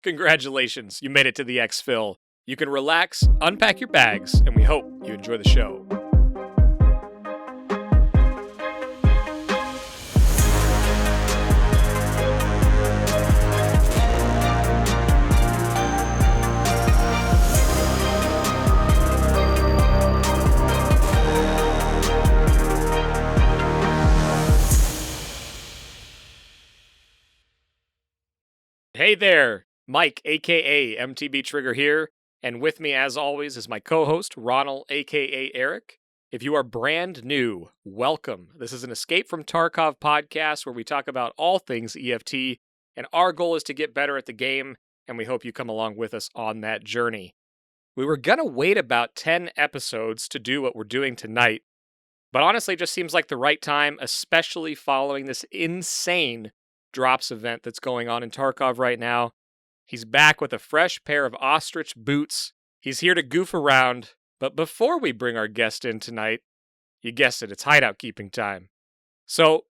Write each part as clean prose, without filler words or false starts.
Congratulations, you made it to the Exfil. You can relax, unpack your bags, and we hope you enjoy the show. Hey there, Mike, aka MTB Trigger here, and with me as always is my co-host, Ronald, aka Eric. If you are brand new, welcome. This is an Escape from Tarkov podcast where we talk about all things EFT, and our goal is to get better at the game, and we hope you come along with us on that journey. We were gonna wait about 10 episodes to do what we're doing tonight, but honestly it just seems like the right time, especially following this insane drops event that's going on in Tarkov right now. He's back with a fresh pair of ostrich boots. He's here to goof around, but before we bring our guest in tonight, you guessed it, it's hideout keeping time. So,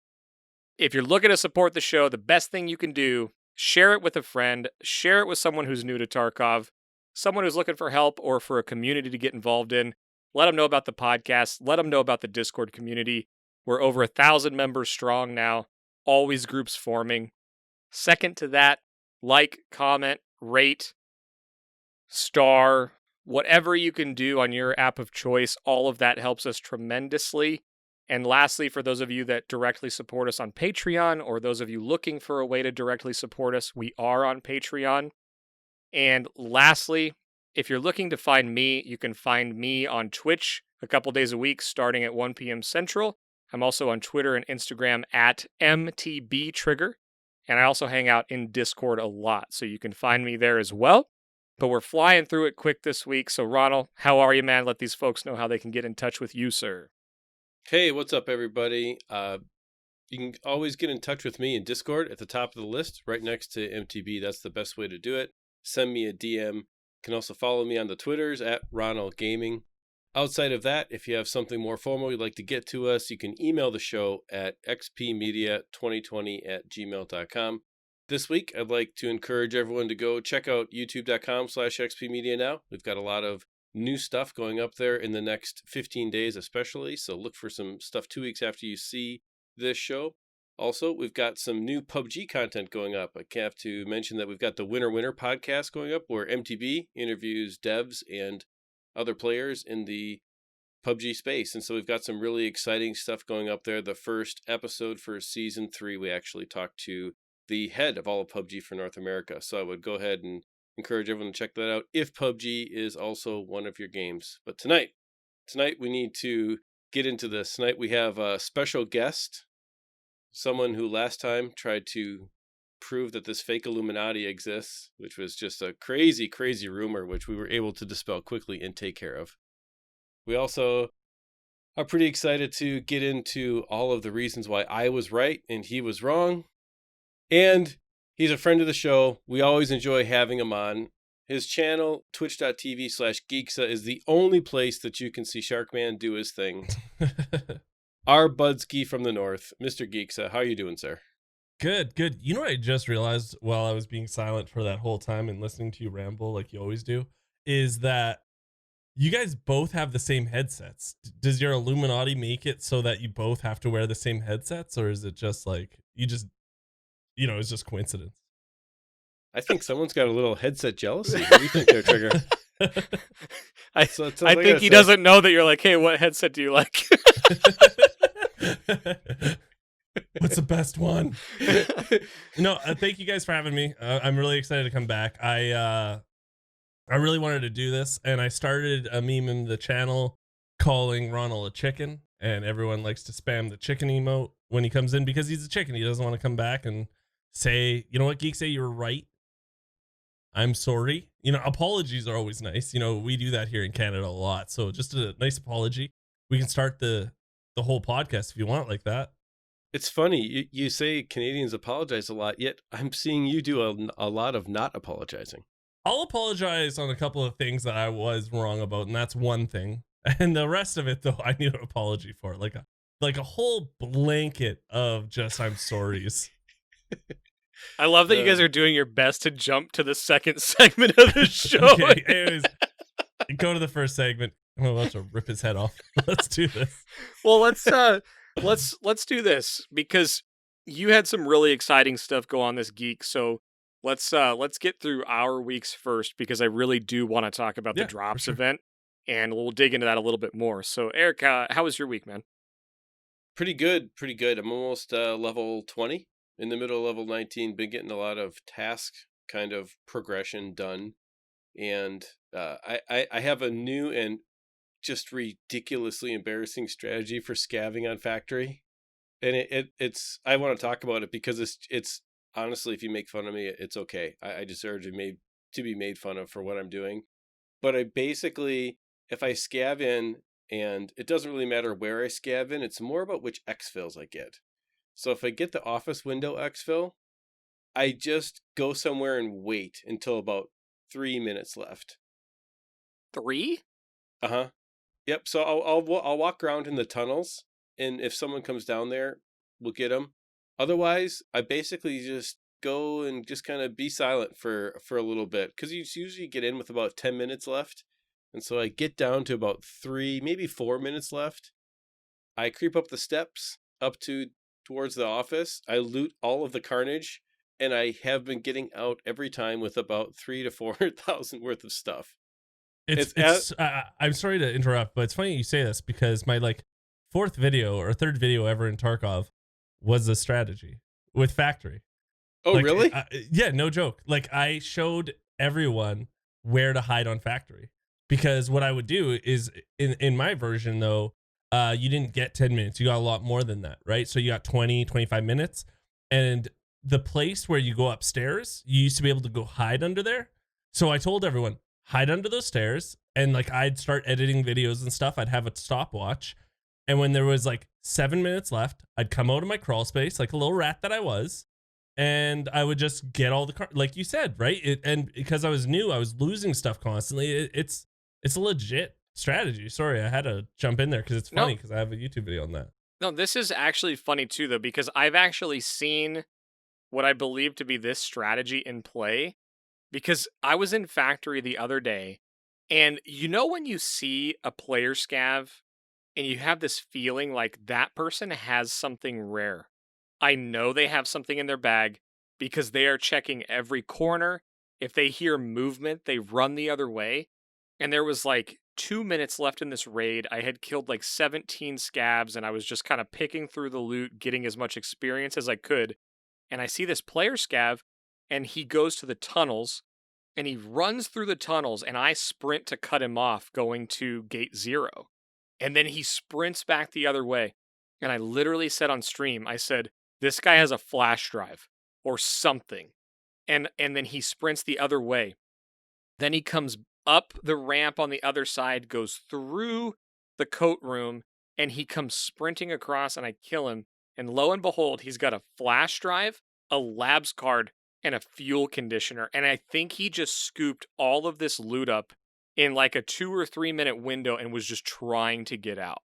if you're looking to support the show, the best thing you can do, share it with a friend, share it with someone who's new to Tarkov, someone who's looking for help or for a community to get involved in. Let them know about the podcast, let them know about the Discord community. We're over 1,000 members strong now. Always groups forming. Second to that, like, comment, rate, star, whatever you can do on your app of choice. All of that helps us tremendously. And lastly, for those of you that directly support us on Patreon, or those of you looking for a way to directly support us, we are on Patreon. And lastly, if you're looking to find me, you can find me on Twitch a couple days a week starting at 1 p.m. Central. I'm also on Twitter and Instagram at MTBTrigger, and I also hang out in Discord a lot, so you can find me there as well. But we're flying through it quick this week, so Ronald, how are you, man? Let these folks know how they can get in touch with you, sir. Hey, what's up, everybody? You can always get in touch with me in Discord at the top of the list, right next to MTB. That's the best way to do it. Send me a DM. You can also follow me on the Twitters at Ronald Gaming. Outside of that, if you have something more formal you'd like to get to us, you can email the show at xpmedia2020@gmail.com. This week, I'd like to encourage everyone to go check out youtube.com/xpmedia now. We've got a lot of new stuff going up there in the next 15 days especially, so look for some stuff 2 weeks after you see this show. Also, we've got some new PUBG content going up. I have to mention that we've got the Winner Winner podcast going up where MTB interviews devs and other players in the PUBG space. And so we've got some really exciting stuff going up there. The first episode for season 3, we actually talked to the head of all of PUBG for North America. So I would go ahead and encourage everyone to check that out if PUBG is also one of your games. But tonight we need to get into this. Tonight we have a special guest, someone who last time tried to prove that this fake Illuminati exists, which was just a crazy, crazy rumor, which we were able to dispel quickly and take care of. We also are pretty excited to get into all of the reasons why I was right and he was wrong. And he's a friend of the show. We always enjoy having him on. His channel, twitch.tv/GeeksEh, is the only place that you can see Sharkman do his thing. Our Budski from the north, Mr. GeeksEh. How are you doing, sir? Good. You know what I just realized while I was being silent for that whole time and listening to you ramble like you always do, is that you guys both have the same headsets. Does your Illuminati make it so that you both have to wear the same headsets, or is it just like it's just coincidence? I think someone's got a little headset jealousy. What do you think there, Trigger? I think he doesn't know that you're like, hey, what headset do you like? What's the best one? Thank you guys for having me. I'm really excited to come back. I really wanted to do this, and I started a meme in the channel calling Ronald a chicken, and everyone likes to spam the chicken emote when he comes in because he's a chicken. He doesn't want to come back and say, you know what, GeeksEh, you were right. I'm sorry. Apologies are always nice. We do that here in Canada a lot. So just a nice apology. We can start the whole podcast if you want like that. It's funny. You say Canadians apologize a lot, yet I'm seeing you do a lot of not apologizing. I'll apologize on a couple of things that I was wrong about, and that's one thing. And the rest of it, though, I need an apology for. Like a whole blanket of just I'm sorries. I love that you guys are doing your best to jump to the second segment of the show. Okay, anyways, go to the first segment. I'm about to rip his head off. Let's do this. Well, let's do this because you had some really exciting stuff go on this Geek. So let's get through our weeks first because I really do want to talk about the Yeah, for drops sure. event, and we'll dig into that a little bit more. So Eric, how was your week, man? Pretty good. I'm almost level 20, in the middle of level 19. Been getting a lot of task kind of progression done, and I have a new and just ridiculously embarrassing strategy for scavving on factory, and it's I want to talk about it because it's honestly, if you make fun of me, it's okay. I deserve to be made fun of for what I'm doing, but I basically, if I scav in, and it doesn't really matter where I scav in, it's more about which exfils I get. So if I get the office window exfil, I just go somewhere and wait until about 3 minutes left. 3? Uh-huh. Yep. So I'll walk around in the tunnels, and if someone comes down there, we'll get them. Otherwise, I basically just go and just kind of be silent for a little bit, because you usually get in with about 10 minutes left, and so I get down to about 3, maybe 4 minutes left. I creep up the steps up towards the office. I loot all of the carnage, and I have been getting out every time with about 3 to 400,000 worth of stuff. I'm sorry to interrupt, but it's funny you say this because my fourth video or third video ever in Tarkov was a strategy with factory. Oh, really? Yeah, no joke. I showed everyone where to hide on factory, because what I would do is in my version though, you didn't get 10 minutes. You got a lot more than that, right? So you got 20, 25 minutes, and the place where you go upstairs, you used to be able to go hide under there. So I told everyone, hide under those stairs, and I'd start editing videos and stuff. I'd have a stopwatch, and when there was 7 minutes left, I'd come out of my crawl space like a little rat that I was, and I would just get all the like you said, right? And because I was new, I was losing stuff constantly. It's a legit strategy. Sorry, I had to jump in there because it's funny because I have a YouTube video on that. No, this is actually funny too, though, because I've actually seen what I believe to be this strategy in play. Because I was in factory the other day, and when you see a player scav and you have this feeling like that person has something rare. I know they have something in their bag because they are checking every corner. If they hear movement, they run the other way. And there was 2 minutes left in this raid. I had killed 17 scabs, and I was just kind of picking through the loot, getting as much experience as I could. And I see this player scav, and he goes to the tunnels, and he runs through the tunnels, and I sprint to cut him off going to gate 0. And then he sprints back the other way. And I literally said on stream, I said, this guy has a flash drive or something. And then he sprints the other way. Then he comes up the ramp on the other side, goes through the coat room, and he comes sprinting across, and I kill him. And lo and behold, he's got a flash drive, a labs card, and a fuel conditioner. And I think he just scooped all of this loot up in a 2 or 3 minute window and was just trying to get out.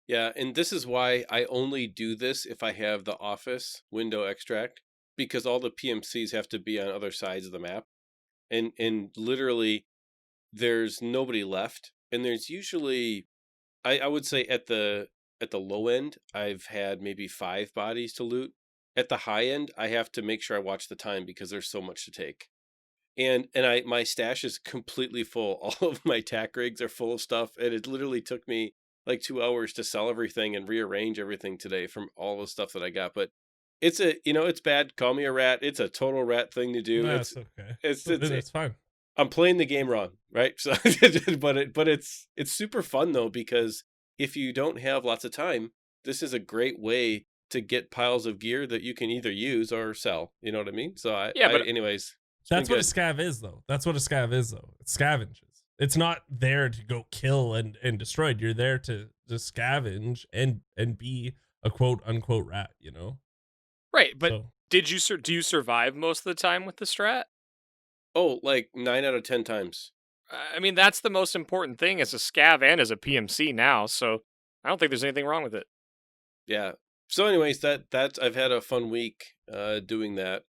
Yeah, and this is why I only do this if I have the office window extract, because all the PMCs have to be on other sides of the map. And literally there's nobody left. And there's usually, I would say at the low end, I've had maybe 5 bodies to loot. At the high end, I have to make sure I watch the time because there's so much to take. And my stash is completely full. All of my tack rigs are full of stuff, and it literally took me 2 hours to sell everything and rearrange everything today from all the stuff that I got. But it's it's bad. Call me a rat. It's a total rat thing to do. That's okay. It's fine. I'm playing the game wrong, right? So, but it's super fun though, because if you don't have lots of time, this is a great way to get piles of gear that you can either use or sell. You know what I mean? So anyways, that's what a scav is, though. That's what a scav is, though. It scavenges. It's not there to go kill and destroy. You're there to scavenge and be a quote unquote rat. Right, but do you survive most of the time with the strat? Oh, 9 out of 10 times. I mean, that's the most important thing as a scav and as a PMC now. So I don't think there's anything wrong with it. Yeah. So anyways, that's I've had a fun week doing that.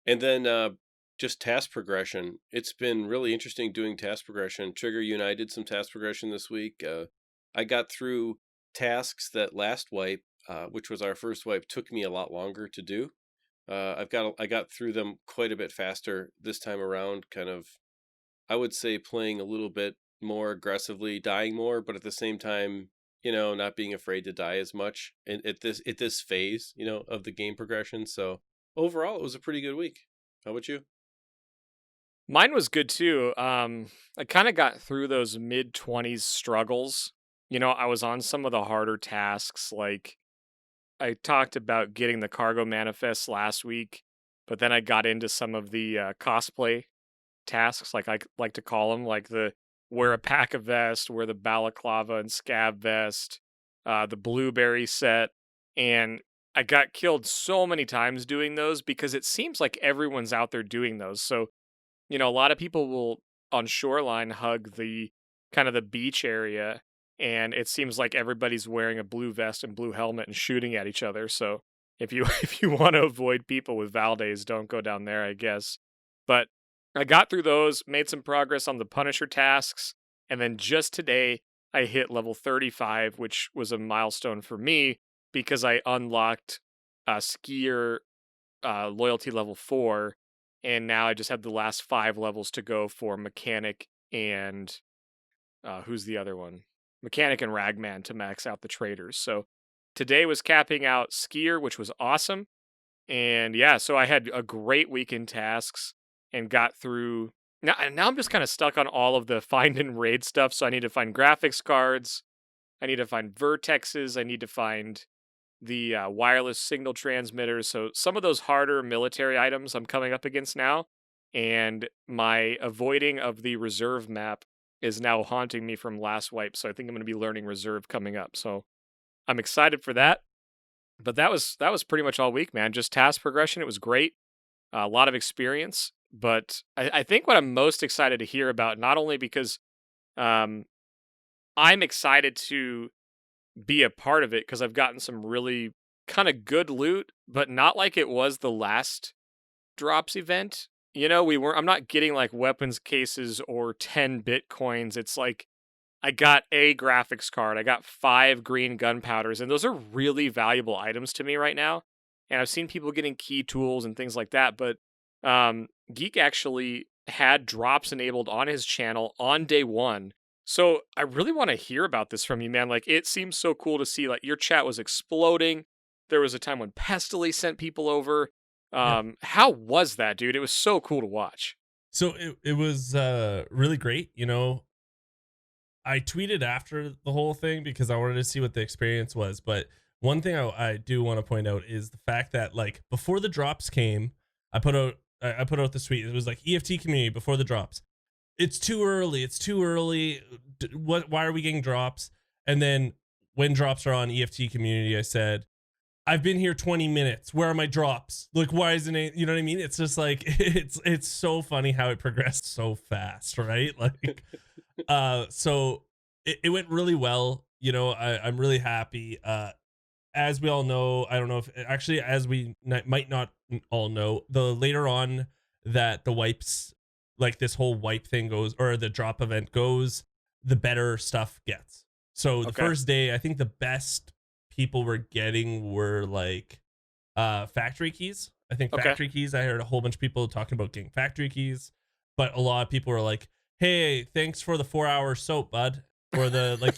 And then just task progression. It's been really interesting doing task progression. Trigger, you and I did some task progression this week. I got through tasks that last wipe, which was our first wipe, took me a lot longer to do. I got through them quite a bit faster this time around. Kind of, I would say, playing a little bit more aggressively, dying more, but at the same time, not being afraid to die as much. And at this phase, of the game progression. So overall, it was a pretty good week. How about you? Mine was good too. I kind of got through those mid-20s struggles. I was on some of the harder tasks. Like I talked about getting the cargo manifest last week, but then I got into some of the cosplay tasks, like I like to call them, like the wear a pack of vest, wear the balaclava and scab vest, the blueberry set, and I got killed so many times doing those because it seems like everyone's out there doing those. So a lot of people will on shoreline hug the kind of the beach area, and it seems like everybody's wearing a blue vest and blue helmet and shooting at each other. So if you if you want to avoid people with Valdes, don't go down there, I guess. But I got through those, made some progress on the Punisher tasks, and then just today I hit level 35, which was a milestone for me because I unlocked skier loyalty level 4, and now I just have the last 5 levels to go for mechanic and who's the other one? Mechanic and Ragman to max out the traders. So today was capping out skier, which was awesome. And yeah, so I had a great week in tasks and got through. Now I'm just kind of stuck on all of the find and raid stuff. So I need to find graphics cards. I need to find vertexes. I need to find the wireless signal transmitters. So some of those harder military items I'm coming up against now. And my avoiding of the reserve map is now haunting me from last wipe. So I think I'm going to be learning reserve coming up. So I'm excited for that. But that was pretty much all week, man. Just task progression. It was great. A lot of experience. But I think what I'm most excited to hear about, not only because I'm excited to be a part of it because I've gotten some really kind of good loot, but not like it was the last drops event. I'm not getting like weapons cases or 10 bitcoins. It's like I got a graphics card. I got 5 green gunpowders, and those are really valuable items to me right now. And I've seen people getting key tools and things like that, but Geek actually had drops enabled on his channel on day 1. So I really want to hear about this from you, man. Like, it seems so cool to see, like, your chat was exploding. There was a time when Pestily sent people over. How was that, dude? It was so cool to watch. So it was really great. I tweeted after the whole thing because I wanted to see what the experience was. But one thing I do want to point out is the fact that, like, before the drops came, I put out this tweet. It was like, EFT community before the drops. It's too early. It's too early. Why are we getting drops? And then when drops are on EFT community, I said, I've been here 20 minutes. Where are my drops? Like, why isn't it? You know what I mean? It's just like, it's so funny how it progressed so fast, right? Like, so it went really well. I'm really happy. As we all know, I don't know if actually, as we might not all know, the later on that the wipes, like this whole wipe thing goes, or the drop event goes, the better stuff gets. So the first day, I think the best people were getting were like factory keys. I think factory keys, I heard a whole bunch of people talking about getting factory keys, but a lot of people were like, hey, thanks for the 4-hour soap, bud. Or the, like,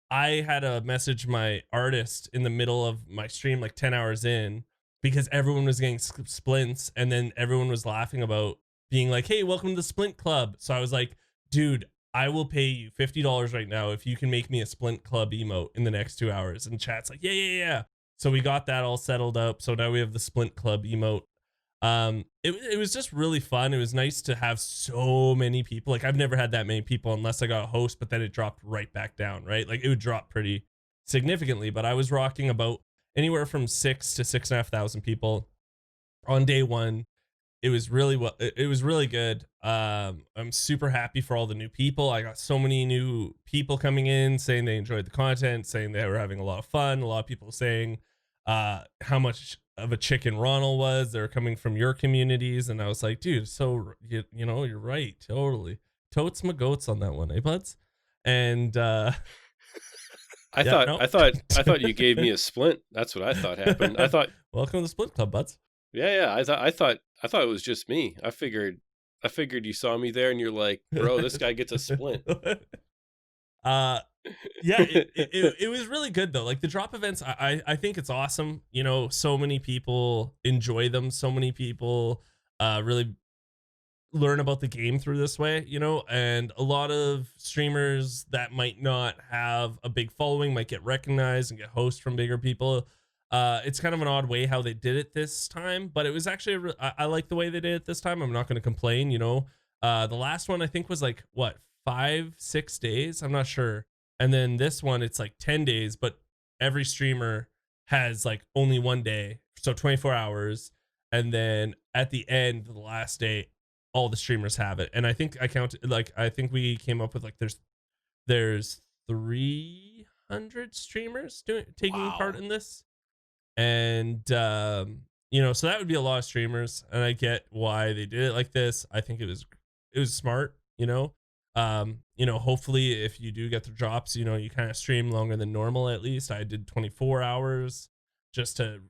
I had to message my artist in the middle of my stream, like 10 hours in, because everyone was getting splints, and then everyone was laughing about being like, hey, welcome to the Splint Club. So I was like, dude, I will pay you $50 right now if you can make me a Splint Club emote in the next 2 hours. And chat's like, yeah. So we got that all settled up. So now we have the Splint Club emote. It was just really fun. It was nice to have so many people. Like, I've never had that many people unless I got a host, but then it dropped right back down, right? Like, it would drop pretty significantly, but I was rocking about anywhere from 6,000 to 6,500 people on day 1. It was really well. It was really good. I'm super happy for all the new people. I got so many new people coming in saying they enjoyed the content, saying they were having a lot of fun. A lot of people saying how much of a chicken Ronald was. They're coming from your communities, and I was like, dude, so you know, you're right, totally. Totes my goats on that one, eh, buds? And I yeah, thought no. I thought you gave me a splint. That's what I thought happened. I thought, welcome to the Split Club, buds. yeah. I thought it was just me. I figured you saw me there and you're like, bro, this guy gets a splint. Yeah, it was really good though. Like the drop events, I think it's awesome. You know, so many people enjoy them. So many people really learn about the game through this way, you know, and a lot of streamers that might not have a big following might get recognized and get hosts from bigger people. It's kind of an odd way how they did it this time, but it was actually I like the way they did it this time. I'm not going to complain, you know. The last one I think was like what 5-6 days, I'm not sure, and then this one it's like 10 days, but every streamer has like only one day, so 24 hours, and then at the end, the last day, all the streamers have it. And I think I think we came up with like there's 300 streamers taking part in this. And you know, so that would be a lot of streamers, and I get why they did it like this. I think it was smart, you know. You know, hopefully if you do get the drops, you know, you kind of stream longer than normal. At least I did 24 hours just to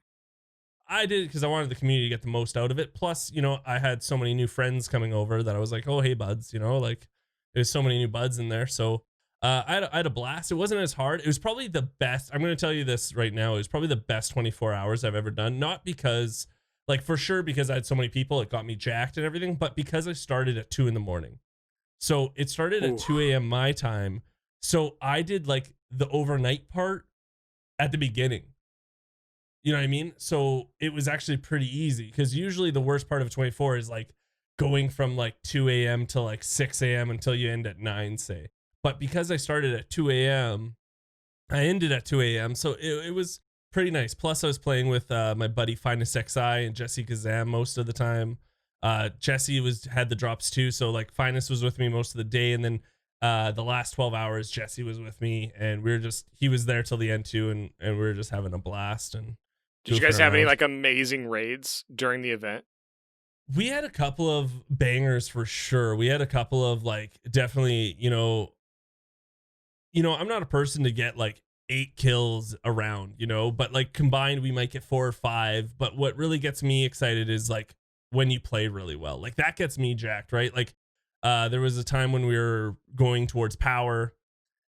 I did it because I wanted the community to get the most out of it. Plus, you know, I had so many new friends coming over that I was like, oh, hey, buds, you know, like there's so many new buds in there. So I had a blast. It wasn't as hard. It was probably the best. I'm going to tell you this right now. It was probably the best 24 hours I've ever done. Not because, like, for sure, because I had so many people, it got me jacked and everything, but because I started at 2 a.m. So it started at 2 a.m. my time. So I did like the overnight part at the beginning. You know what I mean? So it was actually pretty easy because usually the worst part of 24 is like going from like 2 a.m. to like 6 a.m. until you end at 9, say. But because I started at 2 a.m., I ended at 2 a.m. So it was pretty nice. Plus, I was playing with my buddy Finest XI and Jesse Kazam most of the time. Jesse had the drops too. So like Finest was with me most of the day. And then the last 12 hours, Jesse was with me. And he was there till the end too. And we were just having a blast. And did you guys have any like amazing raids during the event? We had a couple of bangers for sure. We had a couple of like definitely, you know, I'm not a person to get like 8 kills around, you know, but like combined we might get 4 or 5. But what really gets me excited is like when you play really well. Like that gets me jacked, right? Like there was a time when we were going towards power.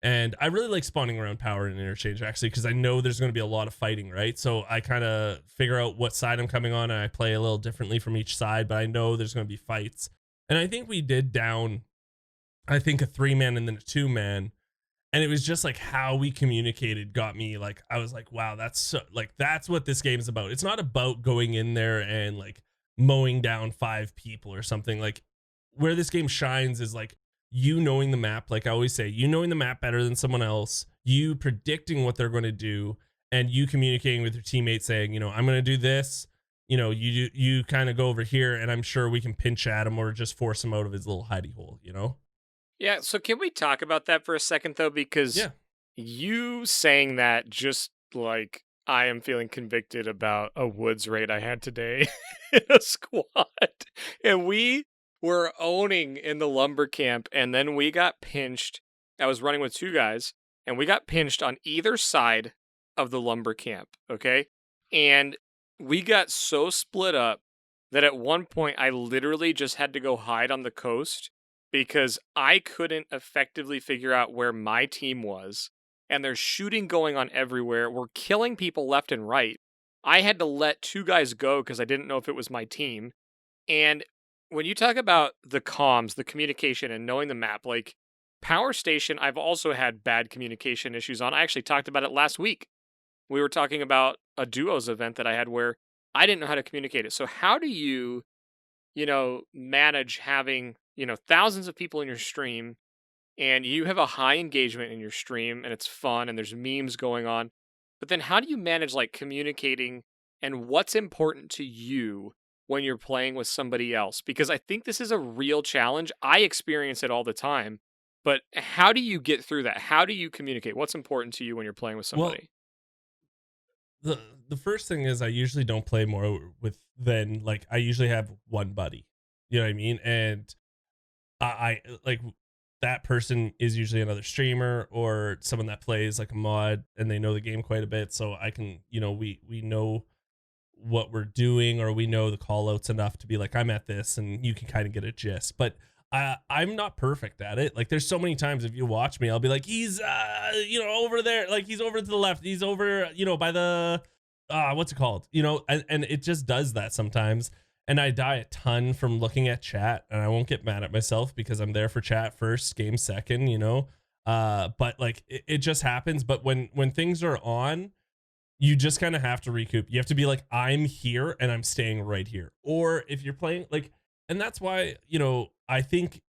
And I really like spawning around power and interchange, actually, because I know there's going to be a lot of fighting, right? So I kind of figure out what side I'm coming on, and I play a little differently from each side, but I know there's going to be fights. And I think we did down, I think, a 3-man and then a 2-man. And it was just like how we communicated got me like, I was like, wow, that's what this game is about. It's not about going in there and like mowing down 5 people or something. Like where this game shines is like, you knowing the map, like I always say, you knowing the map better than someone else, you predicting what they're going to do, and you communicating with your teammates saying, you know, I'm going to do this, you know, you kind of go over here and I'm sure we can pinch at him or just force him out of his little hidey hole, you know? Yeah, so can we talk about that for a second though? Because you saying that just like I am feeling convicted about a woods raid I had today in a squad. And we were owning in the lumber camp, and then we got pinched. I was running with 2 guys, and we got pinched on either side of the lumber camp, okay? And we got so split up that at one point I literally just had to go hide on the coast because I couldn't effectively figure out where my team was, and there's shooting going on everywhere. We're killing people left and right. I had to let 2 guys go because I didn't know if it was my team. And when you talk about the comms, the communication, and knowing the map, like Power Station, I've also had bad communication issues on. I actually talked about it last week. We were talking about a duos event that I had where I didn't know how to communicate it. So how do you, manage having, thousands of people in your stream, and you have a high engagement in your stream and it's fun and there's memes going on. But then how do you manage like communicating and what's important to you when you're playing with somebody else? Because I think this is a real challenge. I experience it all the time. But how do you get through that? How do you communicate? What's important to you when you're playing with somebody? the first thing is I usually don't play more with than like I usually have one buddy. You know what I mean? And I like that person is usually another streamer or someone that plays like a mod and they know the game quite a bit. So I can, we know what we're doing or we know the call outs enough to be like, I'm at this and you can kind of get a gist. But I'm not perfect at it. Like there's so many times if you watch me, I'll be like, he's over there, like he's over to the left, he's over, by the what's it called? And it just does that sometimes. And I die a ton from looking at chat, and I won't get mad at myself because I'm there for chat first, game second, but like it just happens. But when things are on, you just kind of have to recoup. You have to be like, I'm here and I'm staying right here. Or if you're playing like, and that's why, I think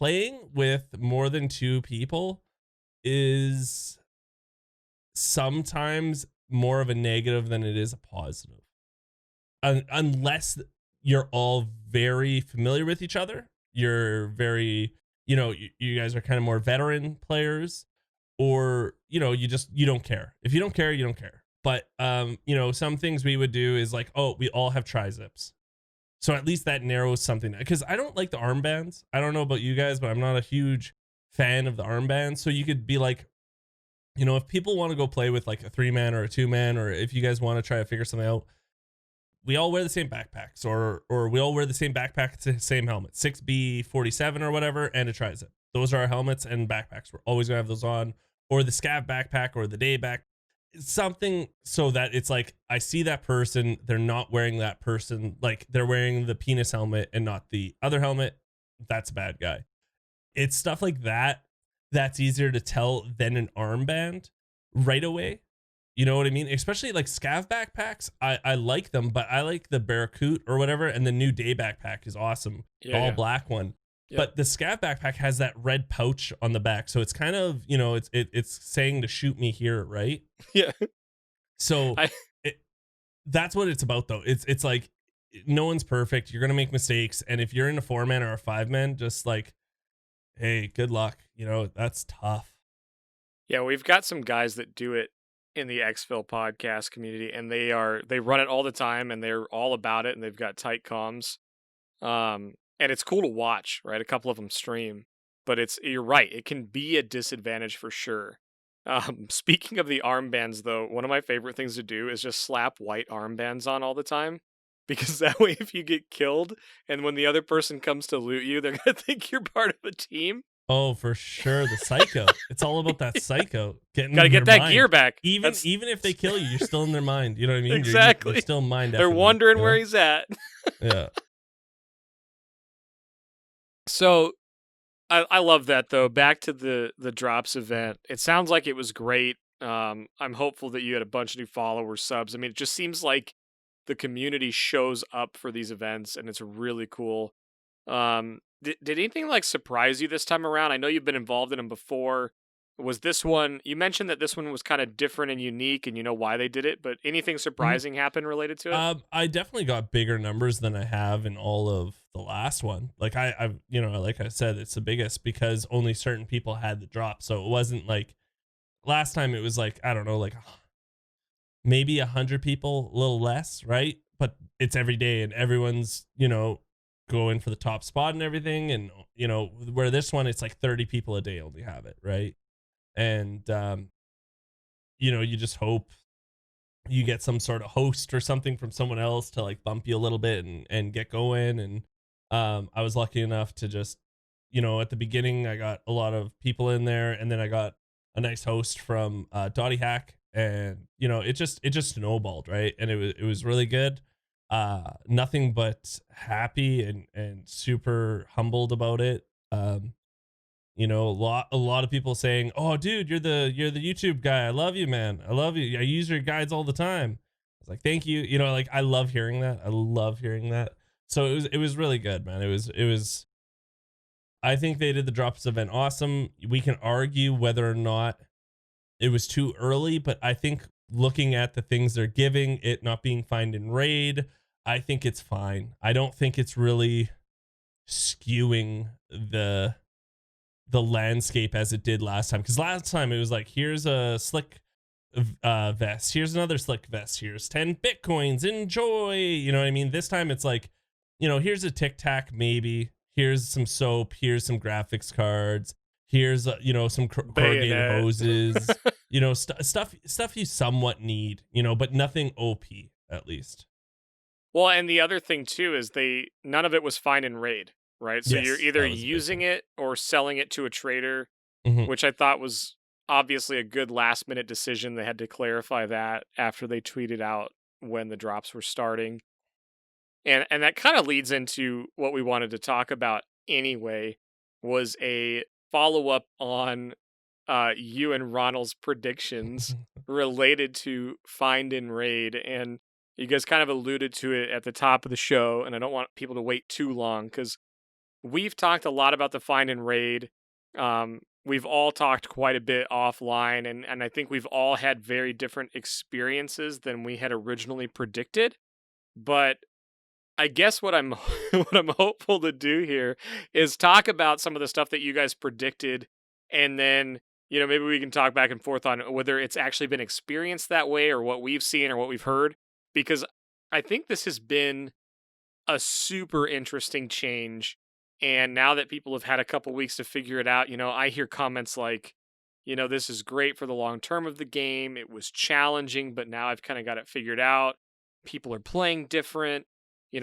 playing with more than two people is sometimes more of a negative than it is a positive. Unless you're all very familiar with each other, you're very, you guys are kind of more veteran players, or, you don't care. If you don't care, you don't care. But, some things we would do is like, oh, we all have tri-zips. So at least that narrows something. Because I don't like the armbands. I don't know about you guys, but I'm not a huge fan of the armbands. So you could be like, if people want to go play with like a 3-man or a 2-man, or if you guys want to try to figure something out, we all wear the same backpacks, or we all wear the same backpack, the same helmet, 6B47 or whatever, and a tri-zip. Those are our helmets and backpacks. We're always gonna have those on, or the scav backpack or the day back, something so that it's like I see that person, they're not wearing that person, like they're wearing the penis helmet and not the other helmet. That's a bad guy. It's stuff like that that's easier to tell than an armband right away. You know what I mean? Especially like scav backpacks. I like them, but I like the Barracuda or whatever. And the new day backpack is awesome. Yeah, black one. Yep. But the scav backpack has that red pouch on the back. So it's kind of, it's saying to shoot me here, right? Yeah. So that's what it's about though. It's like no one's perfect. You're going to make mistakes. And if you're in a 4-man or a 5-man, just like, hey, good luck. That's tough. Yeah, we've got some guys that do it in the Exfil podcast community, and they run it all the time, and they're all about it, and they've got tight comms, and it's cool to watch, right? A couple of them stream, but you're right, it can be a disadvantage for sure. Speaking of the armbands though, one of my favorite things to do is just slap white armbands on all the time, because that way if you get killed and when the other person comes to loot you, they're gonna think you're part of a team. Oh, for sure. The psycho. It's all about that psycho. Gotta get that gear back. Even if they kill you, you're still in their mind. You know what I mean? Exactly. You're still mind. They're wondering where he's at. Yeah. So I love that though. Back to the drops event. It sounds like it was great. I'm hopeful that you had a bunch of new followers, subs. I mean, it just seems like the community shows up for these events, and it's really cool. Did anything like surprise you this time around? I know you've been involved in them before. Was this one, you mentioned that this one was kind of different and unique and you know why they did it, but anything surprising happen related to it? I definitely got bigger numbers than I have in all of the last one. Like I've like I said, it's the biggest because only certain people had the drop. So it wasn't like last time it was like, I don't know, like maybe 100 people, a little less, right? But it's every day and everyone's, going for the top spot and everything. And, where this one, it's like 30 people a day only have it. Right. And, you just hope you get some sort of host or something from someone else to like bump you a little bit and get going. And, I was lucky enough to just, at the beginning, I got a lot of people in there and then I got a nice host from, Dottie Hack and, it just snowballed. Right. And it was really good. Nothing but happy and super humbled about it. A lot of people saying, "Oh, dude, you're the YouTube guy. I love you, man. I love you. I use your guides all the time." I was like, "Thank you." Like I love hearing that. I love hearing that. So it was really good, man. It was. I think they did the drops event awesome. We can argue whether or not it was too early, but I think looking at the things they're giving, it not being fined in raid, I think it's fine. I don't think it's really skewing the landscape as it did last time. Because last time it was like, here's a slick vest. Here's another slick vest. Here's 10 bitcoins. Enjoy. You know what I mean? This time it's like, here's a Tic Tac maybe. Here's some soap. Here's some graphics cards. Here's some corrugated Bayonet. hoses. Stuff you somewhat need. But nothing OP at least. Well, and the other thing too is none of it was find and raid, right? So Yes, you're either that was a big using thing. it or selling it to a trader, Mhm. which I thought was obviously a good last minute decision. They had to clarify that after they tweeted out when the drops were starting. And that kind of leads into what we wanted to talk about anyway, was a follow-up on you and Ronald's predictions related to find and raid. And you guys kind of alluded to it at the top of the show, and I don't want people to wait too long because we've talked a lot about the find and raid. We've all talked quite a bit offline, and I think we've all had very different experiences than we had originally predicted. But I guess what I'm what I'm hopeful to do here is talk about some of the stuff that you guys predicted, and then maybe we can talk back and forth on whether it's actually been experienced that way or what we've seen or what we've heard, because I think this has been a super interesting change. And now that people have had a couple weeks to figure it out, I hear comments like, this is great for the long term of the game. It was challenging, but now I've kind of got it figured out. People are playing different.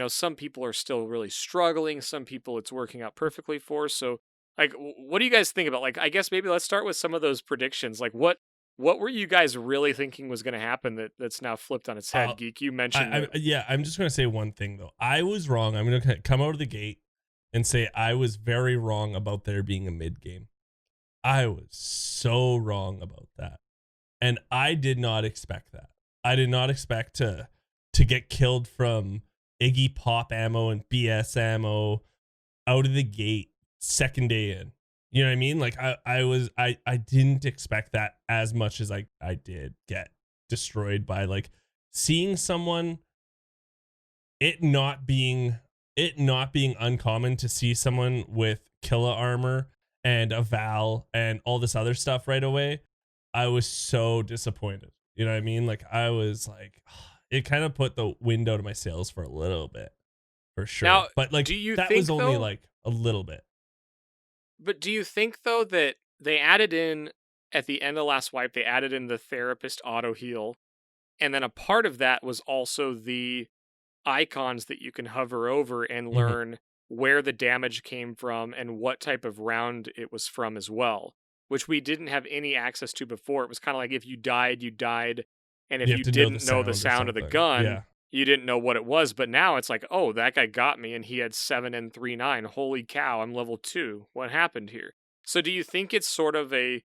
Some people are still really struggling. Some people it's working out perfectly for. So, like, what do you guys think about? Like, I guess maybe let's start with some of those predictions. Like, what were you guys really thinking was going to happen that's now flipped on its head? Geek, you mentioned. I'm just going to say one thing, though. I was wrong. I'm going to come out of the gate and say I was very wrong about there being a mid game. I was so wrong about that. And I did not expect that. I did not expect to get killed from Iggy Pop ammo and BS ammo out of the gate second day in. You know what I mean? Like I didn't expect that as much as I did get destroyed by like seeing someone, it not being uncommon to see someone with Killa armor and a Val and all this other stuff right away. I was so disappointed. You know what I mean? Like I was like, it kind of put the wind out of my sails for a little bit, for sure. Now, but like do you that think, was only though, like a little bit. But do you think though that they added in at the end of last wipe, they added in the therapist auto heal, and then a part of that was also the icons that you can hover over and Mhm. learn where the damage came from and what type of round it was from as well, which we didn't have any access to before. It was kind of like if you died, you died, and if You have you to know the didn't know the sound or sound of the something. gun, Yeah. you didn't know what it was. But now it's like, oh, that guy got me and he had 7 and 3-9. Holy cow, I'm level 2. What happened here? So do you think it's sort of do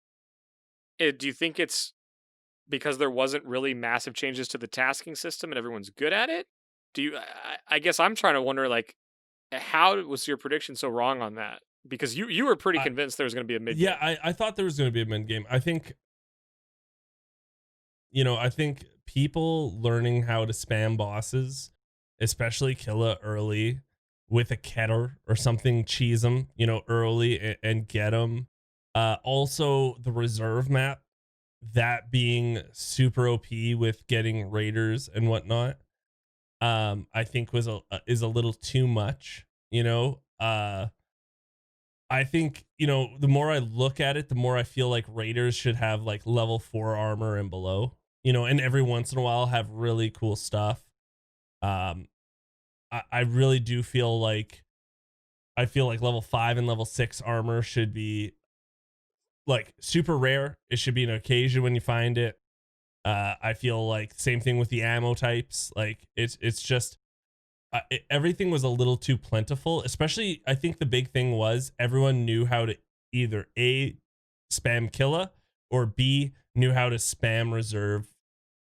you think it's because there wasn't really massive changes to the tasking system and everyone's good at it? I guess I'm trying to wonder, like, how was your prediction so wrong on that? Because you were pretty I- convinced there was going to be a mid Yeah, I thought there was going to be a mid game. I think people learning how to spam bosses, especially Killa early with a Keter or something, cheese them, early and get them. Also, the reserve map, that being super OP with getting raiders and whatnot, I think is a little too much. I think, the more I look at it, the more I feel like raiders should have like level 4 armor and below, and every once in a while have really cool stuff. I really do feel like level 5 and level 6 armor should be like super rare. It should be an occasion when you find it. I feel like same thing with the ammo types. Like it's just everything was a little too plentiful. Especially, I think the big thing was everyone knew how to either A, spam Killa, or B, knew how to spam reserve.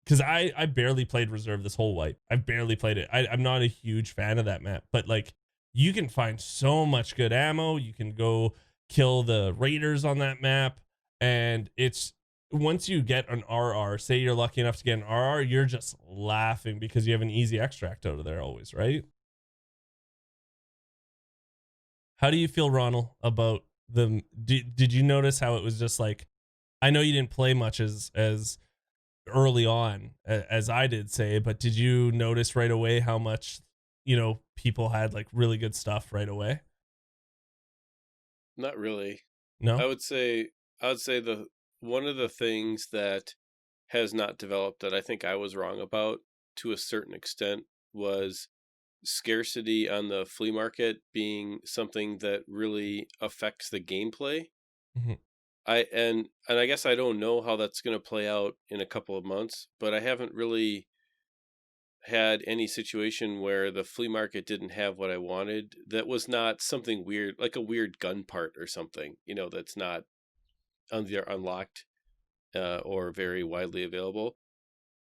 Because I barely played reserve this whole wipe. I barely played it. I'm not a huge fan of that map, but like you can find so much good ammo. You can go kill the raiders on that map, and it's once you get an RR, say you're lucky enough to get an RR, you're just laughing because you have an easy extract out of there always, right? How do you feel, Ronald, about the did you notice how it was just like, I know you didn't play much as early on, as I did say, but did you notice right away how much, people had like really good stuff right away? Not really. No? I would say the one of the things that has not developed that I think I was wrong about to a certain extent was scarcity on the flea market being something that really affects the gameplay. Mhm. And I guess I don't know how that's going to play out in a couple of months, but I haven't really had any situation where the flea market didn't have what I wanted that was not something weird, like a weird gun part or something, that's not unlocked or very widely available.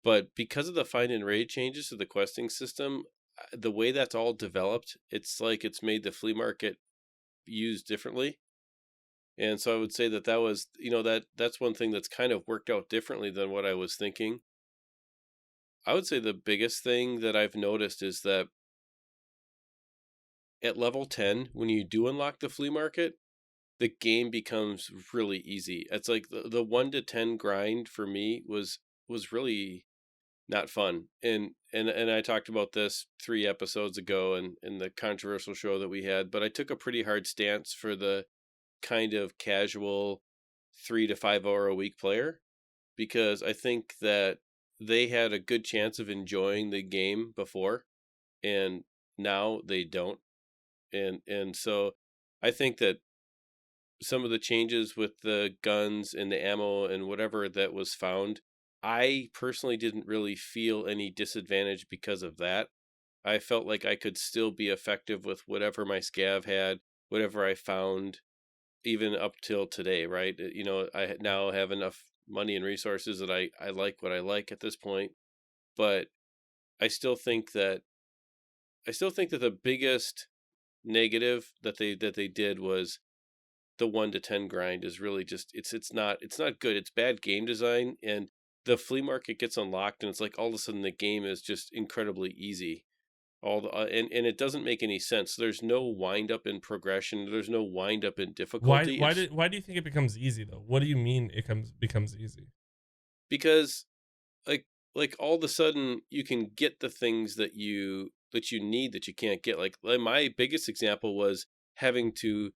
But because of the find and raid changes to the questing system, the way that's all developed, it's like it's made the flea market used differently. And so I would say that was, that's one thing that's kind of worked out differently than what I was thinking. I would say the biggest thing that I've noticed is that at level 10, when you do unlock the flea market, the game becomes really easy. It's like the 1 to 10 grind for me was really not fun. And I talked about this 3 episodes ago in the controversial show that we had, but I took a pretty hard stance for the kind of casual 3 to 5 hour a week player, because I think that they had a good chance of enjoying the game before, and now they don't. And so I think that some of the changes with the guns and the ammo and whatever that was found, I personally didn't really feel any disadvantage because of that. I felt like I could still be effective with whatever my scav had, whatever I found, even up till today, right? I now have enough money and resources that I like what I like at this point. But I still think that the biggest negative that they did was the 1 to 10 grind is really just it's not good. It's bad game design, and the flea market gets unlocked and it's like all of a sudden the game is just incredibly easy. And it doesn't make any sense. There's no wind up in progression. There's no wind up in Why difficulty. why do you think it becomes easy though? What do you mean it becomes easy? Because like all of a sudden you can get the things that you need that you can't get. Like my biggest example was having to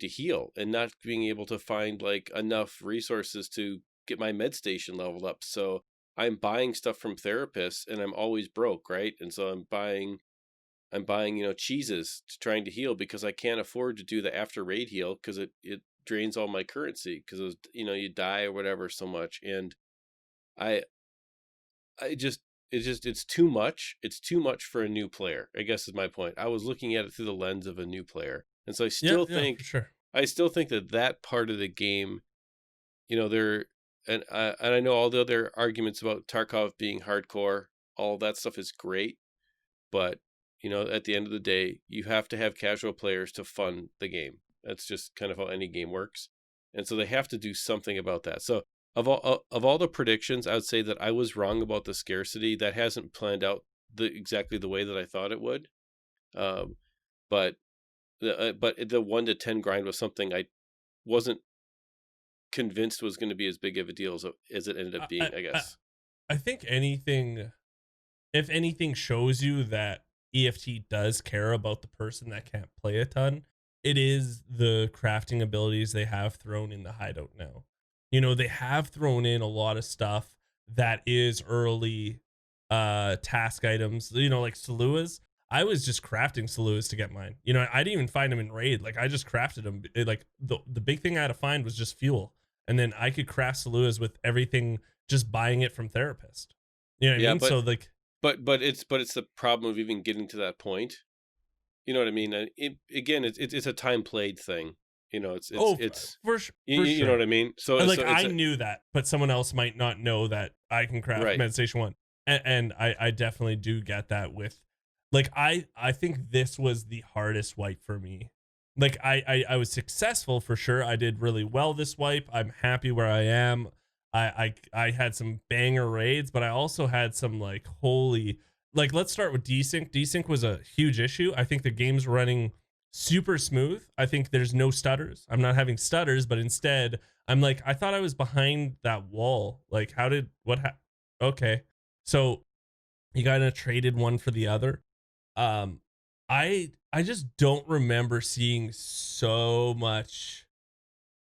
heal and not being able to find like enough resources to get my med station leveled up. So I'm buying stuff from therapists and I'm always broke, right? And so I'm buying cheeses to trying to heal because I can't afford to do the after raid heal because it drains all my currency because you die or whatever so much. And I it's too much. It's too much for a new player, I guess is my point. I was looking at it through the lens of a new player. And so I still think for sure. I still think that part of the game, there, and I know all the other arguments about Tarkov being hardcore, all that stuff is great, but at the end of the day, you have to have casual players to fund the game. That's just kind of how any game works, and so they have to do something about that. So of all the predictions, I would say that I was wrong about the scarcity. That hasn't planned out exactly the way that I thought it would, but the 1 to 10 grind was something I wasn't convinced was going to be as big of a deal as it ended up being, I guess. I think if anything shows you that EFT does care about the person that can't play a ton, it is the crafting abilities they have thrown in the hideout now. They have thrown in a lot of stuff that is early task items, like Saluas. I was just crafting Saluas to get mine. I didn't even find them in raid. Like I just crafted them. Like the big thing I had to find was just fuel. And then I could craft Saluas with everything, just buying it from therapist. You know what I mean? So like, but it's the problem of even getting to that point. You know what I mean? And it's a time played thing. It's for sure. You know what I mean? So like so I knew that, but someone else might not know that I can craft Right. Med Station 1. And I definitely do get that with like I think this was the hardest wipe for me. Like I was successful for sure. I did really well this wipe. I'm happy where I am. I had some banger raids, but I also had some like let's start with desync. Desync was a huge issue. I think the game's running super smooth. I think there's no stutters. I'm not having stutters, but instead I'm like, I thought I was behind that wall. Like, okay. So you kind of traded one for the other. Um, I just don't remember seeing so much.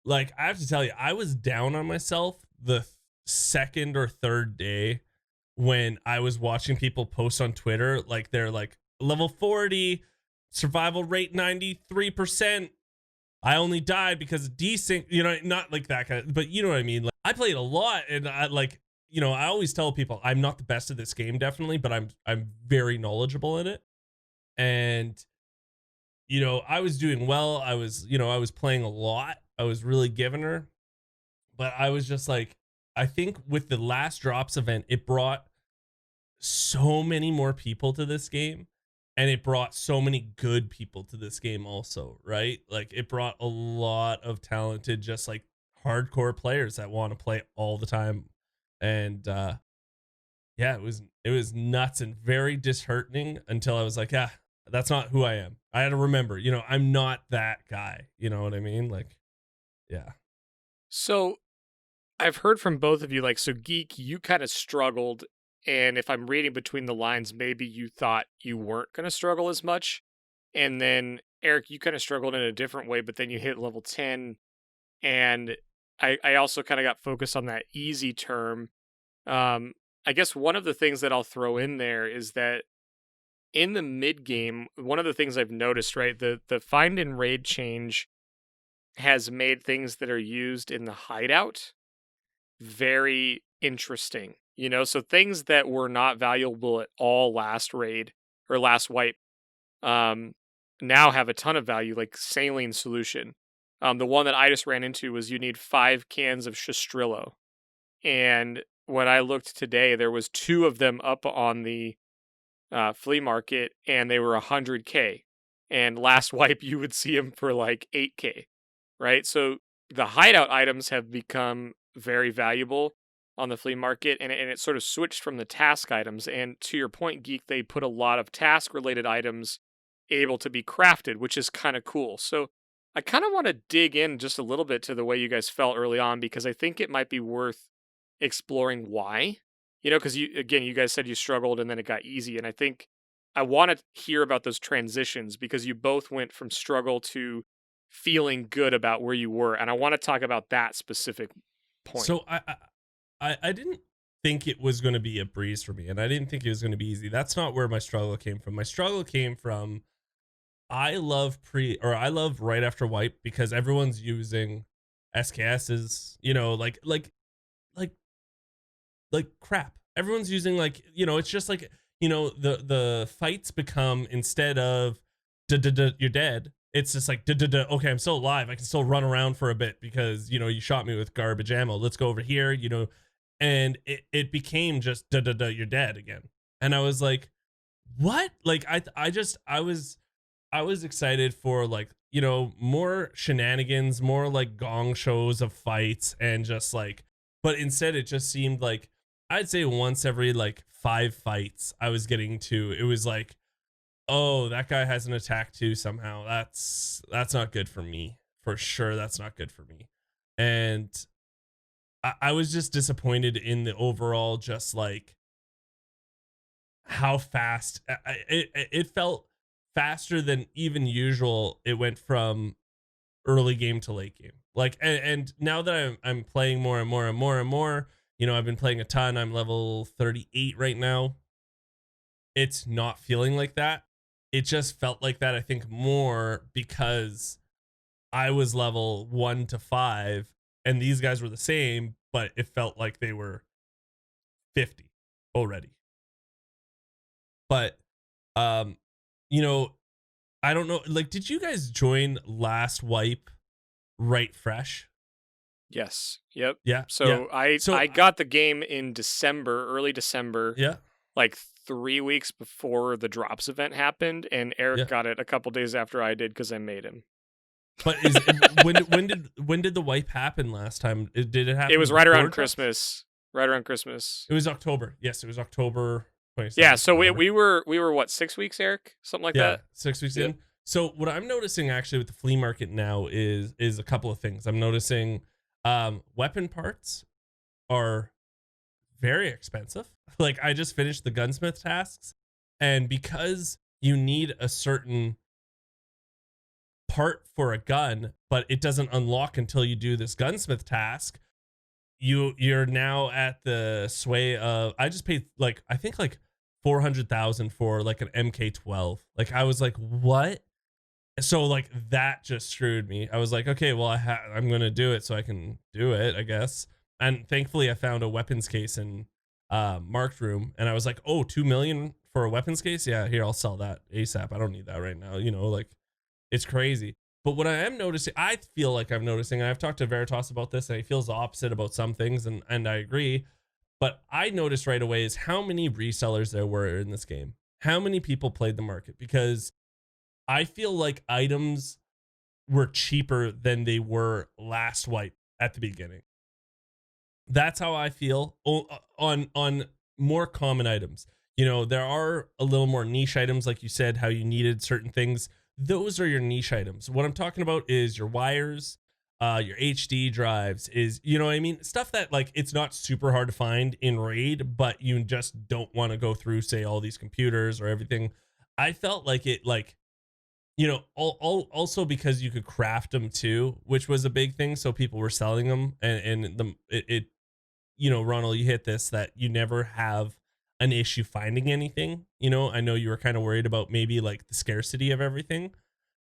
Like, I have to tell you, I was down on myself the second or third day when I was watching people post on Twitter, like they're like level 40, survival rate 93%. I only died because of desync, not like that kind of, but you know what I mean? Like, I played a lot, and I like, I always tell people I'm not the best at this game, definitely, but I'm very knowledgeable in it. And I was doing well. I was playing a lot. I was really giving her, but I was just like, I think with the last drops event, it brought so many more people to this game, and it brought so many good people to this game also, right? Like, it brought a lot of talented, just like hardcore players that want to play all the time. And yeah, it was nuts and very disheartening until I was like, yeah, that's not who I am. I had to remember, I'm not that guy. You know what I mean? Like, yeah. So I've heard from both of you, like, so Geek, you kind of struggled, and if I'm reading between the lines, maybe you thought you weren't going to struggle as much. And then Eric, you kind of struggled in a different way, but then you hit level 10, and I also kind of got focused on that easy term. I guess one of the things that I'll throw in there is that in the mid game, one of the things I've noticed, right, the find and raid change has made things that are used in the hideout very interesting. So things that were not valuable at all last raid or last wipe, now have a ton of value, like saline solution. The one that I just ran into was you need 5 cans of Shistrillo. And when I looked today, there was 2 of them up on the flea market, and they were 100K. And last wipe, you would see them for like 8K, right? So the hideout items have become very valuable on the flea market, and it sort of switched from the task items. And to your point, Geek, they put a lot of task-related items able to be crafted, which is kind of cool. So I kind of want to dig in just a little bit to the way you guys felt early on, because I think it might be worth exploring why. Because you guys said you struggled and then it got easy. And I think I want to hear about those transitions, because you both went from struggle to feeling good about where you were. And I want to talk about that specific point. So I didn't think it was going to be a breeze for me, and I didn't think it was going to be easy. That's not where my struggle came from. My struggle came from, I love right after wipe, because everyone's using SKSs, like crap. Everyone's using it's just like, the fights become, instead of you're dead, it's just like okay, I'm still alive. I can still run around for a bit because, you shot me with garbage ammo. Let's go over here, and it became just you're dead again. And I was like, what? Like, I was excited for, like, more shenanigans, more like gong shows of fights, and just like, but instead it just seemed like, I'd say once every like 5 fights I was getting to, it was like, oh, that guy has an attack too somehow. That's not good for me. For sure, that's not good for me. And I was just disappointed in the overall, just like how fast it felt, faster than even usual. It went from early game to late game. Like, and now that I'm playing more and more and more and more, I've been playing a ton. I'm level 38 right now. It's not feeling like that. It just felt like that, I think, more because I was level 1 to 5 and these guys were the same, but it felt like they were 50 already. But I don't know, like, did you guys join last wipe right fresh? Yes. Yep. Yeah. So yeah. I got the game in December, early December. Yeah. Like 3 weeks before the drops event happened, and Eric got it a couple days after I did because I made him. But when did the wipe happen last time? Did it happen? It was right around Christmas. Right around Christmas. It was October. Yes, it was October 27th. Yeah. So we were what, 6 weeks, Eric? Something like that. 6 weeks in. So what I'm noticing actually with the flea market now is a couple of things. I'm noticing Weapon parts are very expensive. Like I just finished the gunsmith tasks, and because you need a certain part for a gun, but it doesn't unlock until you do this gunsmith task, you're now at the sway of, I just paid like I think like 400,000 for like an MK12. Like I was like, what? So like that just screwed me. I was like, okay, well I'm gonna do it so I can do it, I guess. And thankfully I found a weapons case in marked room, and I was like, oh, 2 million for a weapons case? Yeah, here, I'll sell that ASAP. I don't need that right now. Like it's crazy. But what I am noticing, I feel like I'm noticing, and I've talked to Veritas about this, and he feels the opposite about some things, and I agree. But I noticed right away is how many resellers there were in this game. How many people played the market? Because I feel like items were cheaper than they were last wipe at the beginning. That's how I feel on more common items. There are a little more niche items, like you said, how you needed certain things. Those are your niche items. What I'm talking about is your wires, your HD drives, is, you know what I mean? Stuff that like it's not super hard to find in raid, but you just don't want to go through, say, all these computers or everything. I felt like it, like, also because you could craft them too, which was a big thing. So people were selling them, and Ronald, you hit this, that you never have an issue finding anything. I know you were kind of worried about maybe like the scarcity of everything,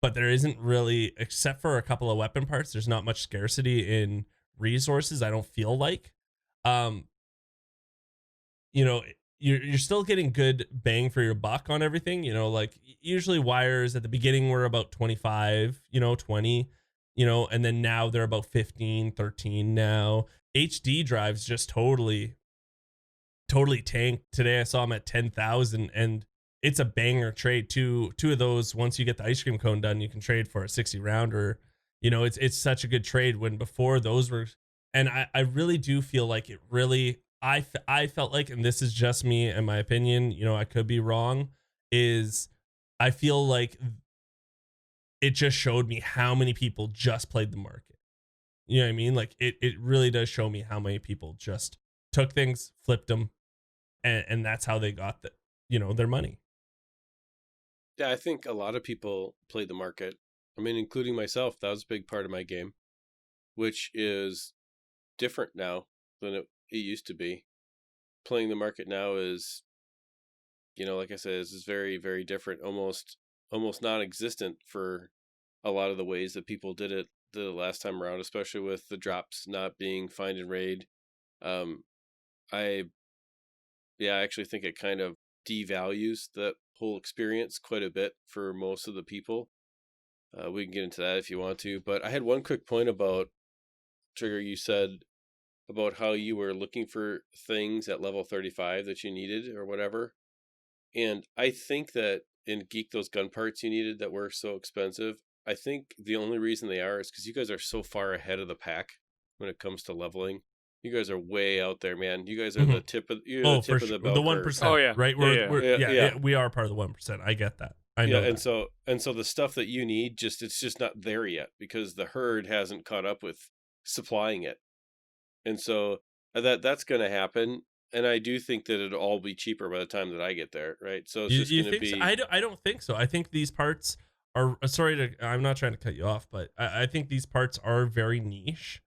but there isn't really, except for a couple of weapon parts, there's not much scarcity in resources, I don't feel like. You're still getting good bang for your buck on everything. Like usually wires at the beginning were about 25, 20, and then now they're about 15, 13 now. HD drives just totally tanked. Today I saw them at 10,000, and it's a banger trade. Two of those, once you get the ice cream cone done, you can trade for a 60 rounder. It's such a good trade, when before those were, and I really do feel like it really, I felt like, and this is just me and my opinion, I could be wrong, is I feel like it just showed me how many people just played the market. You know what I mean? Like it really does show me how many people just took things, flipped them, and that's how they got their money. Yeah, I think a lot of people played the market. I mean, including myself, that was a big part of my game, which is different now than it used to be. Playing the market now is, like I said, is very, very different, almost non-existent for a lot of the ways that people did it the last time around, especially with the drops not being find and raid. I actually think it kind of devalues that whole experience quite a bit for most of the people. We can get into that if you want to, but I had one quick point about, Trigger, you said about how you were looking for things at level 35 that you needed or whatever. And I think that in Geek, those gun parts you needed that were so expensive, I think the only reason they are is because you guys are so far ahead of the pack when it comes to leveling. You guys are way out there, man. You guys are the tip of the bell curve. The 1%. Oh yeah, right. We are part of the 1%. I get that. I know. And so the stuff that you need, it's just not there yet because the herd hasn't caught up with supplying it. And so that's going to happen. And I do think that it'll all be cheaper by the time that I get there, right? So it's just going to be. So? I don't think so. I think these parts are. I'm not trying to cut you off, but I think these parts are very niche.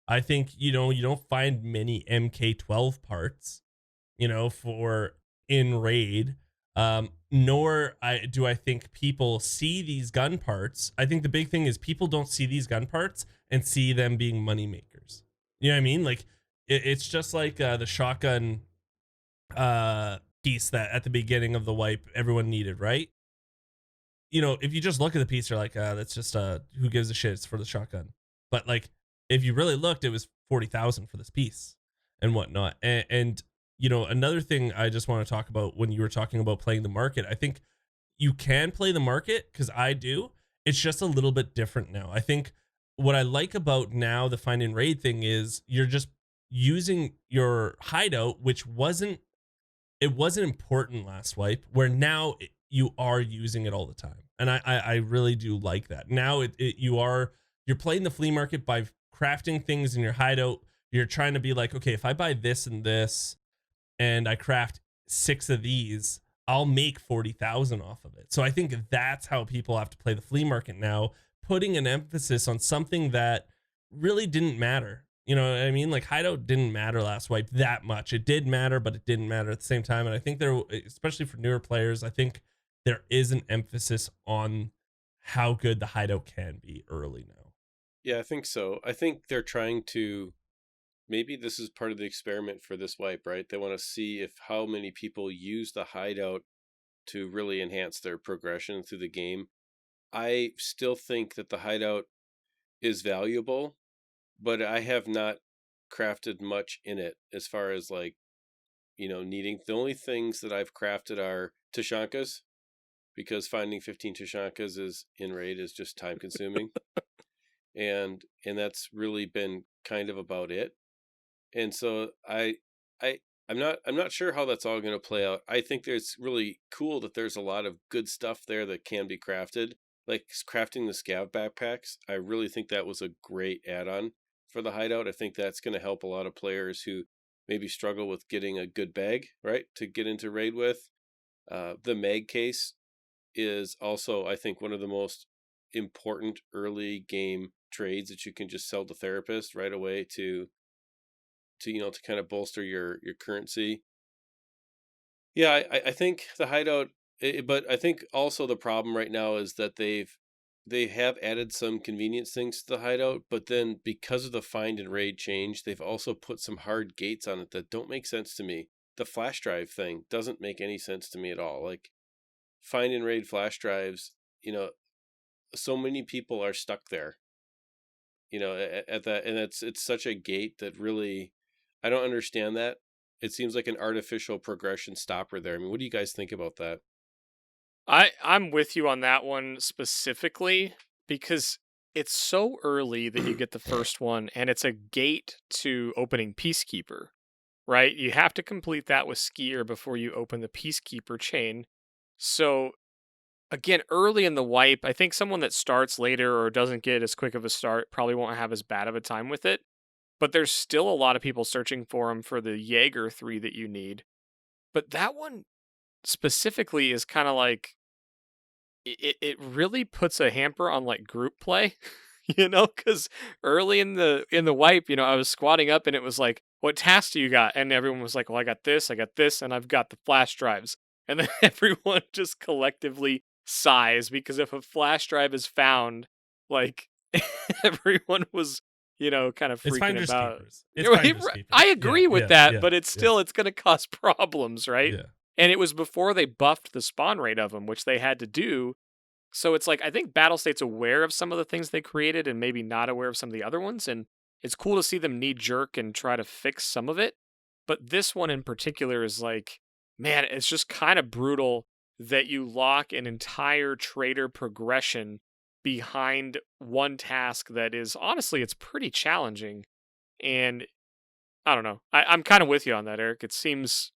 I think you don't find many MK12 parts, for in raid. Nor do I think people see these gun parts. I think the big thing is people don't see these gun parts and see them being money makers. You know what I mean? Like it's just like the shotgun piece that at the beginning of the wipe everyone needed, right? If you just look at the piece, you're like, that's just who gives a shit? It's for the shotgun. But like if you really looked, it was 40,000 for this piece and whatnot. And another thing I just want to talk about when you were talking about playing the market, I think you can play the market because I do. It's just a little bit different now. I think what I like about now the find and raid thing is you're just using your hideout, which wasn't important last wipe, where now you are using it all the time. And I really do like that. Now you're playing the flea market by crafting things in your hideout, you're trying to be like, okay, if I buy this and this and I craft 6 of these, I'll make 40,000 off of it. So I think that's how people have to play the flea market now, putting an emphasis on something that really didn't matter. You know what I mean? Like hideout didn't matter last wipe that much. It did matter, but it didn't matter at the same time. And I think there, especially for newer players, I think there is an emphasis on how good the hideout can be early now. Yeah, I think so. I think they're trying to, maybe this is part of the experiment for this wipe, right? They want to see if how many people use the hideout to really enhance their progression through the game. I still think that the hideout is valuable, but I have not crafted much in it as far as like, needing. The only things that I've crafted are Tashankas, because finding 15 Tashankas is in raid is just time consuming. and that's really been kind of about it. And so I'm not sure how that's all going to play out. I think it's really cool that there's a lot of good stuff there that can be crafted, like crafting the scav backpacks. I really think that was a great add-on for the hideout. I think that's going to help a lot of players who maybe struggle with getting a good bag, right, to get into raid with. The mag case is also, I think, one of the most important early game trades that you can just sell to therapists right away to kind of bolster your currency. Yeah, I think the hideout, but I think also the problem right now is that they have added some convenience things to the hideout, but then because of the find and raid change, they've also put some hard gates on it that don't make sense to me. The flash drive thing doesn't make any sense to me at all. Like find and raid flash drives, so many people are stuck there, at that, and it's such a gate that really, I don't understand that. It seems like an artificial progression stopper there. I mean, what do you guys think about that? I'm with you on that one specifically because it's so early that you get the first one, and it's a gate to opening Peacekeeper, right? You have to complete that with Skier before you open the Peacekeeper chain. So again, early in the wipe, I think someone that starts later or doesn't get as quick of a start probably won't have as bad of a time with it. But there's still a lot of people searching for them for the Jaeger 3 that you need. But that one specifically is kind of like, it really puts a hamper on like group play, because early in the wipe, I was squatting up and it was like, what tasks do you got? And everyone was like, well, I got this, and I've got the flash drives. And then everyone just collectively sighs because if a flash drive is found, like everyone was, kind of It's freaking finders about. keepers. It's finders keepers. I agree with that, yeah, but it's still it's going to cause problems, right? Yeah. And it was before they buffed the spawn rate of them, which they had to do. So it's like, I think Battlestate's aware of some of the things they created and maybe not aware of some of the other ones. And it's cool to see them knee jerk and try to fix some of it. But this one in particular is like, man, it's just kind of brutal that you lock an entire trader progression behind one task that is, honestly, it's pretty challenging. And I don't know. I'm kind of with you on that, Eric. It seems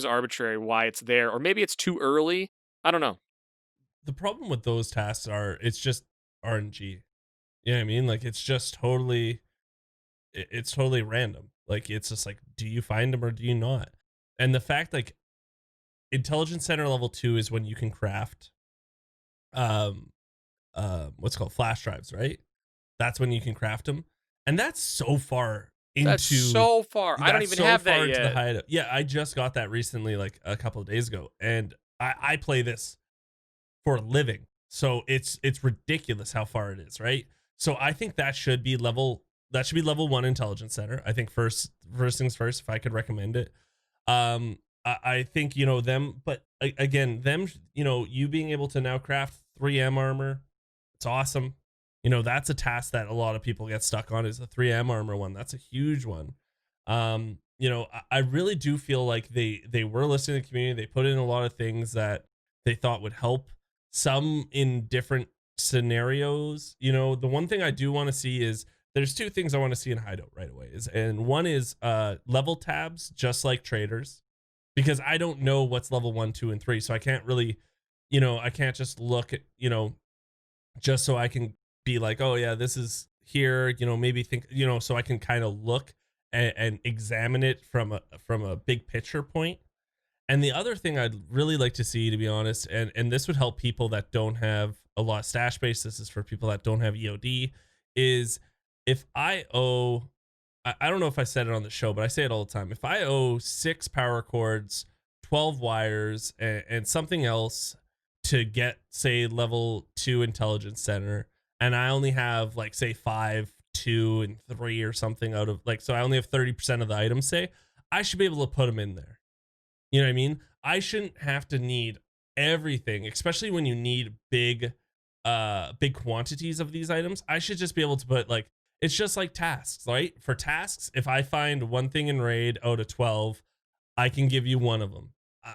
arbitrary why it's there, or maybe it's too early. I don't know. The problem with those tasks it's just RNG. You know what I mean? Like it's totally random. Like it's just like, do you find them or do you not? And the fact like Intelligence Center level 2 is when you can craft what's called flash drives, right? That's when you can craft them. And that's so far into That's so far. I don't even have that into yet. the hideout. Yeah, I just got that recently, like a couple of days ago, and I play this for a living, so it's ridiculous how far it is, right? So I think that should be level 1 Intelligence Center. I think first things first, if I could recommend it. I think them, but again, them, you being able to now craft 3M armor, it's awesome. That's a task that a lot of people get stuck on, is the 3M armor one. That's a huge one. I really do feel like they were listening to the community. They put in a lot of things that they thought would help, some in different scenarios. The one thing I do want to see is, there's 2 things I want to see in Hideout right away. And one is level tabs, just like traders, because I don't know what's level 1, 2, and 3. So I can't really, I can't just look at, just so I can be like, oh yeah, this is here, maybe think, so I can kind of look and examine it from a big picture point. And the other thing I'd really like to see, to be honest, and this would help people that don't have a lot of stash base, this is for people that don't have EOD, is if I owe, I don't know if I said it on the show, but I say it all the time. If I owe 6 power cords, 12 wires, and something else to get, say, level 2 intelligence center, and I only have, like, say, 5, 2, and 3 or something out of, like, so I only have 30% of the items, say, I should be able to put them in there. You know what I mean? I shouldn't have to need everything, especially when you need big quantities of these items. I should just be able to put, like, it's just like tasks, right? For tasks, if I find one thing in raid out of 12, I can give you one of them.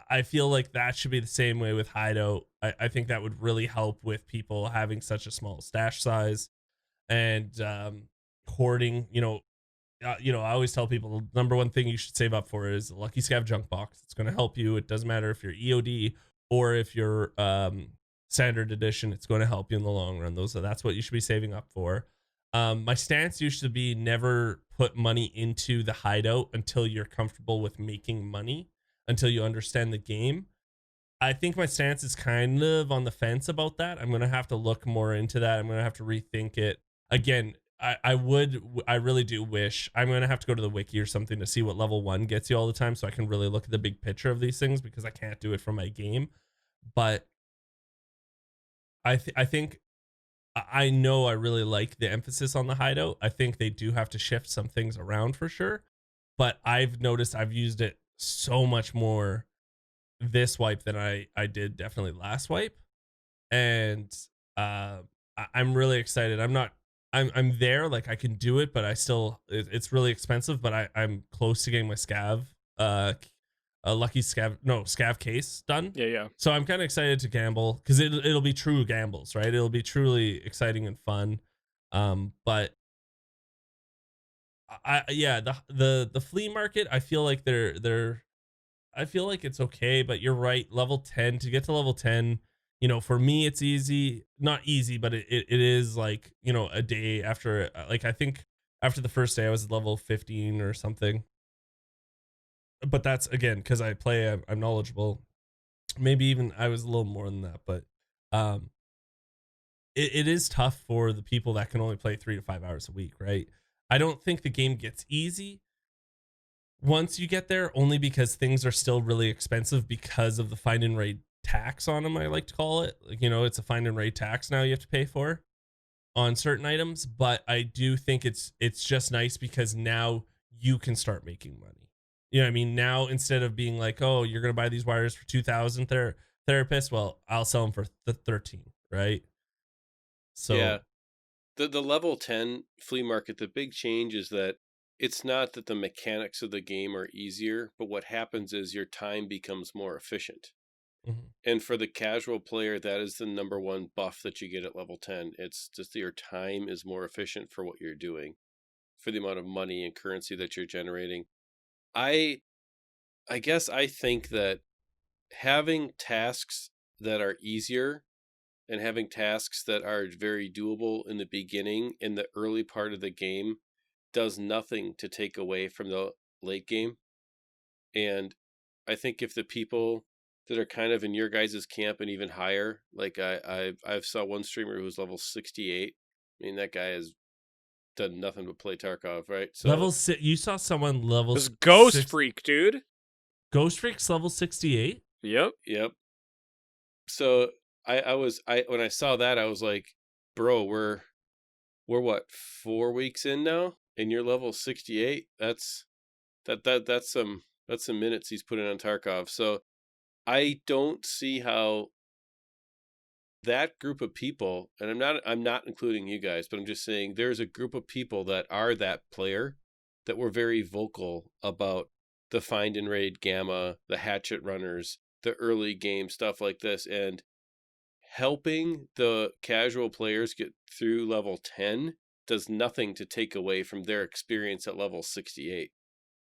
I feel like that should be the same way with hideout. I think that would really help with people having such a small stash size and hoarding, I always tell people the number one thing you should save up for is a Lucky Scav junk box. It's going to help you. It doesn't matter if you're EOD or if you're standard edition. It's going to help you in the long run. That's what you should be saving up for. My stance used to be never put money into the hideout until you're comfortable with making money, until you understand the game. I think my stance is kind of on the fence about that. I'm going to have to look more into that. I'm going to have to rethink it. Again, I really do wish I'm going to have to go to the wiki or something to see what level 1 gets you all the time, so I can really look at the big picture of these things, because I can't do it from my game. But I think I know I really like the emphasis on the hideout. I think they do have to shift some things around for sure, but I've noticed I've used it so much more this wipe than I did definitely last wipe. And I'm really excited. I'm there, like I can do it, but it's really expensive, but I'm close to getting my scav, a lucky scav case done. Yeah. So I'm kind of excited to gamble, because it'll be true gambles, right? It'll be truly exciting and fun. But the flea market, I feel like I feel like it's okay, but you're right. Level 10, to get to level 10, for me, it's easy, not easy, but it is like, a day after, like, I think after the first day I was at level 15 or something, but that's again, cause I play, I'm knowledgeable. Maybe even I was a little more than that, but, it is tough for the people that can only play 3 to 5 hours a week. Right. I don't think the game gets easy once you get there, only because things are still really expensive because of the find and raid tax on them, I like to call it. Like, it's a find and raid tax now you have to pay for on certain items. But I do think it's just nice because now you can start making money. You know what I mean? Now, instead of being like, oh, you're going to buy these wires for 2,000 therapist, well, I'll sell them for 13, right? So yeah, the level 10 flea market, the big change is that it's not that the mechanics of the game are easier, but what happens is your time becomes more efficient. mhm. And for the casual player, that is the number one buff that you get at level 10. It's just that your time is more efficient for what you're doing, for the amount of money and currency that you're generating. I guess I think that having tasks that are easier and having tasks that are very doable in the beginning, in the early part of the game, does nothing to take away from the late game. And I think if the people that are kind of in your guys' camp and even higher, like I've saw one streamer who's level 68. I mean, that guy has done nothing but play Tarkov, right? So Level 6. You saw someone level This Ghost 6 Freak, dude. Ghost Freak's level 68. Yep. So when I saw that, I was like, bro, we're what, 4 weeks in now, and you're level 68. That's some minutes he's putting on Tarkov. So I don't see how that group of people, and I'm not including you guys, but I'm just saying there's a group of people that are that player that were very vocal about the find and raid gamma, the hatchet runners, the early game stuff like this, and helping the casual players get through level 10 does nothing to take away from their experience at level 68.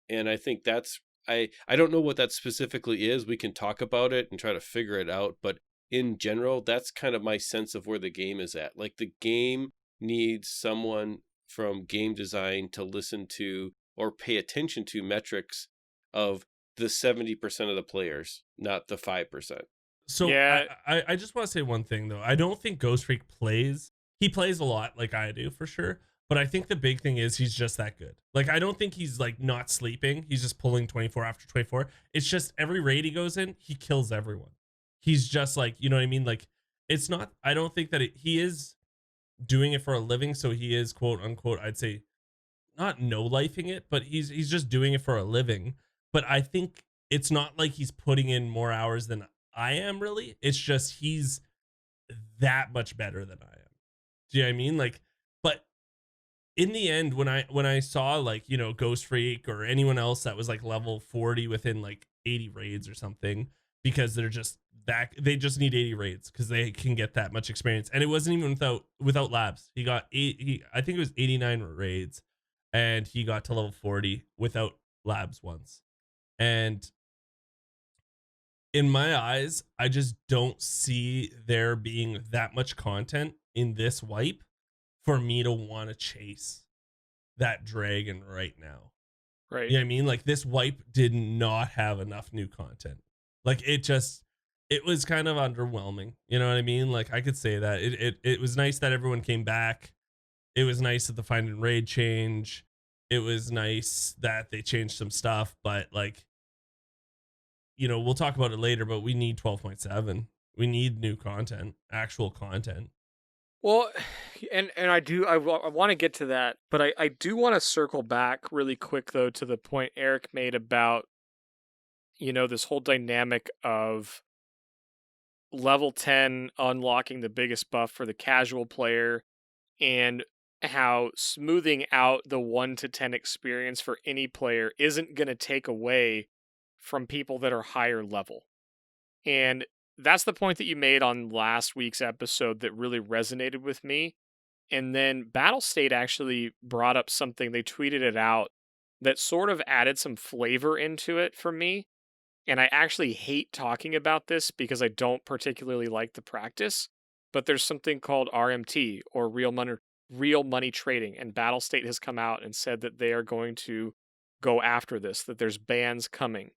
And I think that's, I don't know what that specifically is. We can talk about it and try to figure it out, but in general, that's kind of my sense of where the game is at. Like, the game needs someone from game design to listen to or pay attention to metrics of the 70% of the players, not the 5%. So Yeah. I just want to say one thing though. I don't think Ghost Freak plays. He plays a lot like I do for sure. But I think the big thing is he's just that good. Like I don't think he's like not sleeping. He's just pulling 24 after 24. It's just every raid he goes in, he kills everyone. He's just like, you know what I mean? Like it's not. I don't think that he is doing it for a living. So he is quote unquote. I'd say not no lifing it, but he's just doing it for a living. But I think it's not like he's putting in more hours than I am really. It's just he's that much better than I am. Do you know what I mean? Like, but in the end, when I saw like, you know, Ghost Freak or anyone else that was like level 40 within like 80 raids or something, because they're just that they just need 80 raids because they can get that much experience. And it wasn't even without labs. He got I think it was 89 raids and he got to level 40 without labs once. And in my eyes, I just don't see there being that much content in this wipe for me to want to chase that dragon right now. Right. You know what I mean? Like this wipe did not have enough new content. Like it was kind of underwhelming. You know what I mean? Like I could say that it was nice that everyone came back. It was nice that the find and raid change. It was nice that they changed some stuff, but like, you know, we'll talk about it later, but we need 12.7. We need new content, actual content. Well, and I want to get to that, but I do want to circle back really quick though to the point Eric made about, you know, this whole dynamic of level 10 unlocking the biggest buff for the casual player and how smoothing out the 1 to 10 experience for any player isn't going to take away from people that are higher level. And that's the point that you made on last week's episode that really resonated with me. And then Battlestate actually brought up something, they tweeted it out, that sort of added some flavor into it for me. And I actually hate talking about this because I don't particularly like the practice, but there's something called RMT, or real money trading, and Battlestate has come out and said that they are going to go after this, that there's bans coming.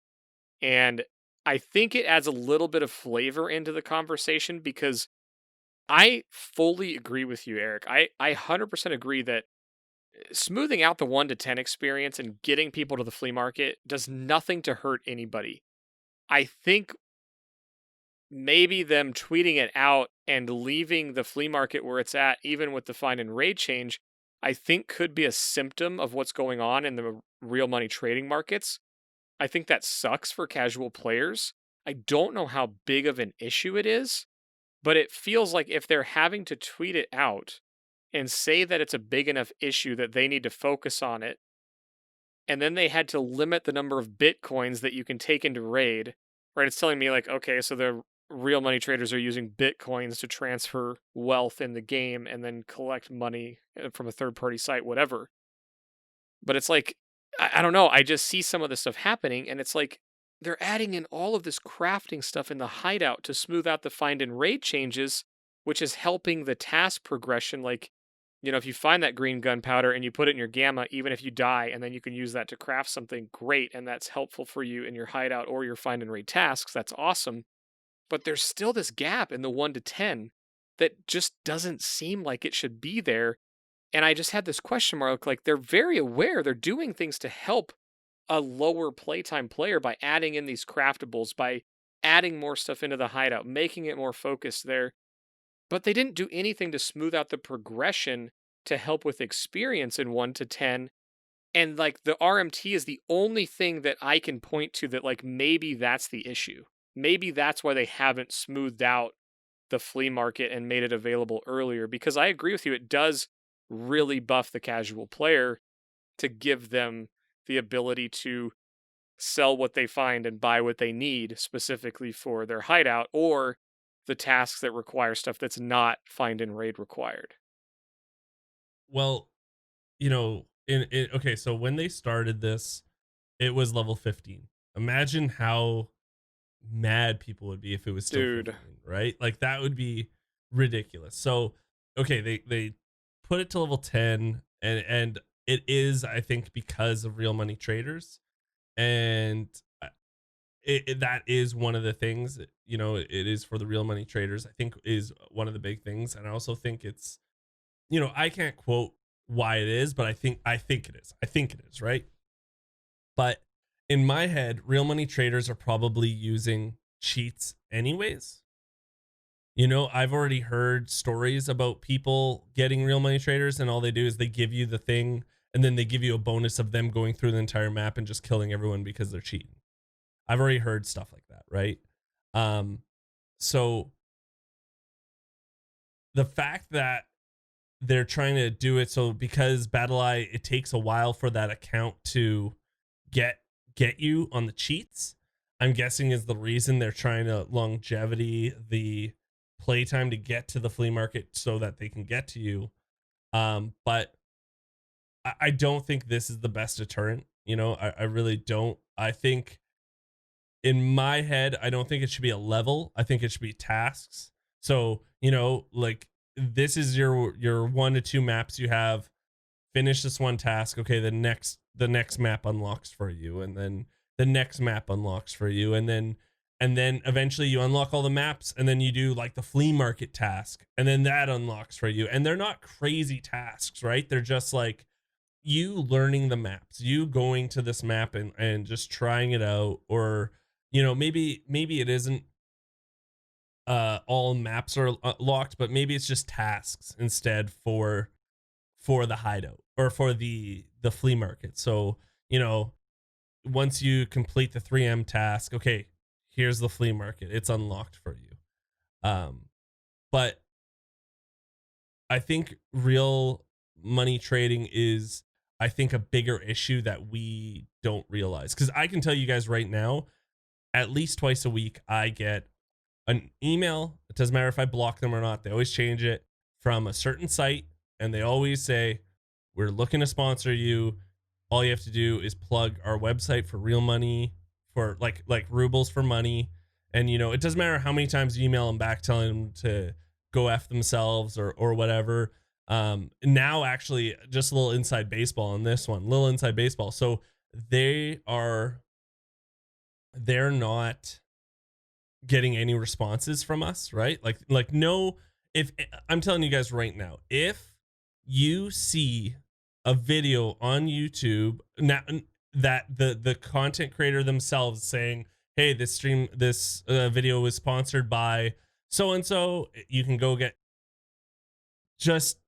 And I think it adds a little bit of flavor into the conversation because I fully agree with you, Eric. I 100% agree that smoothing out the 1 to 10 experience and getting people to the flea market does nothing to hurt anybody. I think maybe them tweeting it out and leaving the flea market where it's at, even with the find and raid change, I think could be a symptom of what's going on in the real money trading markets. I think that sucks for casual players. I don't know how big of an issue it is, but it feels like if they're having to tweet it out and say that it's a big enough issue that they need to focus on it, and then they had to limit the number of Bitcoins that you can take into raid, right? It's telling me like, okay, so the real money traders are using Bitcoins to transfer wealth in the game and then collect money from a third-party site, whatever. But it's like, I don't know. I just see some of this stuff happening, and it's like they're adding in all of this crafting stuff in the hideout to smooth out the find and raid changes, which is helping the task progression. Like, you know, if you find that green gunpowder and you put it in your gamma, even if you die, and then you can use that to craft something great, and that's helpful for you in your hideout or your find and raid tasks, that's awesome. But there's still this gap in the 1 to 10 that just doesn't seem like it should be there. And I just had this question mark, like they're very aware, they're doing things to help a lower playtime player by adding in these craftables, by adding more stuff into the hideout, making it more focused there. But they didn't do anything to smooth out the progression to help with experience in 1 to 10. And like the RMT is the only thing that I can point to that like maybe that's the issue. Maybe that's why they haven't smoothed out the flea market and made it available earlier, because I agree with you, it does really buff the casual player to give them the ability to sell what they find and buy what they need specifically for their hideout or the tasks that require stuff that's not find and raid required. Well, you know, okay, so when they started this, it was level 15. Imagine how mad people would be if it was still 15, right? Like that would be ridiculous. So, okay, they put it to level 10, and it is, I think, because of real money traders, and that is one of the things, it is for the real money traders, I think, is one of the big things. And I also think it's, I can't quote why it is, but I think it is. I think it is, right? But in my head, real money traders are probably using cheats anyways. I've already heard stories about people getting real money traders, and all they do is they give you the thing, and then they give you a bonus of them going through the entire map and just killing everyone because they're cheating. I've already heard stuff like that, right? So the fact that they're trying to do it, so because BattlEye, it takes a while for that account to get you on the cheats, I'm guessing is the reason they're trying to longevity the playtime to get to the flea market so that they can get to you. But I don't think this is the best deterrent. I really don't. I think, in my head, I don't think it should be a level. I think it should be tasks. So, like, this is your 1 to 2 maps you have. Finish this one task. Okay, the next map unlocks for you, and then the next map unlocks for you, and then eventually you unlock all the maps, and then you do like the flea market task, and then that unlocks for you. And they're not crazy tasks, right? They're just like you learning the maps, you going to this map and just trying it out. Or maybe it isn't all maps are locked, but maybe it's just tasks instead for the hideout or for the flea market. So once you complete the 3M task, okay, here's the flea market, it's unlocked for you. But I think real money trading is, I think, a bigger issue that we don't realize, because I can tell you guys right now, at least twice a week I get an email. It doesn't matter if I block them or not, they always change it, from a certain site, and they always say, we're looking to sponsor you. All you have to do is plug our website for real money, for like rubles for money. And it doesn't matter how many times you email them back telling them to go F themselves or whatever. Now, actually, just a little inside baseball on this one, little inside baseball. So they're not getting any responses from us, right? Like no, if I'm telling you guys right now, if you see a video on YouTube now that the content creator themselves saying, hey, this video was sponsored by so and so, you can go get, just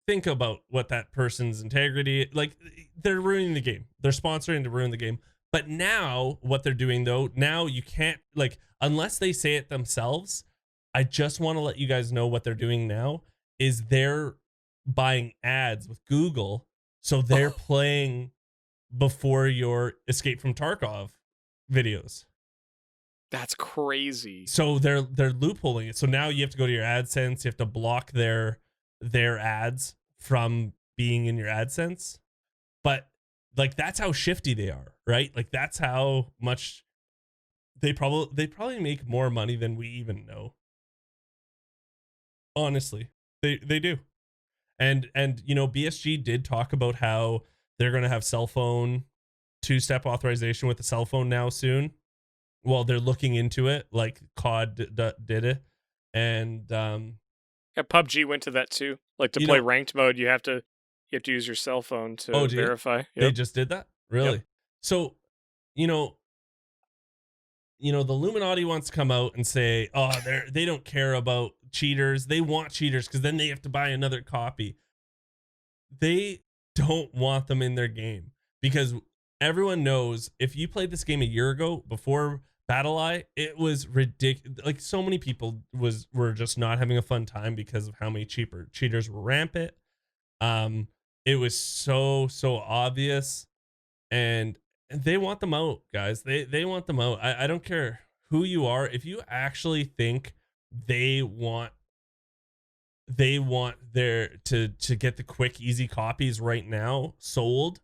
think about what that person's integrity, like, they're ruining the game, they're sponsoring to ruin the game. But now what they're doing, though, now you can't, like, unless they say it themselves, I just want to let you guys know what they're doing now is they're buying ads with Google. So they're playing before your Escape from Tarkov videos. That's crazy. So they're loopholing it. So now you have to go to your AdSense, you have to block their ads from being in your AdSense. But like, that's how shifty they are, right? Like, that's how much they probably make more money than we even know. Honestly, they do. And BSG did talk about how they're going to have cell phone 2-step authorization with the cell phone now soon. Well, they're looking into it, like COD did it. And yeah, PUBG went to that too. Like, to play ranked mode, you have to use your cell phone to verify. Yep. They just did that? Really? Yep. So, the Illuminati wants to come out and say, oh, they don't care about cheaters. They want cheaters because then they have to buy another copy. They don't want them in their game, because everyone knows, if you played this game a year ago before BattlEye, it was ridiculous. Like, so many people were just not having a fun time because of how many cheaters were rampant. It was so obvious, and they want them out, guys. They want them out. I don't care who you are. If you actually think they want their to get the quick, easy copies right now sold,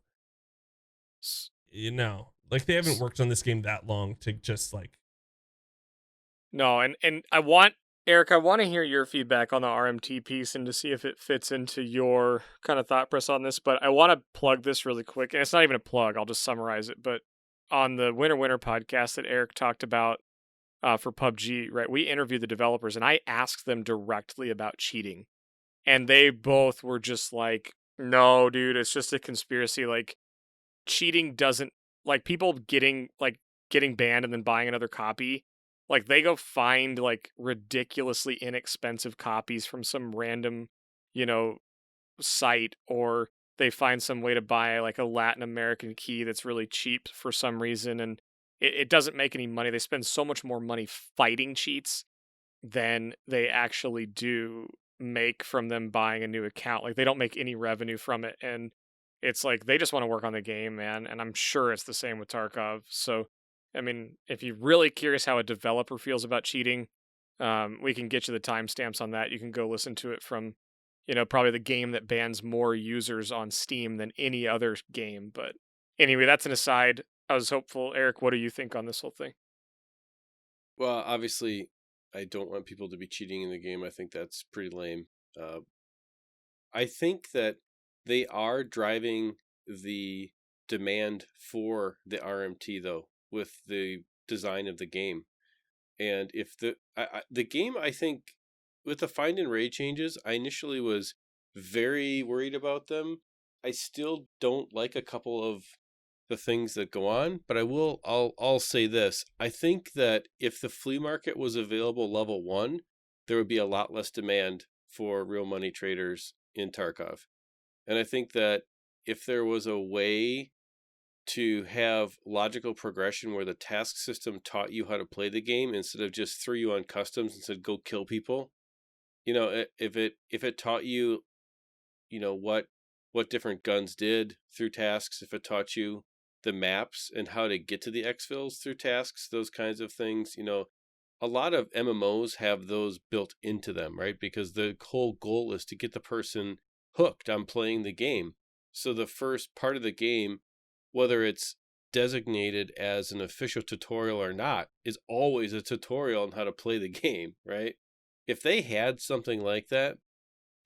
like, they haven't worked on this game that long to just, like. No, and I want Eric, I want to hear your feedback on the RMT piece and to see if it fits into your kind of thought process on this, but I want to plug this really quick. And it's not even a plug, I'll just summarize it. But on the Winter Winter podcast that Eric talked about for PUBG, right, we interviewed the developers and I asked them directly about cheating. And they both were just like, no, dude, it's just a conspiracy. Like, cheating doesn't, like, people getting banned and then buying another copy, like, they go find like ridiculously inexpensive copies from some random, you know, site, or they find some way to buy like a Latin American key that's really cheap for some reason, and it doesn't make any money. They spend so much more money fighting cheats than they actually do make from them buying a new account. Like, they don't make any revenue from it, and it's like they just want to work on the game, man. And I'm sure it's the same with Tarkov. So, I mean, if you're really curious how a developer feels about cheating, we can get you the timestamps on that. You can go listen to it from, probably the game that bans more users on Steam than any other game. But anyway, that's an aside. I was hopeful. Eric, what do you think on this whole thing? Well, obviously, I don't want people to be cheating in the game. I think that's pretty lame. I think that they are driving the demand for the RMT, though, with the design of the game. And if the game, I think, with the find and raid changes, I initially was very worried about them. I still don't like a couple of the things that go on, but I'll say this. I think that if the flea market was available level 1, there would be a lot less demand for real money traders in Tarkov. And I think that if there was a way to have logical progression where the task system taught you how to play the game instead of just threw you on customs and said go kill people, if it taught you, what different guns did through tasks, if it taught you the maps and how to get to the exfils through tasks, those kinds of things, a lot of MMOs have those built into them, right? Because the whole goal is to get the person hooked on playing the game. So the first part of the game, whether it's designated as an official tutorial or not, is always a tutorial on how to play the game, right? If they had something like that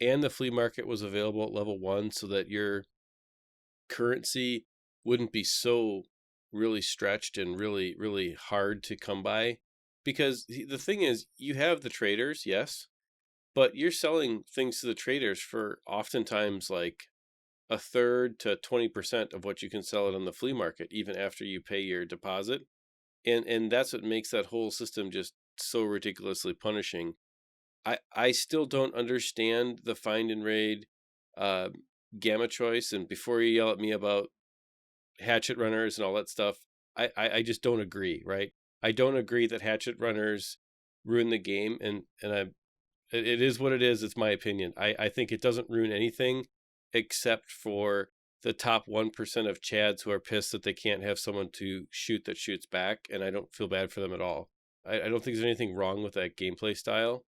and the flea market was available at level 1 so that your currency wouldn't be so really stretched and really, really hard to come by. Because the thing is, you have the traders, yes, but you're selling things to the traders for oftentimes like a third to 20% of what you can sell it on the flea market, even after you pay your deposit. And that's what makes that whole system just so ridiculously punishing. I still don't understand the find and raid gamma choice. And before you yell at me about hatchet runners and all that stuff, I just don't agree, right? I don't agree that hatchet runners ruin the game, and it is what it is. It's my opinion. I think it doesn't ruin anything except for the top 1% of Chads who are pissed that they can't have someone to shoot that shoots back, and I don't feel bad for them at all. I don't think there's anything wrong with that gameplay style,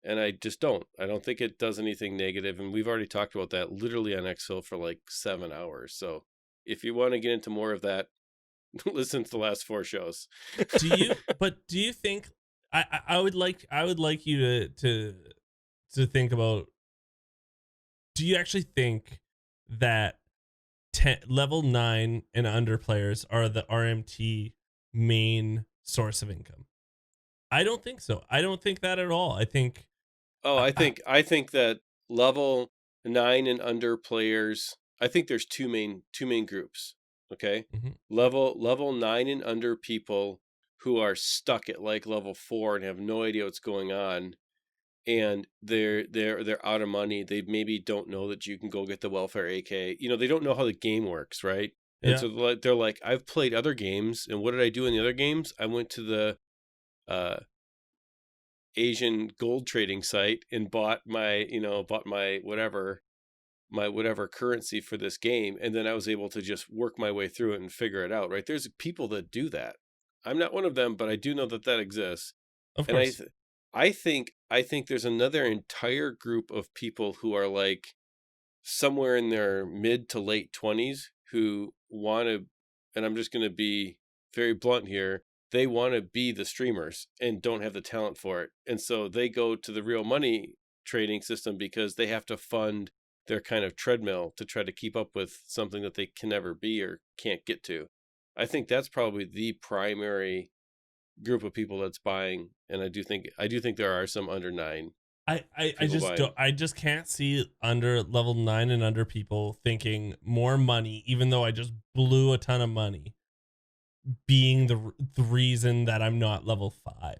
and I just don't. I don't think it does anything negative, and we've already talked about that literally on Exfil for like 7 hours. So if you want to get into more of that, listen to the last 4 shows. do you think I would like you to think about, do you actually think that level 9 and under players are the RMT main source of income? I don't think so. I don't think that at all. I think I think that level 9 and under players, I think there's two main groups. Okay. Mm-hmm. Level 9 and under people who are stuck at like level 4 and have no idea what's going on, and they're out of money. They maybe don't know that you can go get the welfare AK. They don't know how the game works, right? And Yeah. so they're like, I've played other games, and what did I do in the other games? I went to the Asian gold trading site and bought my whatever currency for this game, and then I was able to just work my way through it and figure it out, right? There's people that do that. I'm not one of them, but I do know that exists. Of And course. I think there's another entire group of people who are like somewhere in their mid to late 20s who want to, and I'm just going to be very blunt here, they want to be the streamers and don't have the talent for it. And so they go to the real money trading system because they have to fund their kind of treadmill to try to keep up with something that they can never be or can't get to. I think that's probably the primary group of people that's buying, and I do think there are some under 9. I just can't see under level 9 and under people thinking more money, even though I just blew a ton of money, being the reason that I'm not level 5.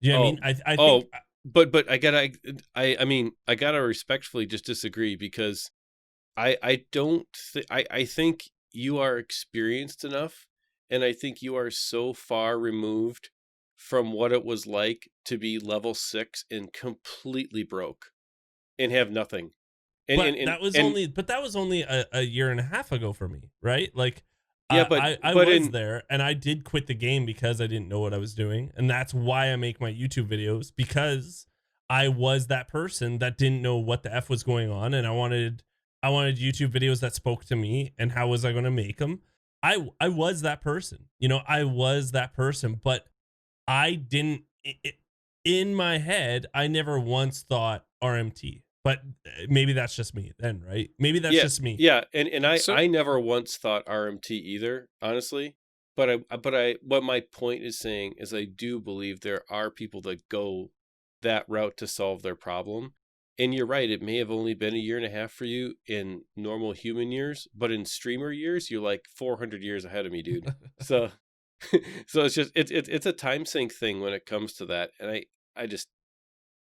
You know what I mean? I think but I mean I gotta respectfully just disagree, because I think you are experienced enough, and I think you are so far removed from what it was like to be level 6 and completely broke and have nothing. That was only a year and a half ago for me, right? Like, yeah, I was there, and I did quit the game because I didn't know what I was doing, and that's why I make my YouTube videos, because I was that person that didn't know what the F was going on, and I wanted YouTube videos that spoke to me, and how was I going to make them? I was that person, I was that person, but I didn't, in my head, I never once thought RMT, but maybe that's just me then, right? Maybe that's just me. Yeah. And I never once thought RMT either, honestly, but what my point is saying is I do believe there are people that go that route to solve their problem. And you're right, it may have only been a year and a half for you in normal human years, but in streamer years, you're like 400 years ahead of me, dude. So it's just it's a time sink thing when it comes to that, and I just,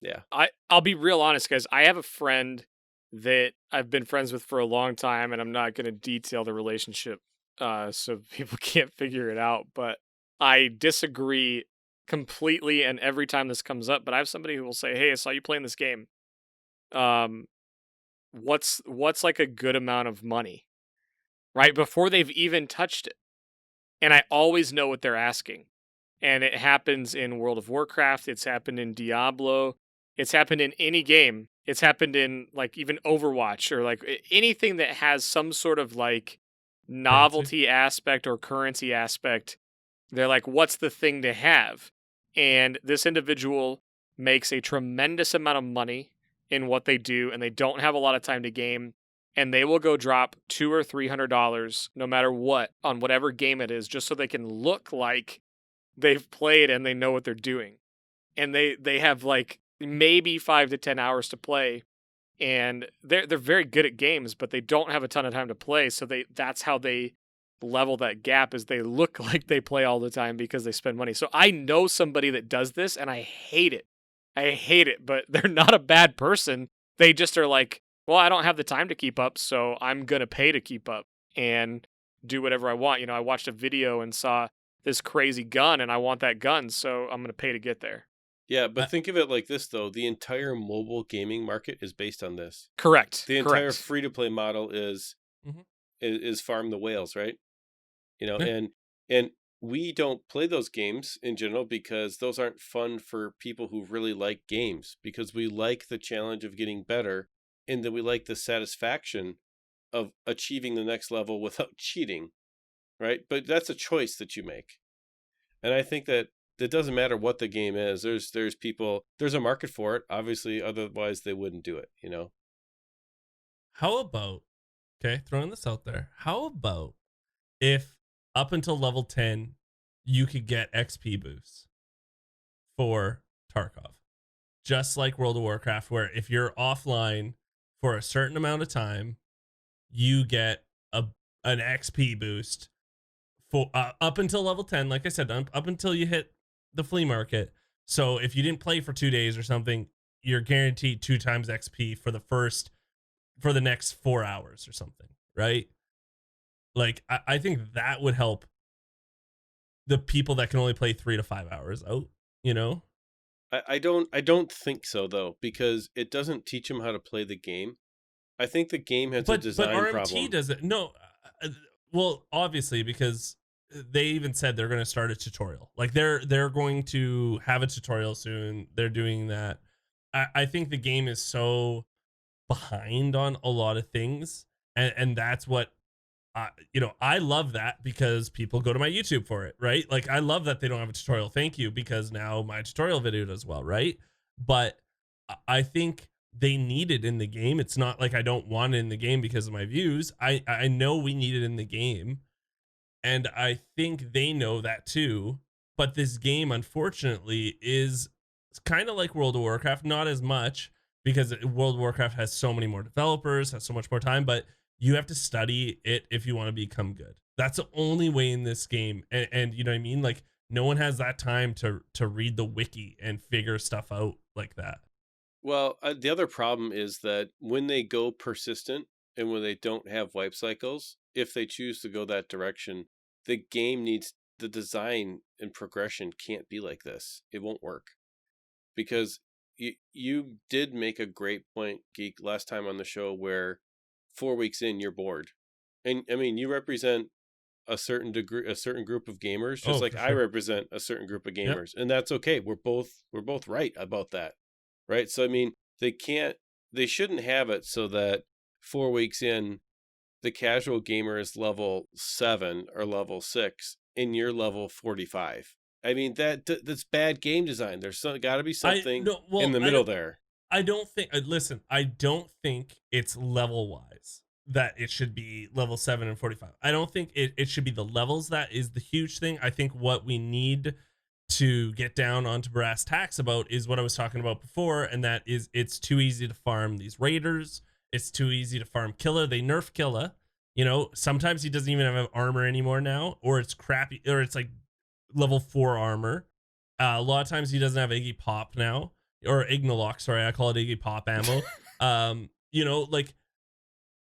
yeah. I'll be real honest, guys. I have a friend that I've been friends with for a long time, and I'm not going to detail the relationship so people can't figure it out, but I disagree completely, and every time this comes up, but I have somebody who will say, "Hey, I saw you playing this game. What's like a good amount of money?" Right? Before they've even touched it. And I always know what they're asking. And it happens in World of Warcraft. It's happened in Diablo. It's happened in any game. It's happened in like even Overwatch, or like anything that has some sort of like novelty aspect or currency aspect. They're like, what's the thing to have? And this individual makes a tremendous amount of money in what they do, and they don't have a lot of time to game. And they will go drop $200 or $300, no matter what, on whatever game it is, just so they can look like they've played and they know what they're doing. And they have like maybe 5 to 10 hours to play, and they're very good at games, but they don't have a ton of time to play. So that's how they level that gap, is they look like they play all the time because they spend money. So I know somebody that does this, and I hate it. But they're not a bad person. They just are like, well, I don't have the time to keep up, so I'm going to pay to keep up and do whatever I want. I watched a video and saw this crazy gun, and I want that gun, so I'm going to pay to get there. Yeah, but think of it like this, though. The entire mobile gaming market is based on this. Correct. The entire free-to-play model is farm the whales, right? And we don't play those games in general because those aren't fun for people who really like games, because we like the challenge of getting better, and that we like the satisfaction of achieving the next level without cheating, right? But that's a choice that you make. And I think that it doesn't matter what the game is. There's people, there's a market for it, obviously, otherwise they wouldn't do it, How about, throwing this out there, how about if up until level 10, you could get XP boosts for Tarkov? Just like World of Warcraft, where if you're offline for a certain amount of time, you get an XP boost for up until level 10. Like I said, up until you hit the flea market. So if you didn't play for 2 days or something, you're guaranteed 2 times XP for the next 4 hours or something, right? Like I think that would help the people that can only play 3 to 5 hours out. I don't think so, though, because it doesn't teach them how to play the game. I think the game has a design problem. But RMT doesn't. No, well, obviously, because they even said they're going to start a tutorial. Like they're going to have a tutorial soon. They're doing that. I think the game is so behind on a lot of things, and that's what I love that because people go to my YouTube for it, right? Like, I love that they don't have a tutorial. Thank you, because now my tutorial video does well, right? But I think they need it in the game. It's not like I don't want it in the game because of my views. I know we need it in the game, and I think they know that too. But this game, unfortunately, is kind of like World of Warcraft, not as much, because World of Warcraft has so many more developers, has so much more time, but you have to study it if you want to become good. That's the only way in this game. And you know what I mean? Like, no one has that time to read the wiki and figure stuff out like that. Well, the other problem is that when they go persistent and when they don't have wipe cycles, if they choose to go that direction, the game needs the design and progression can't be like this. It won't work, because you did make a great point, Geek, last time on the show, where 4 weeks in you're bored, and I mean, you represent a certain degree, a certain group of gamers, just like I represent a certain group of gamers, and that's okay. We're both right about that, right? So I mean, they shouldn't have it so that 4 weeks in, the casual gamer is level 7 or level 6, and you're level 45. I mean, that's bad game design. There's got to be something in the middle there. I don't think. Listen, I don't think it's level wise that it should be level 7 and 45. I don't think it should be the levels that is the huge thing. I think what we need to get down onto brass tacks about is what I was talking about before, and that is it's too easy to farm these raiders. It's too easy to farm Killer. They nerf Killer. You know, sometimes he doesn't even have armor anymore now, or it's crappy, or it's like level 4 armor. A lot of times he doesn't have Iggy Pop now, or Ignolock. Sorry, I call it Iggy Pop ammo. You know, like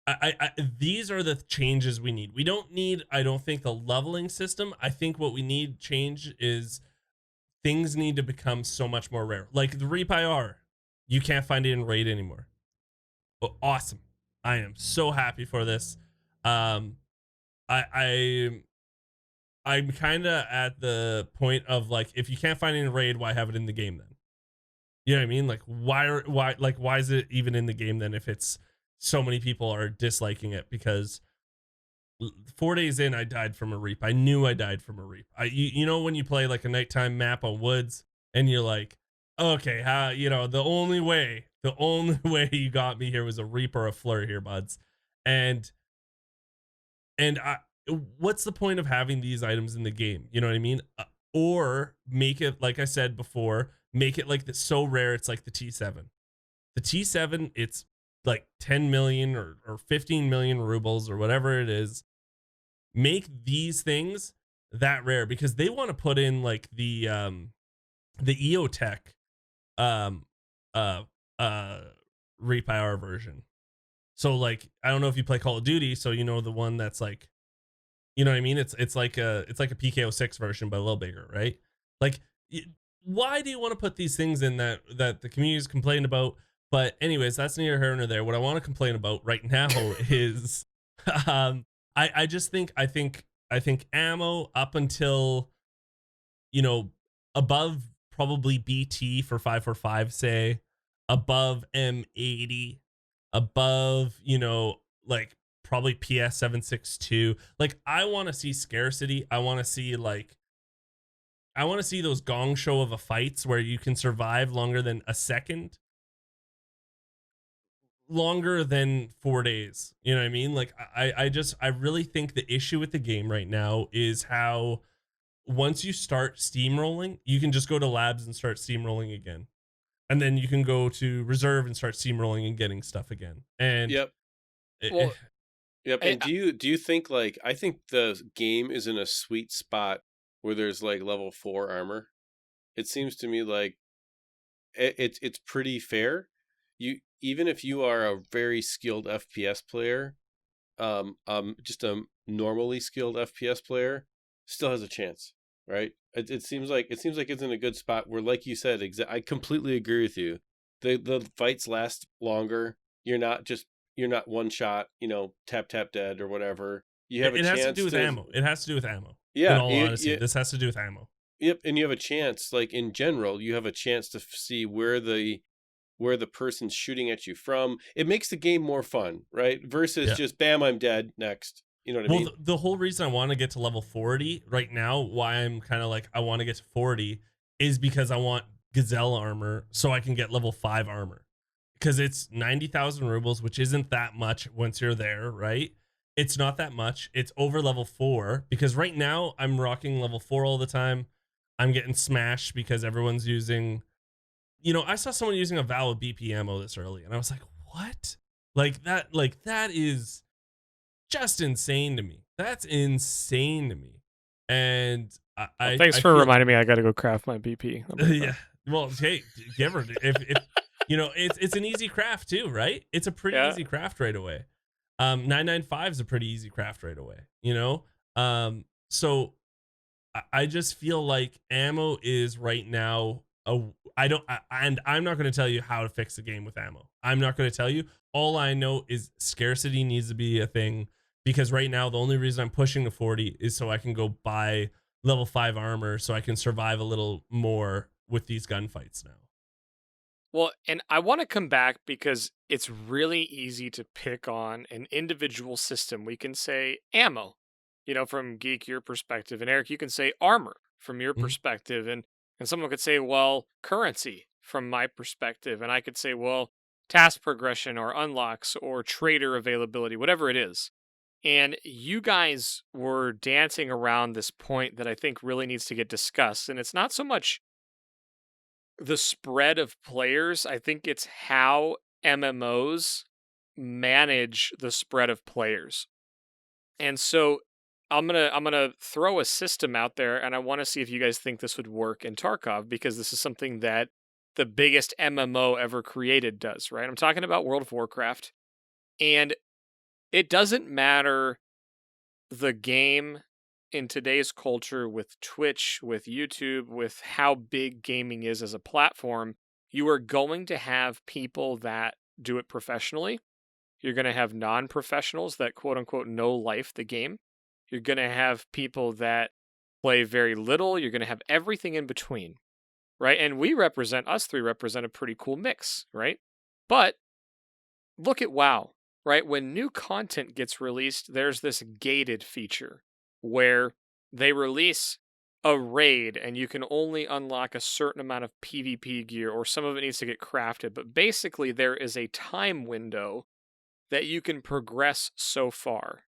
I these are the changes we need. We don't need, I don't think, the leveling system. I think what we need change is things need to become so much more rare. Like the Reap-IR, you can't find it in raid anymore. Well, awesome. I am so happy for this. I'm kind of at the point of, like, if you can't find it in raid, why have it in the game then? You know what I mean? Like, why is it even in the game then if it's so many people are disliking it? Because 4 days in, I died from a reap. I knew I died from a reap. You know, when you play like a nighttime map on woods and you're like, okay, you know, the only way you got me here was a reap or a flare here, buds. And what's the point of having these items in the game? You know what I mean? Or make it, like I said before, make it like so rare it's like the T7. The T7, it's like 10 million or 15 million rubles or whatever it is. Make these things that rare, because they want to put in like the EOTech Reap-IR version. So like, I don't know if you play Call of Duty, so you know the one that's like, you know what I mean? It's like a PK06 version, but a little bigger, right? Like, why do you want to put these things in that the community's complained about? But anyways, that's neither here nor there. What I want to complain about right now is, I just think ammo up until, you know, above probably BT for 545, say, above M80, above, you know, like probably PS 762. Like, I want to see scarcity. I want to see those gong show of a fights where you can survive longer than a second, longer than 4 days. You know what I mean? Like, I really think the issue with the game right now is how once you start steamrolling, you can just go to labs and start steamrolling again. And then you can go to reserve and start steamrolling and getting stuff again. And yep. Yep. And do you think, like, I think the game is in a sweet spot where there's like level 4 armor. It seems to me like it's pretty fair. Even if you are a very skilled FPS player, just a normally skilled FPS player still has a chance, right? It seems like it's in a good spot where, like you said, I completely agree with you. The fights last longer. You're not one shot, you know, tap dead or whatever. You have a chance. It has to do with ammo. It has to do with ammo. Yeah. In all honesty, this has to do with ammo. Yep, and you have a chance, like in general, you have a chance to see where the person's shooting at you from. It makes the game more fun, right? Versus just bam, I'm dead, next. You know what I Well, mean? the whole reason I want to get to level 40 right now, why I'm kind of like, I want to get to 40 is because I want gazelle armor so I can get level 5 armor. Because it's 90,000 rubles, which isn't that much once you're there, right? It's not that much. It's over level 4 because right now I'm rocking level 4 all the time. I'm getting smashed because everyone's using, I saw someone using a Vow of BP ammo this early and I was like, what? That is just insane to me. That's insane to me. And Thanks I for feel, reminding me. I got to go craft my BP. yeah. Well, hey, give her if it's an easy craft too, right? It's a pretty Yeah. easy craft right away. 995 is a pretty easy craft right away. So I just feel like ammo is right now. And I'm not going to tell you how to fix the game with ammo. I'm not going to tell you. All I know is scarcity needs to be a thing because right now the only reason I'm pushing to 40 is so I can go buy level 5 armor so I can survive a little more with these gunfights now. Well, and I want to come back because it's really easy to pick on an individual system. We can say ammo, from Geek, your perspective, and Eric, you can say armor from your Mhm. perspective, and someone could say, well, currency from my perspective, and I could say, well, task progression or unlocks or trader availability, whatever it is. And you guys were dancing around this point that I think really needs to get discussed, and it's not so much the spread of players. I think it's how MMOs manage the spread of players. And so I'm gonna throw a system out there, and I want to see if you guys think this would work in Tarkov because this is something that the biggest MMO ever created does. Right? I'm talking about World of Warcraft, and it doesn't matter the game in today's culture with Twitch, with YouTube, with how big gaming is as a platform. You are going to have people that do it professionally. You're going to have non-professionals that quote unquote know life the game. You're going to have people that play very little. You're going to have everything in between, right? And us three represent a pretty cool mix, right? But look at WoW, right? When new content gets released, there's this gated feature where they release a raid and you can only unlock a certain amount of PvP gear, or some of it needs to get crafted. But basically, there is a time window that you can progress so far.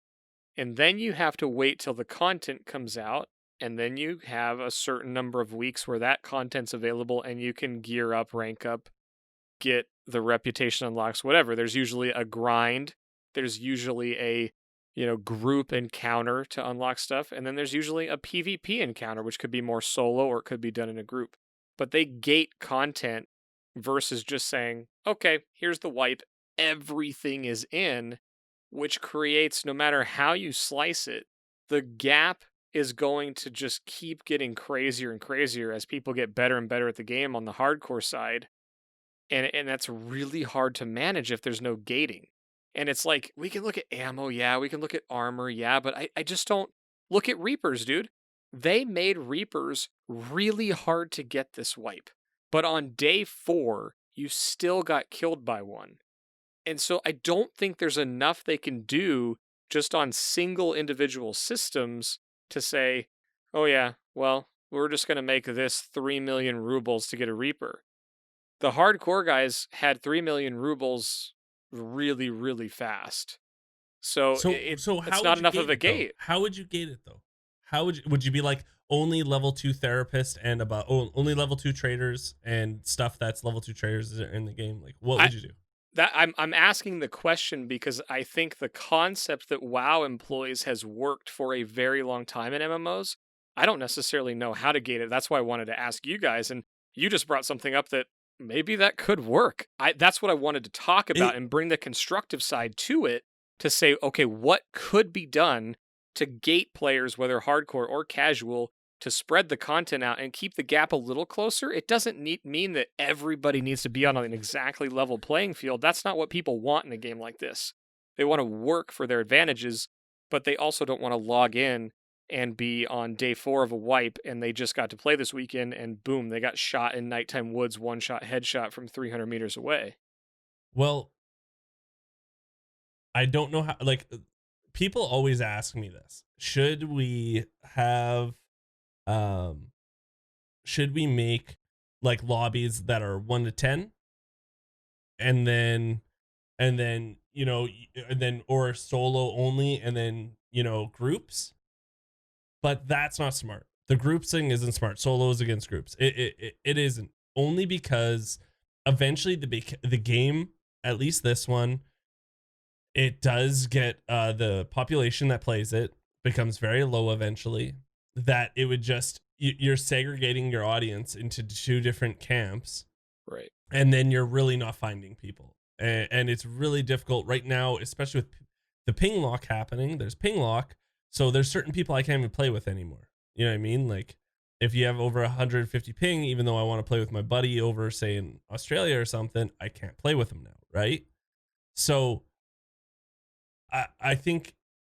And then you have to wait till the content comes out. And then you have a certain number of weeks where that content's available and you can gear up, rank up, get the reputation unlocks, whatever. There's usually a grind. There's usually a group encounter to unlock stuff, and then there's usually a PvP encounter, which could be more solo or it could be done in a group. But they gate content versus just saying, okay, here's the wipe, everything is in, which creates, no matter how you slice it, the gap is going to just keep getting crazier and crazier as people get better and better at the game on the hardcore side. And that's really hard to manage if there's no gating. And it's like, we can look at ammo, yeah, we can look at armor, yeah, but I just don't look at Reapers, dude. They made Reapers really hard to get this wipe. But on day 4, you still got killed by one. And so I don't think there's enough they can do just on single individual systems to say, oh yeah, well, we're just going to make this 3 million rubles to get a Reaper. The hardcore guys had 3 million rubles really, really fast. So So how it's would not you enough gate of a it, though? gate. How would you gate it though? How would you be like only level 2 therapist and only level 2 traders and stuff that's level 2 traders in the game? Like what would you do? I'm asking the question because I think the concept that WoW employs has worked for a very long time in MMOs. I don't necessarily know how to gate it. That's why I wanted to ask you guys, and you just brought something up that maybe that could work. That's what I wanted to talk about and bring the constructive side to it to say, okay, what could be done to gate players, whether hardcore or casual, to spread the content out and keep the gap a little closer. It doesn't mean that everybody needs to be on an exactly level playing field. That's not what people want in a game like this. They want to work for their advantages, but they also don't want to log in and be on day 4 of a wipe and they just got to play this weekend and boom, they got shot in nighttime woods, one shot headshot from 300 meters away. Well, I don't know how, like, people always ask me this. Should we have should we make like lobbies that are 1 to 10 and then and then or solo only and then groups? But that's not smart. The group thing isn't smart. Solos against groups. It isn't, only because eventually the game, at least this one, it does get the population that plays it becomes very low eventually. That it would just you're segregating your audience into two different camps, Right. and then you're really not finding people, and it's really difficult right now, especially with the ping lock happening. There's ping lock, so there's certain people I can't even play with anymore. You know what I mean? Like, if you have over 150 ping, even though I want to play with my buddy over, say, in Australia or something, I can't play with him now, right? So I think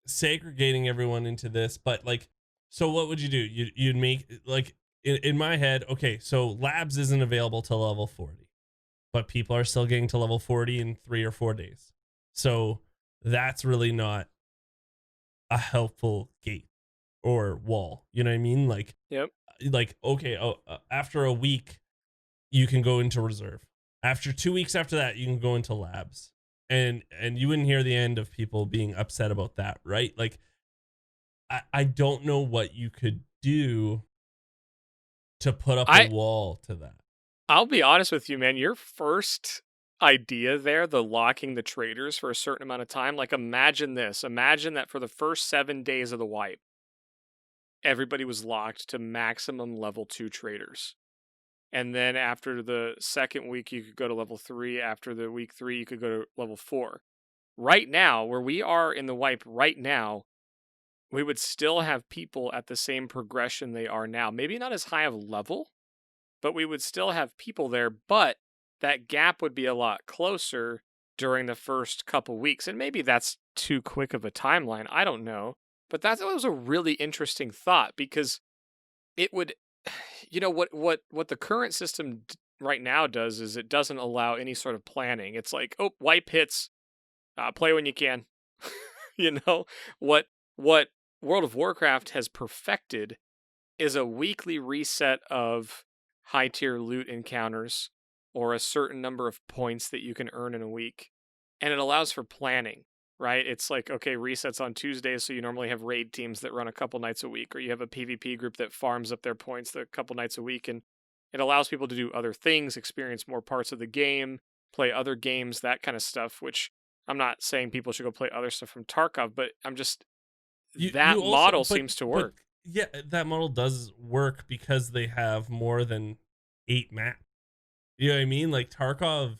segregating everyone into this, but like, so what would you do? You'd make, like, in my head, okay, so labs isn't available till level 40, but people are still getting to level 40 in 3 or 4 days. So that's really not a helpful gate or wall. You know what I mean? Like, Yep. Like, okay, after a week, you can go into reserve. After 2 weeks after that, you can go into labs. And you wouldn't hear the end of people being upset about that, right? Like, I don't know what you could do to put up a wall to that. I'll be honest with you, man. Your first idea there, the locking the traders for a certain amount of time, like, imagine this. Imagine that for the first 7 days of the wipe, everybody was locked to maximum level 2 traders. And then after the second week, you could go to level 3. After the week 3, you could go to level 4. Right now, where we are in the wipe right now, we would still have people at the same progression they are now. Maybe not as high of a level, but we would still have people there. But that gap would be a lot closer during the first couple weeks. And maybe that's too quick of a timeline. I don't know. But that was a really interesting thought, because it would, what the current system right now does is it doesn't allow any sort of planning. It's like, oh, wipe hits, play when you can. What World of Warcraft has perfected is a weekly reset of high tier loot encounters or a certain number of points that you can earn in a week. And it allows for planning, right? It's like, okay, resets on Tuesdays, so you normally have raid teams that run a couple nights a week, or you have a PvP group that farms up their points a couple nights a week, and it allows people to do other things, experience more parts of the game, play other games, that kind of stuff, which I'm not saying people should go play other stuff from Tarkov, but I'm just, that model seems to work. Yeah, that model does work because they have more than 8 maps. You know what I mean? Like, Tarkov,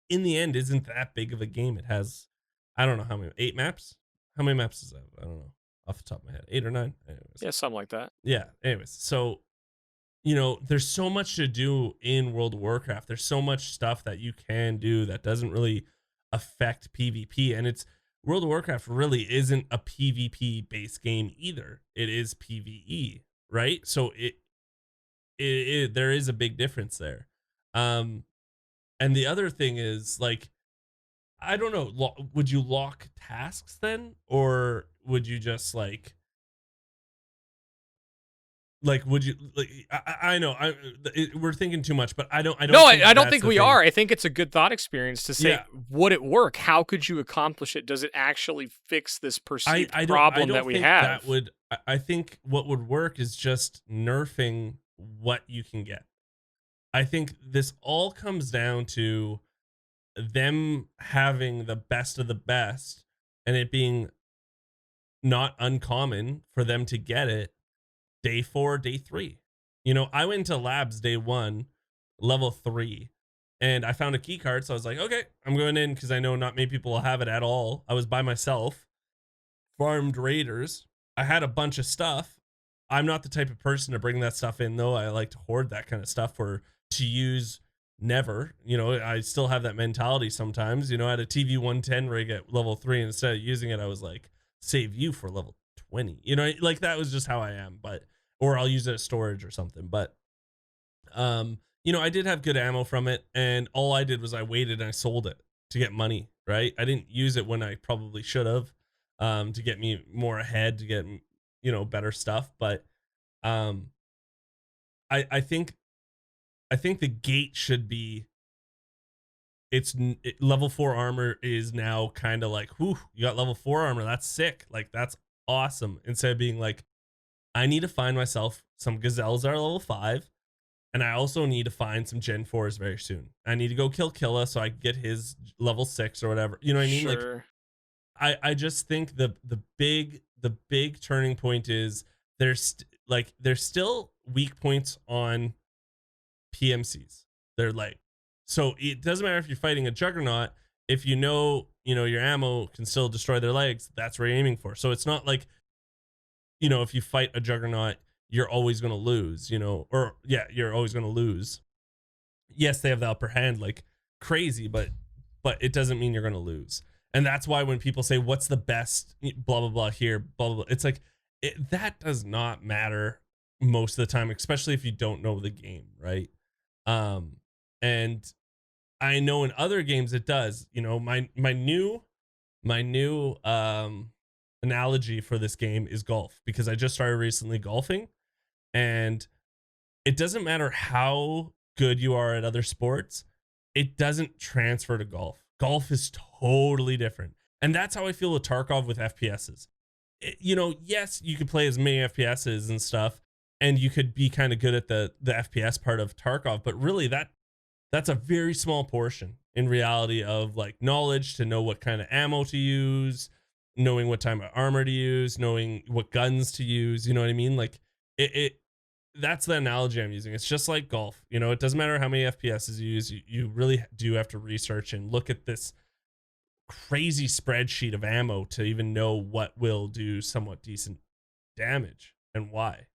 in the end, isn't that big of a game. It has, I don't know how many, 8 maps? How many maps is that? I don't know off the top of my head. 8 or 9? Anyways. Yeah, something like that. Yeah, anyways. So, there's so much to do in World of Warcraft. There's so much stuff that you can do that doesn't really affect PvP. And World of Warcraft really isn't a PvP based game either. It is PvE, right? So there is a big difference there. And the other thing is, like, I don't know, would you lock tasks then, or would you just like would you, like, I know we're thinking too much, but I don't think we are. I think it's a good thought experience to say, would it work? How could you accomplish it? Does it actually fix this perceived problem that we have? I think what would work is just nerfing what you can get. I think this all comes down to them having the best of the best, and it being not uncommon for them to get it day 4, day 3. I went to labs day 1, level 3, and I found a key card. So I was like, okay, I'm going in, because I know not many people will have it at all. I was by myself, farmed raiders. I had a bunch of stuff. I'm not the type of person to bring that stuff in, though. I like to hoard that kind of stuff for to use never. I still have that mentality sometimes. I had a TV 110 rig at level 3, and instead of using it, I was like, save you for level 20. Like, that was just how I am. But or I'll use it as storage or something. But I did have good ammo from it, and all I did was I waited and I sold it to get money, right? I didn't use it when I probably should have. to get me more ahead, to get, better stuff. But um I think the gate should be, level 4 armor is now kind of like, whew, you got level 4 armor, that's sick, like that's awesome, instead of being like, I need to find myself some gazelles that are level 5, and I also need to find some Gen 4s very soon. I need to go kill Killa so I can get his level 6 or whatever. You know what I mean? Like, Sure. I just think the big turning point is there's still weak points on PMCs. They're like, so it doesn't matter if you're fighting a juggernaut, if your ammo can still destroy their legs, that's where you're aiming for. So it's not like, if you fight a juggernaut, you're always going to lose, or yeah, you're always going to lose. Yes, they have the upper hand like crazy, but it doesn't mean you're going to lose. And that's why when people say, what's the best blah, blah, blah here, blah, blah, blah, it's like, that does not matter most of the time, especially if you don't know the game, right? And I know in other games it does. My new analogy for this game is golf, because I just started recently golfing, and it doesn't matter how good you are at other sports, it doesn't transfer to golf. Golf is totally different. And that's how I feel with Tarkov with FPSs. Yes, you could play as many FPSs and stuff, and you could be kind of good at the FPS part of Tarkov, but really that's a very small portion in reality of like knowledge to know what kind of ammo to use, knowing what type of armor to use, knowing what guns to use. You know what I mean? Like it that's the analogy I'm using. It's just like golf. It doesn't matter how many FPSs you use. You really do have to research and look at this crazy spreadsheet of ammo to even know what will do somewhat decent damage and why.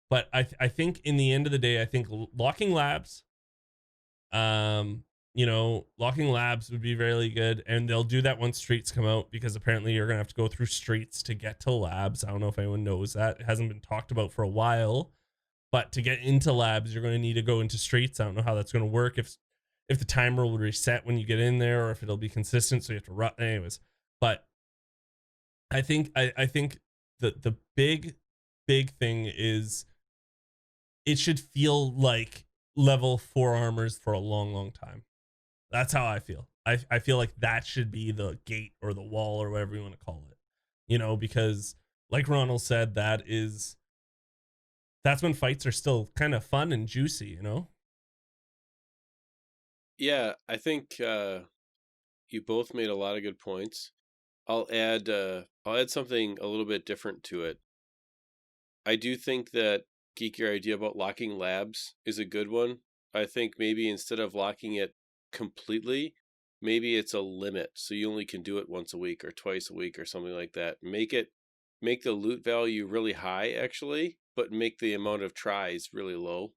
But I think in the end of the day, I think locking labs, locking labs would be really good, and they'll do that once streets come out, because apparently you're gonna have to go through streets to get to labs. I don't know if anyone knows that. It hasn't been talked about for a while, but to get into labs, you're gonna need to go into streets. I don't know how that's gonna work, if the timer will reset when you get in there, or if it'll be consistent, so you have to run anyways. But I think the big thing is, it should feel like level 4 armors for a long time. That's how I feel. I feel like that should be the gate or the wall or whatever you want to call it. Because like Ronald said, that's when fights are still kind of fun and juicy. Yeah, I think you both made a lot of good points. I'll add something a little bit different to it. I do think that, Geek, your idea about locking labs is a good one. I think maybe instead of locking it completely, maybe it's a limit, so you only can do it once a week or twice a week or something like that. Make the loot value really high, actually, but make the amount of tries really low.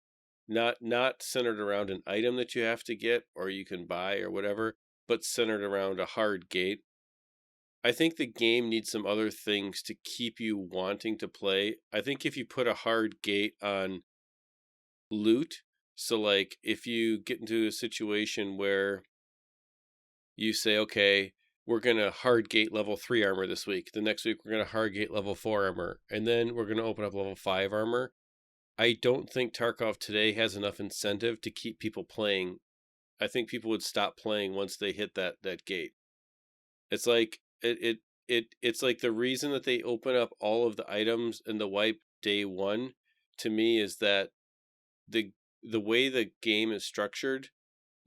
Not centered around an item that you have to get or you can buy or whatever, but centered around a hard gate. I think the game needs some other things to keep you wanting to play. I think if you put a hard gate on loot, so like if you get into a situation where you say, okay, we're going to hard gate level 3 armor this week. The next week we're going to hard gate level 4 armor. And then we're going to open up level 5 armor. I don't think Tarkov today has enough incentive to keep people playing. I think people would stop playing once they hit that gate. It's like it's like the reason that they open up all of the items in the wipe day 1 to me is that the way the game is structured,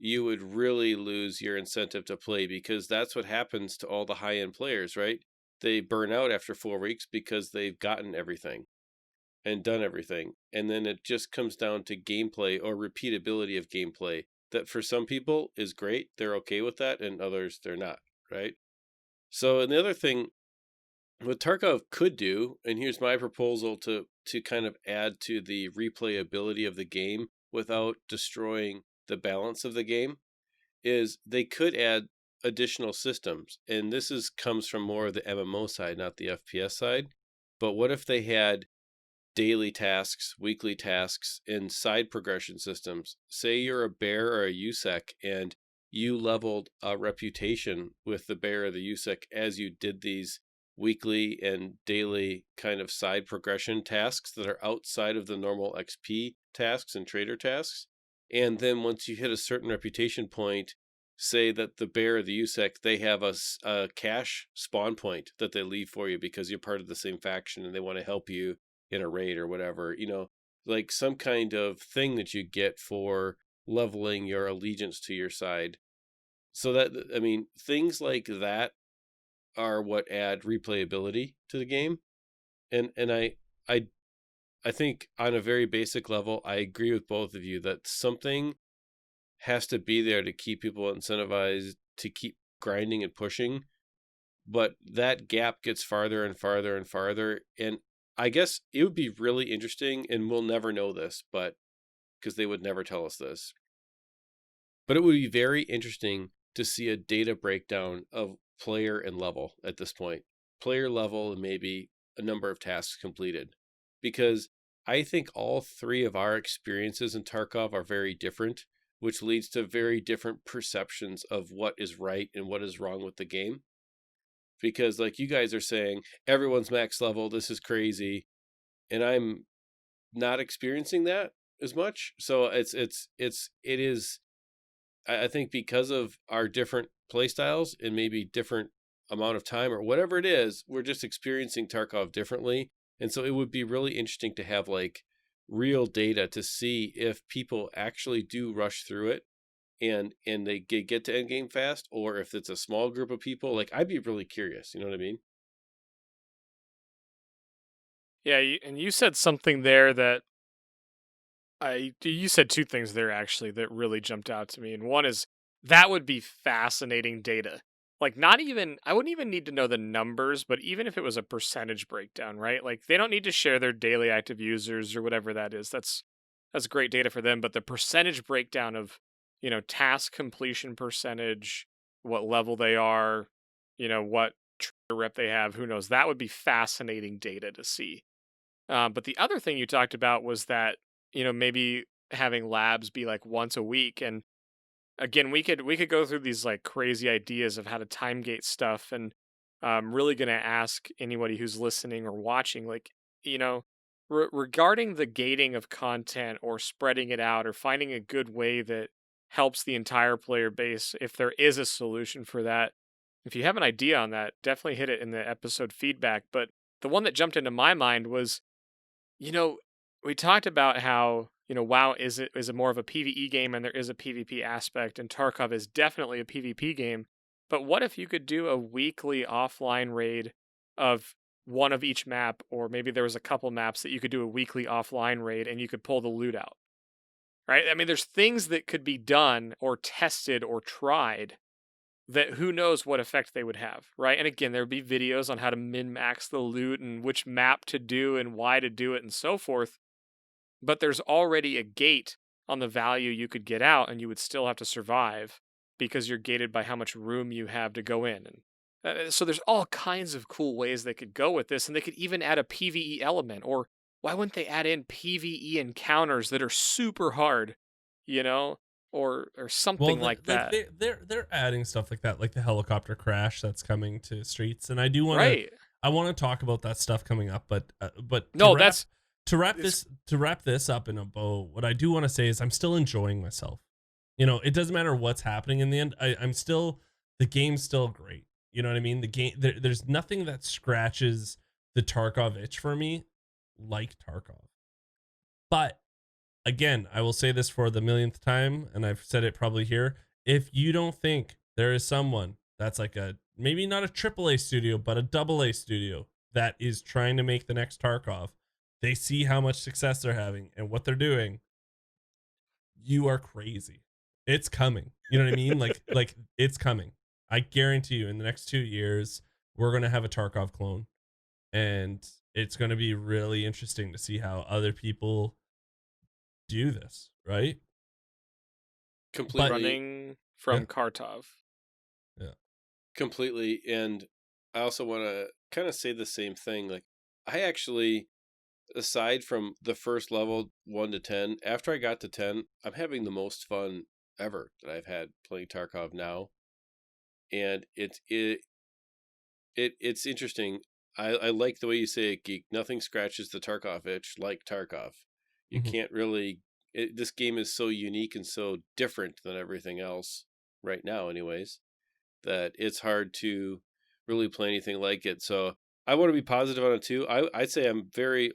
you would really lose your incentive to play, because that's what happens to all the high-end players, right? They burn out after 4 weeks because they've gotten everything and done everything. And then it just comes down to gameplay or repeatability of gameplay that for some people is great. They're okay with that, and others they're not, right? So, and the other thing what Tarkov could do, and here's my proposal to kind of add to the replayability of the game without destroying the balance of the game, is they could add additional systems. And this comes from more of the MMO side, not the FPS side. But what if they had daily tasks, weekly tasks, and side progression systems? Say you're a bear or a USEC and you leveled a reputation with the Bear of the USEC as you did these weekly and daily kind of side progression tasks that are outside of the normal XP tasks and trader tasks. And then once you hit a certain reputation point, say that the Bear of the USEC, they have a cash spawn point that they leave for you because you're part of the same faction and they want to help you in a raid or whatever, like some kind of thing that you get for leveling your allegiance to your side. So that, I mean, things like that are what add replayability to the game. And I think on a very basic level, I agree with both of you that something has to be there to keep people incentivized to keep grinding and pushing. But that gap gets farther and farther and farther. And I guess it would be really interesting, and we'll never know this, but because they would never tell us this. But it would be very interesting to see a data breakdown of player and level at this point. Player level and maybe a number of tasks completed. Because I think all three of our experiences in Tarkov are very different, which leads to very different perceptions of what is right and what is wrong with the game. Because like you guys are saying, everyone's max level, this is crazy. And I'm not experiencing that as much. So it is, I think because of our different playstyles and maybe different amount of time or whatever it is, we're just experiencing Tarkov differently. And so it would be really interesting to have like real data to see if people actually do rush through it and they get to endgame fast, or if it's a small group of people. Like, I'd be really curious, you know what I mean? Yeah, and you said something there that you said two things there actually that really jumped out to me. And one is that would be fascinating data. Like, not even, I wouldn't even need to know the numbers, but even if it was a percentage breakdown, right? Like, they don't need to share their daily active users or whatever that is. That's great data for them. But the percentage breakdown of, task completion percentage, what level they are, what rep they have, who knows? That would be fascinating data to see. But the other thing you talked about was that, maybe having labs be like once a week. And again, we could go through these like crazy ideas of how to time gate stuff. And I'm really going to ask anybody who's listening or watching, like, regarding the gating of content or spreading it out or finding a good way that helps the entire player base, if there is a solution for that. If you have an idea on that, definitely hit it in the episode feedback. But the one that jumped into my mind was, we talked about how, WoW is more of a PvE game and there is a PvP aspect, and Tarkov is definitely a PvP game. But what if you could do a weekly offline raid of one of each map, or maybe there was a couple maps that you could do a weekly offline raid and you could pull the loot out, right? I mean, there's things that could be done or tested or tried that who knows what effect they would have, right? And again, there would be videos on how to min-max the loot and which map to do and why to do it and so forth. But there's already a gate on the value you could get out, and you would still have to survive because you're gated by how much room you have to go in. And so there's all kinds of cool ways they could go with this, and they could even add a PvE element. Or why wouldn't they add in PvE encounters that are super hard, or something like that? They're adding stuff like that, like the helicopter crash that's coming to streets, and I do want Right. I want to talk about that stuff coming up, but No, to wrap this up in a bow, what I do want to say is I'm still enjoying myself. It doesn't matter what's happening in the end. The game's still great. You know what I mean? The game, there's nothing that scratches the Tarkov itch for me like Tarkov. But again, I will say this for the millionth time, and I've said it probably here. If you don't think there is someone that's like maybe not a AAA studio, but a AA studio that is trying to make the next Tarkov, they see how much success they're having and what they're doing, you are crazy. It's coming. You know what I mean? like it's coming. I guarantee you in the next 2 years, we're going to have a Tarkov clone, and it's going to be really interesting to see how other people do this, right? Completely. Running from Kartov. Yeah. Completely. And I also want to kind of say the same thing. Like, I actually, aside from the first level 1 to 10, after I got to 10, I'm having the most fun ever that I've had playing Tarkov now, and it's interesting. I like the way you say it, Geek. Nothing scratches the Tarkov itch like Tarkov. You Mhm. can't really. This game is so unique and so different than everything else right now, anyways, that it's hard to really play anything like it. So I want to be positive on it too. I'd say I'm very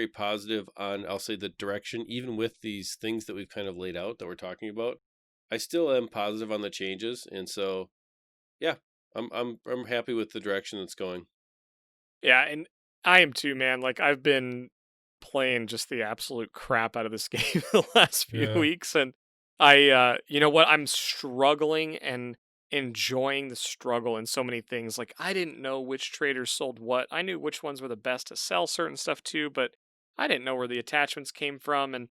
positive on, I'll say, the direction, even with these things that we've kind of laid out that we're talking about. I still am positive on the changes, and so yeah, I'm happy with the direction it's going. Yeah, and I am too, man. Like I've been playing just the absolute crap out of this game the last few Yeah. weeks, and I you know what, I'm struggling and enjoying the struggle in so many things. Like I didn't know which traders sold what. I knew which ones were the best to sell certain stuff to, but I didn't know where the attachments came from, and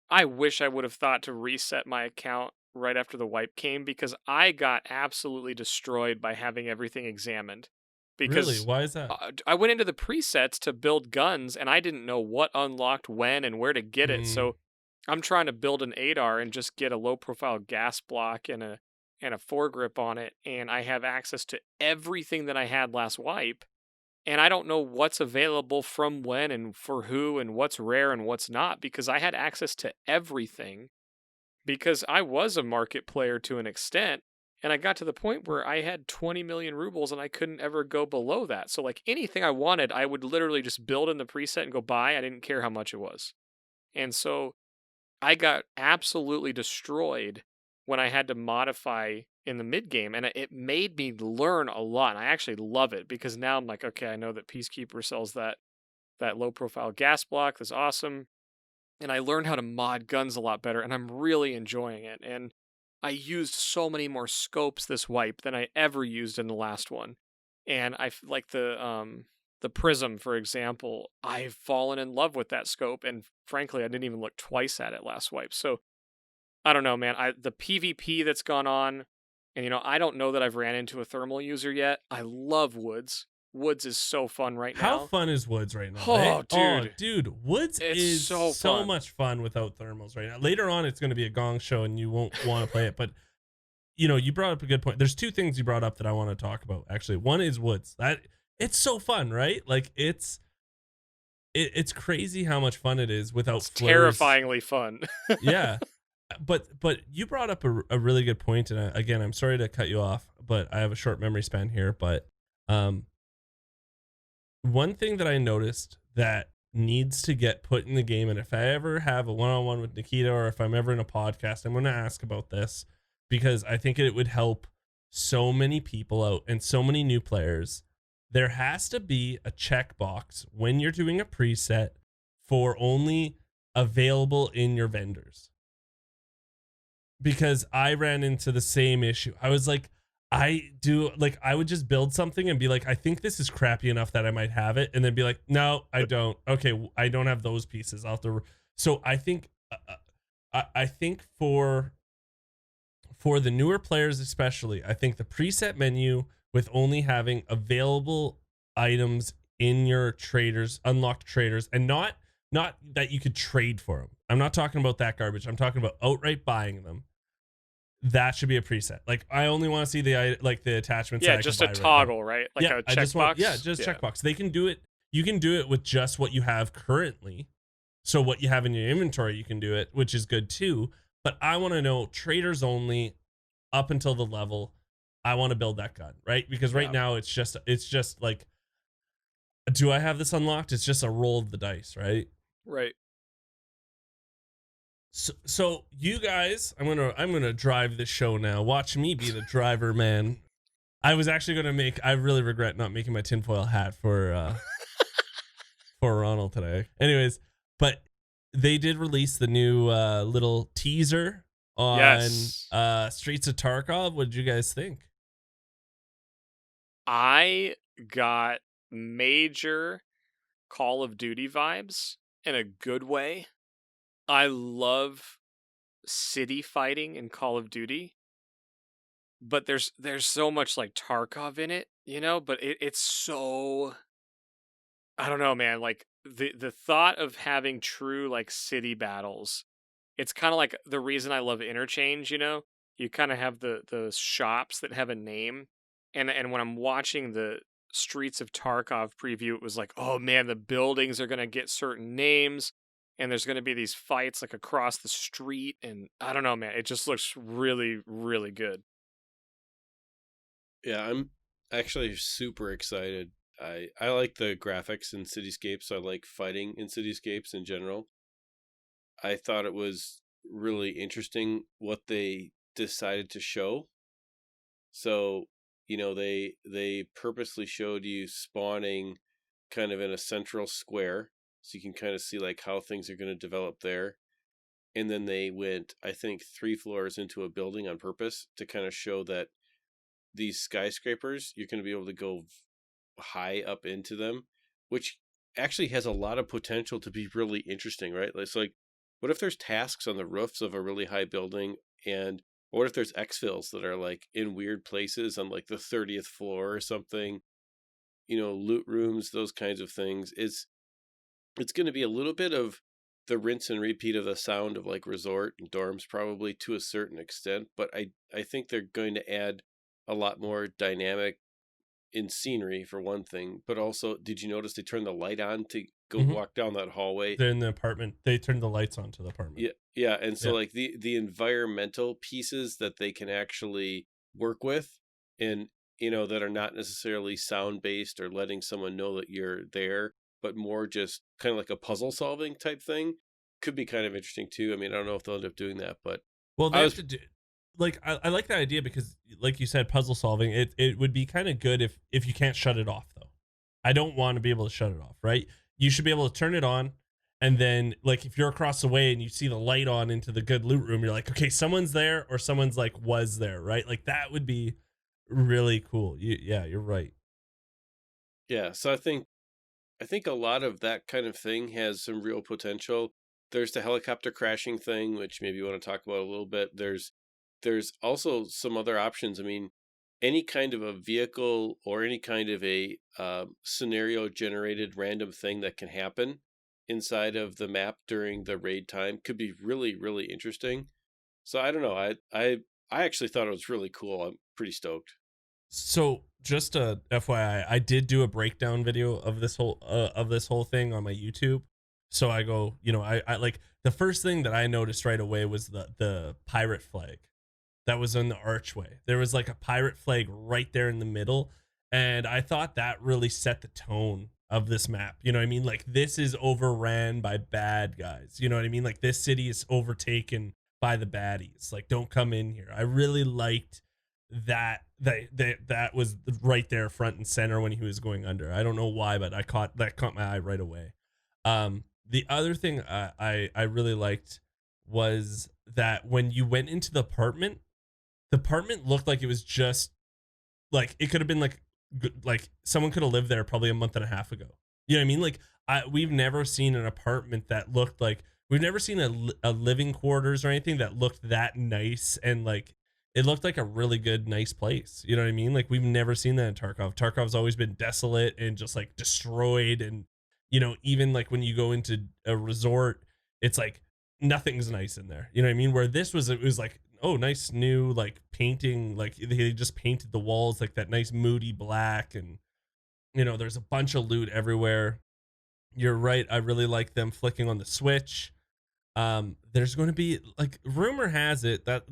I wish I would have thought to reset my account right after the wipe came, because I got absolutely destroyed by having everything examined. Really? Because Why is that? I went into the presets to build guns and I didn't know what unlocked when and where to get it. Mm, So I'm trying to build an 8R and just get a low profile gas block and a foregrip on it, and I have access to everything that I had last wipe, and I don't know what's available from when and for who and what's rare and what's not, because I had access to everything because I was a market player to an extent, and I got to the point where I had 20 million rubles and I couldn't ever go below that. So like anything I wanted, I would literally just build in the preset and go buy. I didn't care how much it was. And so I got absolutely destroyed when I had to modify in the mid game, and it made me learn a lot. And I actually love it because now I'm like, okay, I know that Peacekeeper sells that low profile gas block. That's awesome. And I learned how to mod guns a lot better, and I'm really enjoying it. And I used so many more scopes this wipe than I ever used in the last one. And like the prism, for example. I've fallen in love with that scope, and frankly, I didn't even look twice at it last wipe. So I don't know, man. The PvP that's gone on, and I don't know that I've ran into a thermal user yet. I love Woods. Woods is so fun right how now. fun is Woods right now? Eh? Oh, Oh, dude, dude, Woods it's is so so fun. much fun without thermals right now. Later on, it's going to be a gong show, and you won't want to play it. But you brought up a good point. There's two things you brought up that I want to talk about. Actually, one is Woods. That it's so fun, right? Like it's crazy how much fun it is without It's flurs. terrifyingly fun. Yeah, but you brought up a really good point, and again, I'm sorry to cut you off, but I have a short memory span here. But um, one thing that I noticed that needs to get put in the game, and if I ever have a one-on-one with Nikita, or if I'm ever in a podcast, I'm going to ask about this because I think it would help so many people out and so many new players. There has to be a checkbox when you're doing a preset for only available in your vendors, because I ran into the same issue. I was like, I would just build something and be like, I think this is crappy enough that I might have it, and then be like, no, I don't. Okay, I don't have those pieces. I'll have to. So I think, I think for the newer players especially, I think the preset menu with only having available items in your traders, unlocked traders, and not that you could trade for them. I'm not talking about that garbage. I'm talking about outright buying them. That should be a preset. Like I only want to see the attachments Yeah, that I could just a buy right now. toggle, right? Like Yeah, a I just want checkbox. just Yeah. checkbox. They can do it. You can do it with just what you have currently. So what you have in your inventory, you can do it, which is good too. But I want to know traders only up until the level I want to build that gun, right? Because right Yeah. now it's just like, do I have this unlocked? It's just a roll of the dice, right? Right. So you guys, I'm gonna drive this show now. Watch me be the driver, man. I was actually gonna make. I really regret not making my tinfoil hat for Ronald today. Anyways, but they did release the new little teaser on Yes. Streets of Tarkov. What did you guys think? I got major Call of Duty vibes in a good way. I love city fighting in Call of Duty, but there's so much like Tarkov in it, but it's so, I don't know, man, like the thought of having true like city battles it's kind of like the reason I love Interchange, you know? You kind of have the shops that have a name. And when I'm watching the Streets of Tarkov preview, it was like, oh man, the buildings are gonna get certain names, and there's gonna be these fights like across the street, and I don't know, man, it just looks really, really good. Yeah, I'm actually super excited. I like the graphics in Cityscapes. So I like fighting in Cityscapes in general. I thought it was really interesting what they decided to show. So, they purposely showed you spawning kind of in a central square, so you can kind of see like how things are going to develop there. And then they went, I think, 3 floors into a building on purpose to kind of show that these skyscrapers, you're going to be able to go high up into them, which actually has a lot of potential to be really interesting, right? It's like, what if there's tasks on the roofs of a really high building, and or what if there's exfils that are like in weird places on like the 30th floor or something, loot rooms, those kinds of things. It's going to be a little bit of the rinse and repeat of the sound of like resort and dorms, probably to a certain extent, but I think they're going to add a lot more dynamic in scenery for one thing, but also, did you notice they turned the light on to go walk down that hallway? They're in the apartment. They turned the lights on to the apartment. Yeah, and so like the environmental pieces that they can actually work with, and that are not necessarily sound based or letting someone know that you're there, but more just kind of like a puzzle solving type thing, could be kind of interesting too. I mean, I don't know if they'll end up doing that, but well, have to do. Like I like that idea because, like you said, puzzle solving. It would be kind of good if you can't shut it off though. I don't want to be able to shut it off, right? You should be able to turn it on, and then like if you're across the way and you see the light on into the good loot room, you're like, okay, someone's there, or someone's like was there, right? Like that would be really cool. You're right. Yeah, so I think a lot of that kind of thing has some real potential. There's the helicopter crashing thing, which maybe you want to talk about a little bit. There's also some other options. I mean, any kind of a vehicle or any kind of a scenario generated random thing that can happen inside of the map during the raid time could be really, really interesting. So I don't know. I actually thought it was really cool. I'm pretty stoked. So just a FYI, I did do a breakdown video of this whole thing on my YouTube. So I go, I like the first thing that I noticed right away was the pirate flag that was in the archway. There was like a pirate flag right there in the middle, and I thought that really set the tone of this map. You know what I mean? Like this is overran by bad guys. You know what I mean? Like this city is overtaken by the baddies. Like don't come in here. I really liked that was right there front and center when he was going under. I don't know why, but caught my eye right away. The other thing I really liked was that when you went into the apartment looked like it was just like it could have been like someone could have lived there probably a month and a half ago. You know what I mean? Like we've never seen an apartment that looked like, we've never seen a living quarters or anything that looked that nice, and like it looked like a really good, nice place. You know what I mean? Like we've never seen that in Tarkov. Tarkov's always been desolate and just like destroyed. And, even like when you go into a resort, it's like nothing's nice in there. You know what I mean? Where it was like, oh, nice new like painting. Like they just painted the walls like that nice moody black. And, there's a bunch of loot everywhere. You're right. I really like them flicking on the switch. There's going to be like, rumor has it that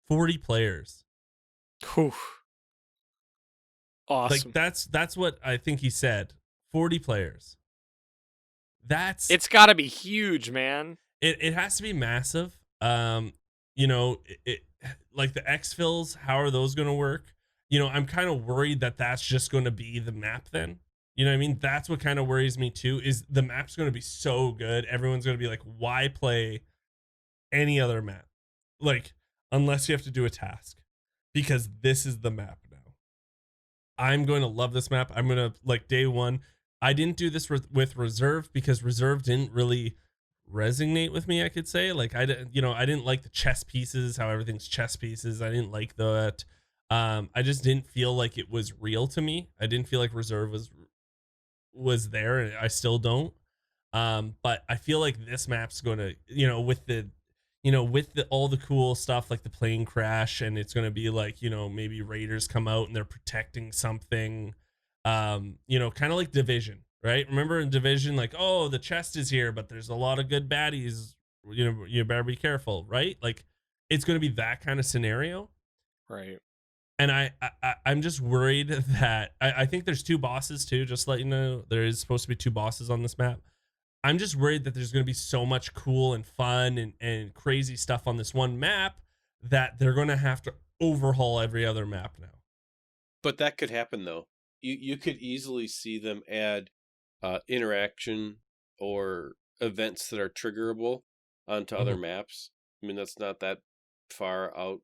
40 players. Whew. Awesome. Like that's what I think he said. 40 players. It's got to be huge, man. It has to be massive. Like the exfils, how are those going to work? I'm kind of worried that that's just going to be the map then. You know what I mean? That's what kind of worries me too, is the map's going to be so good. Everyone's going to be like, why play any other map? Like, unless you have to do a task, because this is the map now. I'm going to love this map. I'm going to like day one. I didn't do this with reserve because reserve didn't really resonate with me. I could say like, I didn't like the chess pieces, how everything's chess pieces. I didn't like that. I just didn't feel like it was real to me. I didn't feel like reserve was there, and I still don't. But I feel like this map's going to, with the, with all the cool stuff like the plane crash, and it's going to be like, maybe raiders come out and they're protecting something, kind of like Division, right? Remember in Division, like, oh, the chest is here, but there's a lot of good baddies, you better be careful, right? Like, it's going to be that kind of scenario. Right. And I'm just worried that I think there's 2 bosses too, just to let you know. There is supposed to be 2 bosses on this map. I'm just worried that there's going to be so much cool and fun and crazy stuff on this one map that they're going to have to overhaul every other map now. But that could happen, though. You could easily see them add interaction or events that are triggerable onto other maps. I mean, that's not that far out,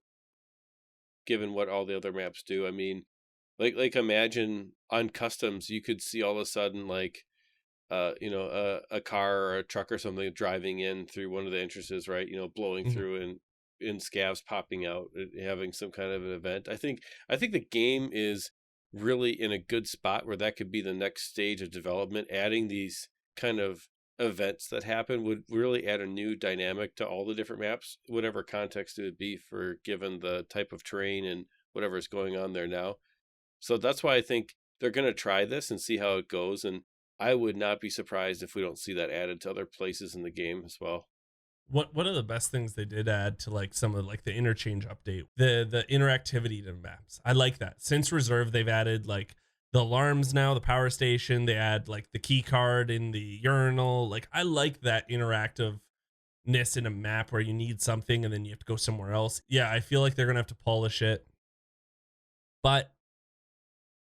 given what all the other maps do. I mean, like imagine on customs, you could see all of a sudden, like, a car or a truck or something driving in through one of the entrances, right? Blowing through and in scavs popping out, having some kind of an event. I think the game is really in a good spot where that could be the next stage of development. Adding these kind of events that happen would really add a new dynamic to all the different maps, whatever context it would be for given the type of terrain and whatever is going on there now. So that's why I think they're going to try this and see how it goes. And I would not be surprised if we don't see that added to other places in the game as well. One of the best things they did add to like some of like the interchange update, the interactivity to maps. I like that. Since Reserve, they've added like the alarms now, the power station. They add like the key card in the urinal. Like, I like that interactiveness in a map where you need something and then you have to go somewhere else. Yeah, I feel like they're gonna have to polish it. But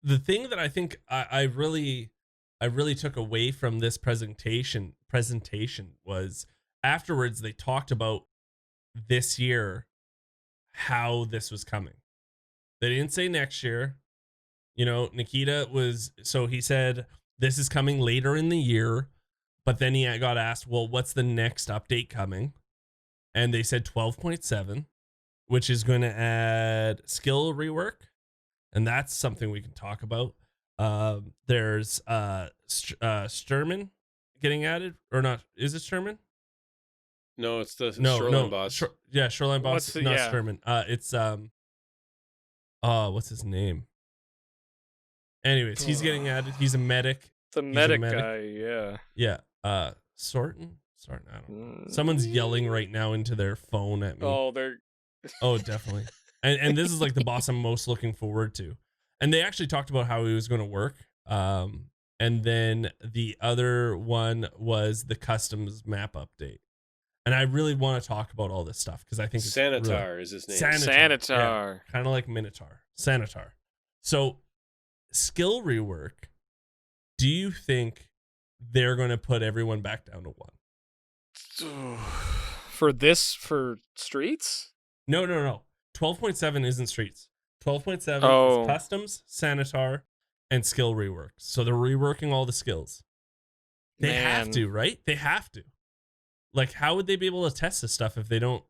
the thing that I think I really took away from this presentation was afterwards they talked about this year how this was coming. They didn't say next year. Nikita he said this is coming later in the year, but then he got asked, well, what's the next update coming? And they said 12.7, which is going to add skill rework, and that's something we can talk about. There's Sturman getting added, or not? Is it Sturman? No, it's the shoreline boss. Shoreline boss, not yeah. Sturman. It's what's his name? Anyways, he's getting added. He's a medic. The medic guy, yeah. Yeah. Sorton, I don't know. Someone's yelling right now into their phone at me. Oh, they're Oh, definitely. And this is like the boss I'm most looking forward to. And they actually talked about how he was going to work. And then the other one was the customs map update. And I really want to talk about all this stuff because I think it's Sanitar is his name. Sanitar. Yeah, kind of like Minotaur. Sanitar. So, skill rework. Do you think they're going to put everyone back down to 1? For streets? No. 12.7 isn't streets. 12.7 is customs, Sanitar, and skill rework. So they're reworking all the skills. They have to, right? They have to. Like, how would they be able to test this stuff if they don't?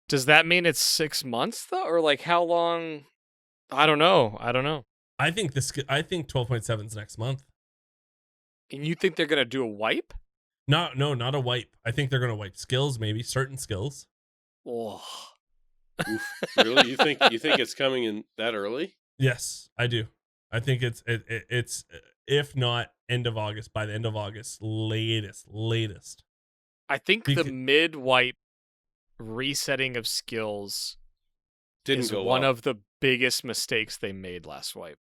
Does that mean it's 6 months though, or like how long? I don't know. I think 12.7 is next month. And you think they're gonna do a wipe? No, not a wipe. I think they're gonna wipe skills, maybe certain skills. Oh. Oof. Really? You think it's coming in that early? Yes, I do. I think it's if not end of August, by the end of August, latest. I think the mid wipe resetting of skills is one of the biggest mistakes they made last wipe.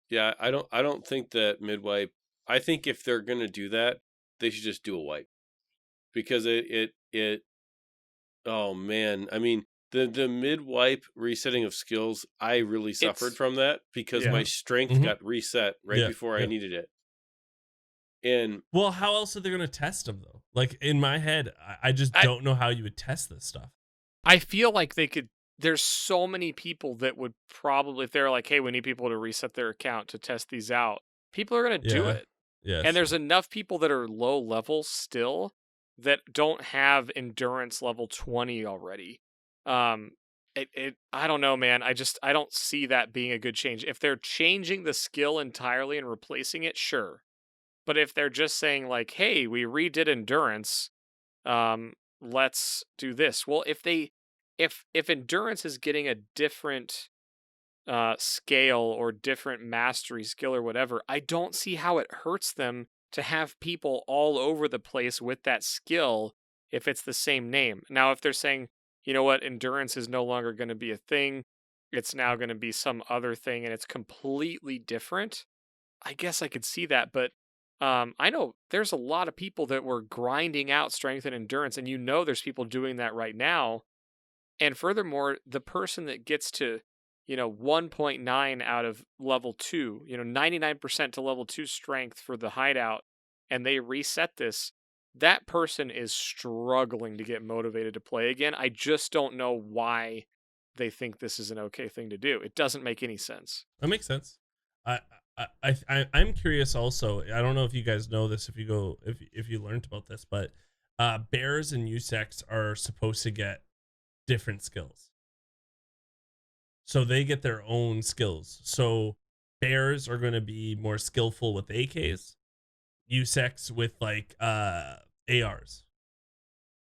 Yeah, I don't think that mid wipe. I think if they're gonna do that, they should just do a wipe, because it. Oh man, I mean the mid wipe resetting of skills, I really suffered from that because my strength got reset right before I needed it. And well, how else are they going to test them though? Like, in my head, I just don't know how you would test this stuff. I feel like they could. There's so many people that would probably, if they're like, hey, we need people to reset their account to test these out, people are going to do it. Yeah. And there's enough people that are low level still that don't have endurance level 20 already. I don't know, man. I don't see that being a good change. If they're changing the skill entirely and replacing it, sure. But if they're just saying like, hey, we redid endurance, let's do this. Well, if endurance is getting a different scale or different mastery skill or whatever, I don't see how it hurts them to have people all over the place with that skill if it's the same name. Now, if they're saying, you know what, endurance is no longer going to be a thing, it's now going to be some other thing and it's completely different, I guess I could see that. But I know there's a lot of people that were grinding out strength and endurance, and there's people doing that right now. And furthermore, the person that gets to 1.9 out of level 2, 99% to level 2 strength for the hideout, and they reset this, that person is struggling to get motivated to play again. I just don't know why they think this is an okay thing to do. It doesn't make any sense. That makes sense. I'm curious also. I don't know if you guys know this, if you learned about this, but bears and USECs are supposed to get different skills. So they get their own skills. So bears are going to be more skillful with AKs, USECs with like ARs.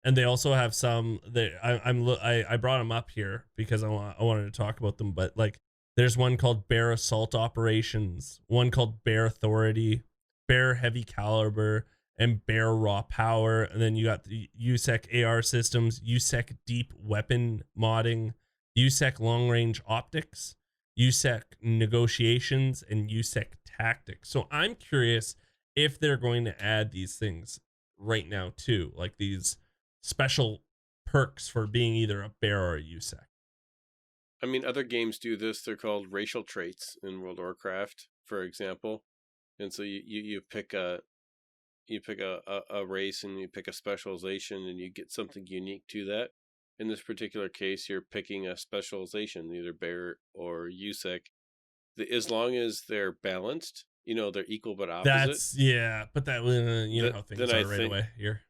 And they also have some I brought them up here because I wanted to talk about them, but like there's one called Bear Assault Operations, one called Bear Authority, Bear Heavy Caliber, and Bear Raw Power. And then you got the USEC AR systems, USEC Deep Weapon Modding, USEC Long Range Optics, USEC Negotiations, and USEC Tactics. So I'm curious if they're going to add these things right now too, like these special perks for being either a bear or a USEC. I mean, other games do this. They're called racial traits in World of Warcraft, for example. And so you pick a race and you pick a specialization and you get something unique to that. In this particular case, you're picking a specialization, either bear or USEC. As long as they're balanced, they're equal but opposite. But that how things are right away here.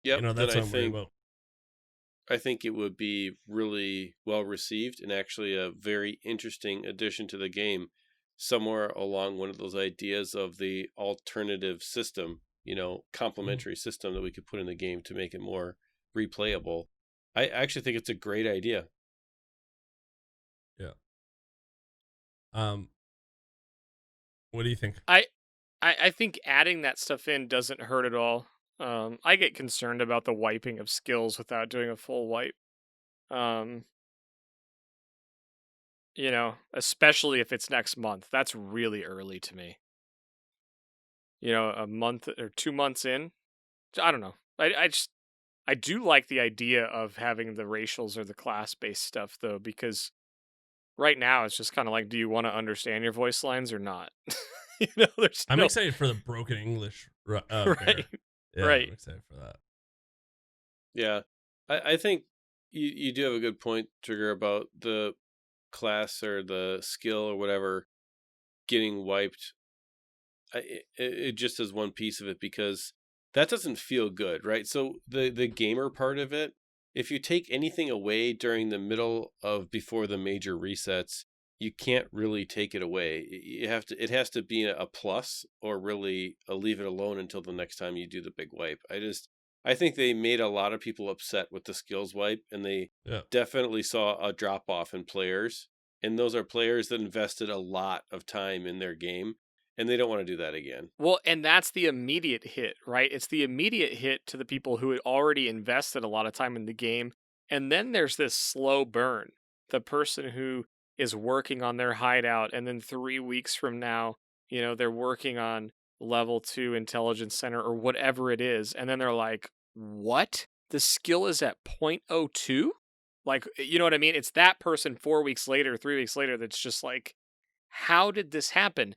Yep. That's what I'm worried about. I think it would be really well received and actually a very interesting addition to the game, somewhere along one of those ideas of the alternative system, complementary system that we could put in the game to make it more replayable. I actually think it's a great idea. Yeah. What do you think? I think adding that stuff in doesn't hurt at all. I get concerned about the wiping of skills without doing a full wipe. Especially if it's next month. That's really early to me. A month or 2 months in. I don't know. I do like the idea of having the racials or the class-based stuff, though, because right now it's just kind of like, do you want to understand your voice lines or not? I'm excited for the broken English. Right. Yeah, right. I'm excited for that. Yeah. I think you do have a good point, Trigger, about the class or the skill or whatever getting wiped. It just is one piece of it because that doesn't feel good, right? So the gamer part of it, if you take anything away during the middle of before the major resets, you can't really take it away. It has to be a plus or really leave it alone until the next time you do the big wipe. I think they made a lot of people upset with the skills wipe, and they definitely saw a drop off in players. And those are players that invested a lot of time in their game, and they don't want to do that again. Well, and that's the immediate hit, right? It's the immediate hit to the people who had already invested a lot of time in the game. And then there's this slow burn. The person who is working on their hideout, and then 3 weeks from now, they're working on level 2 intelligence center or whatever it is, and then they're like, what? The skill is at 0.02? Like, you know what I mean? It's that person 4 weeks later, 3 weeks later, that's just like, how did this happen?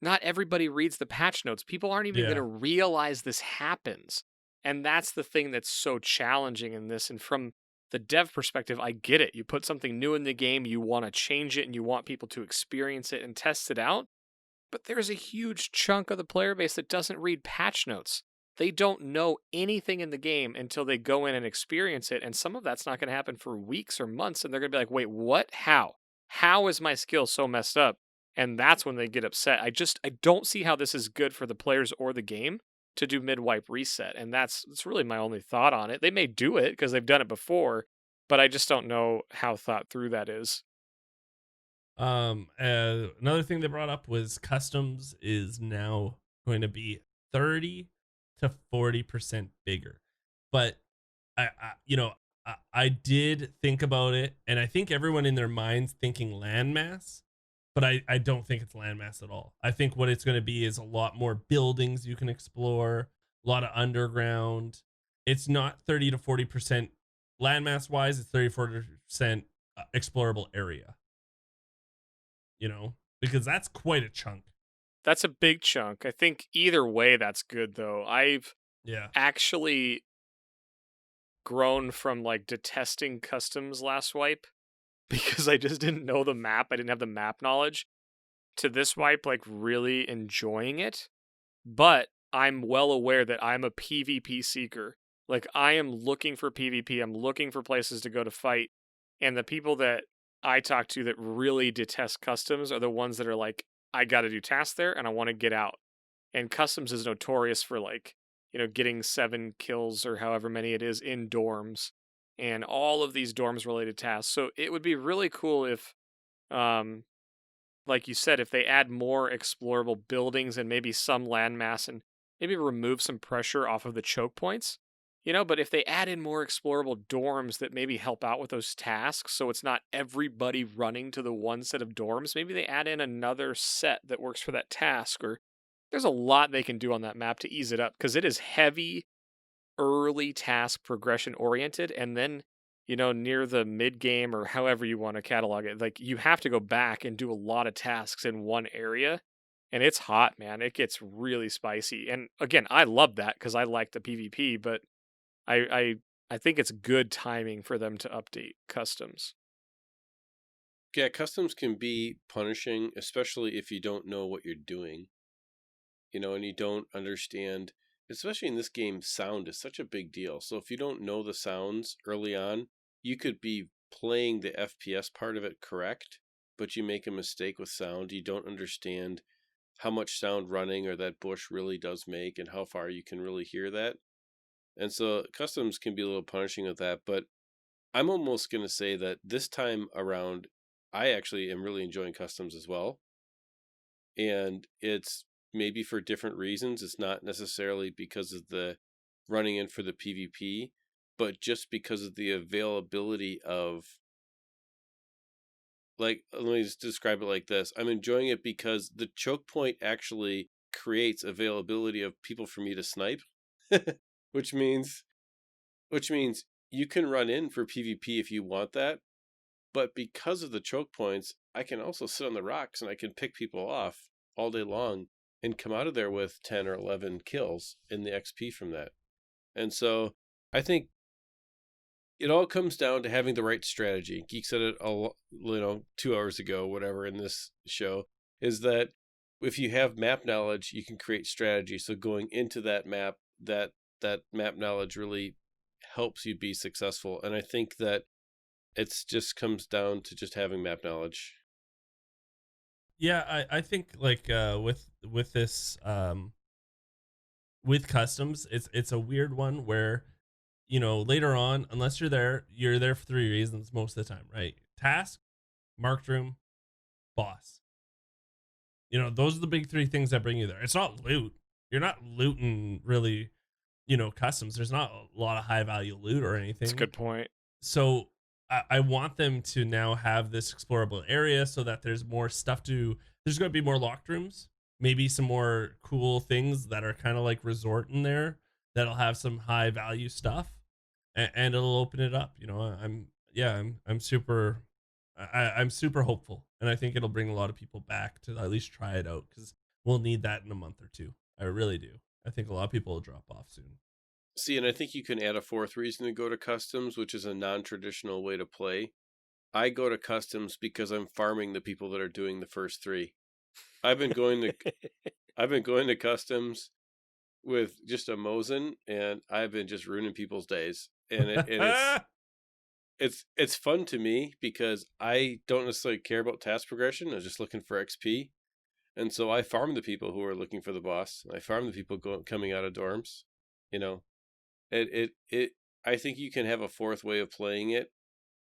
Not everybody reads the patch notes. People aren't even going to realize this happens. And that's the thing that's so challenging in this. And from the dev perspective, I get it. You put something new in the game, you want to change it, and you want people to experience it and test it out. But there's a huge chunk of the player base that doesn't read patch notes. They don't know anything in the game until they go in and experience it. And some of that's not going to happen for weeks or months. And they're going to be like, wait, what? How? How is my skill so messed up? And that's when they get upset. I don't see how this is good for the players or the game to do mid-wipe reset, and that's really my only thought on it. They may do it because they've done it before, but I just don't know how thought through that is. Another thing they brought up was customs is now going to be 30 to 40% bigger. But I did think about it, and I think everyone in their minds thinking landmass, but I don't think it's landmass at all. I think what it's going to be is a lot more buildings you can explore, a lot of underground. It's not 30 to 40% landmass wise, it's 30 to 40% explorable area, because that's quite a chunk. That's a big chunk. I think either way, that's good, though. I've Yeah. actually grown from like detesting customs last wipe because I just didn't know the map. I didn't have the map knowledge, to this wipe like really enjoying it. But I'm well aware that I'm a PvP seeker. Like, I am looking for PvP. I'm looking for places to go to fight. And the people that I talk to that really detest customs are the ones that are like, I got to do tasks there and I want to get out. And customs is notorious for like, getting 7 kills or however many it is in dorms and all of these dorms related tasks. So it would be really cool if, like you said, if they add more explorable buildings and maybe some landmass and maybe remove some pressure off of the choke points, but if they add in more explorable dorms that maybe help out with those tasks, so it's not everybody running to the one set of dorms, maybe they add in another set that works for that task, or there's a lot they can do on that map to ease it up, because it is heavy, early task progression oriented, and then, near the mid game or however you want to catalog it, like you have to go back and do a lot of tasks in one area, and it's hot, man. It gets really spicy. And again, I love that because I like the PvP, but I think it's good timing for them to update customs. Yeah, customs can be punishing, especially if you don't know what you're doing, and you don't understand, especially in this game, sound is such a big deal. So if you don't know the sounds early on, you could be playing the FPS part of it correct, but you make a mistake with sound. You don't understand how much sound running or that bush really does make and how far you can really hear that. And so customs can be a little punishing with that, but I'm almost going to say that this time around, I actually am really enjoying customs as well. And it's maybe for different reasons. It's not necessarily because of the running in for the PvP, but just because of the availability of, like, let me just describe it like this. I'm enjoying it because the choke point actually creates availability of people for me to snipe, which means you can run in for PvP if you want that. But because of the choke points, I can also sit on the rocks and I can pick people off all day long and come out of there with 10 or 11 kills in the XP from that. And so I think it all comes down to having the right strategy. Geek said it 2 hours ago, whatever, in this show, is that if you have map knowledge, you can create strategy. So going into that map, that map knowledge really helps you be successful. And I think that it's just comes down to just having map knowledge. Yeah, I think like with this with customs, it's a weird one where later on, unless you're there for 3 reasons most of the time, right? Task, marked room, boss. Those are the big 3 things that bring you there. It's not loot. You're not looting really, customs. There's not a lot of high value loot or anything. That's a good point. So I want them to now have this explorable area so that there's more stuff there's going to be more locked rooms, maybe some more cool things that are kind of like resort in there that'll have some high value stuff, and it'll open it up. I'm super, I'm super hopeful, and I think it'll bring a lot of people back to at least try it out, because we'll need that in a month or 2. I really do. I think a lot of people will drop off soon. See, and I think you can add a 4th reason to go to customs, which is a non-traditional way to play. I go to customs because I'm farming the people that are doing the first 3. I've been going to customs with just a Mosin, and I've been just ruining people's days. And it's fun to me because I don't necessarily care about task progression. I'm just looking for XP. And so I farm the people who are looking for the boss. I farm the people coming out of dorms. You know, it. I think you can have a fourth way of playing it.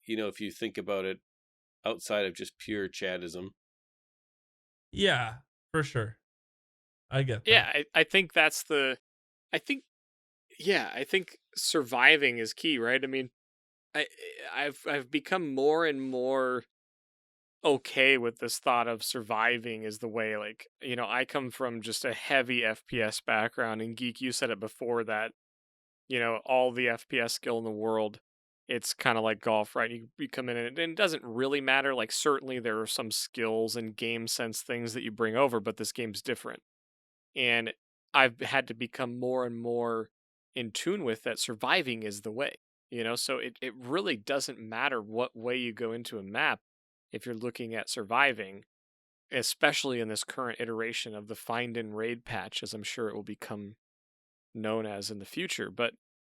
You know, if you think about it outside of just pure Chadism. Yeah, for sure. I get that. Yeah, I think that's the. I think, yeah, I think surviving is key, right? I mean, I I've become more and more okay with this thought of surviving is the way, like, I come from just a heavy FPS background, and Geek, you said it before that, all the FPS skill in the world, it's kind of like golf, right? You come in and it doesn't really matter. Like, certainly there are some skills and game sense things that you bring over, but this game's different. And I've had to become more and more in tune with that surviving is the way, so it really doesn't matter what way you go into a map if you're looking at surviving, especially in this current iteration of the find and raid patch, as I'm sure it will become known as in the future. But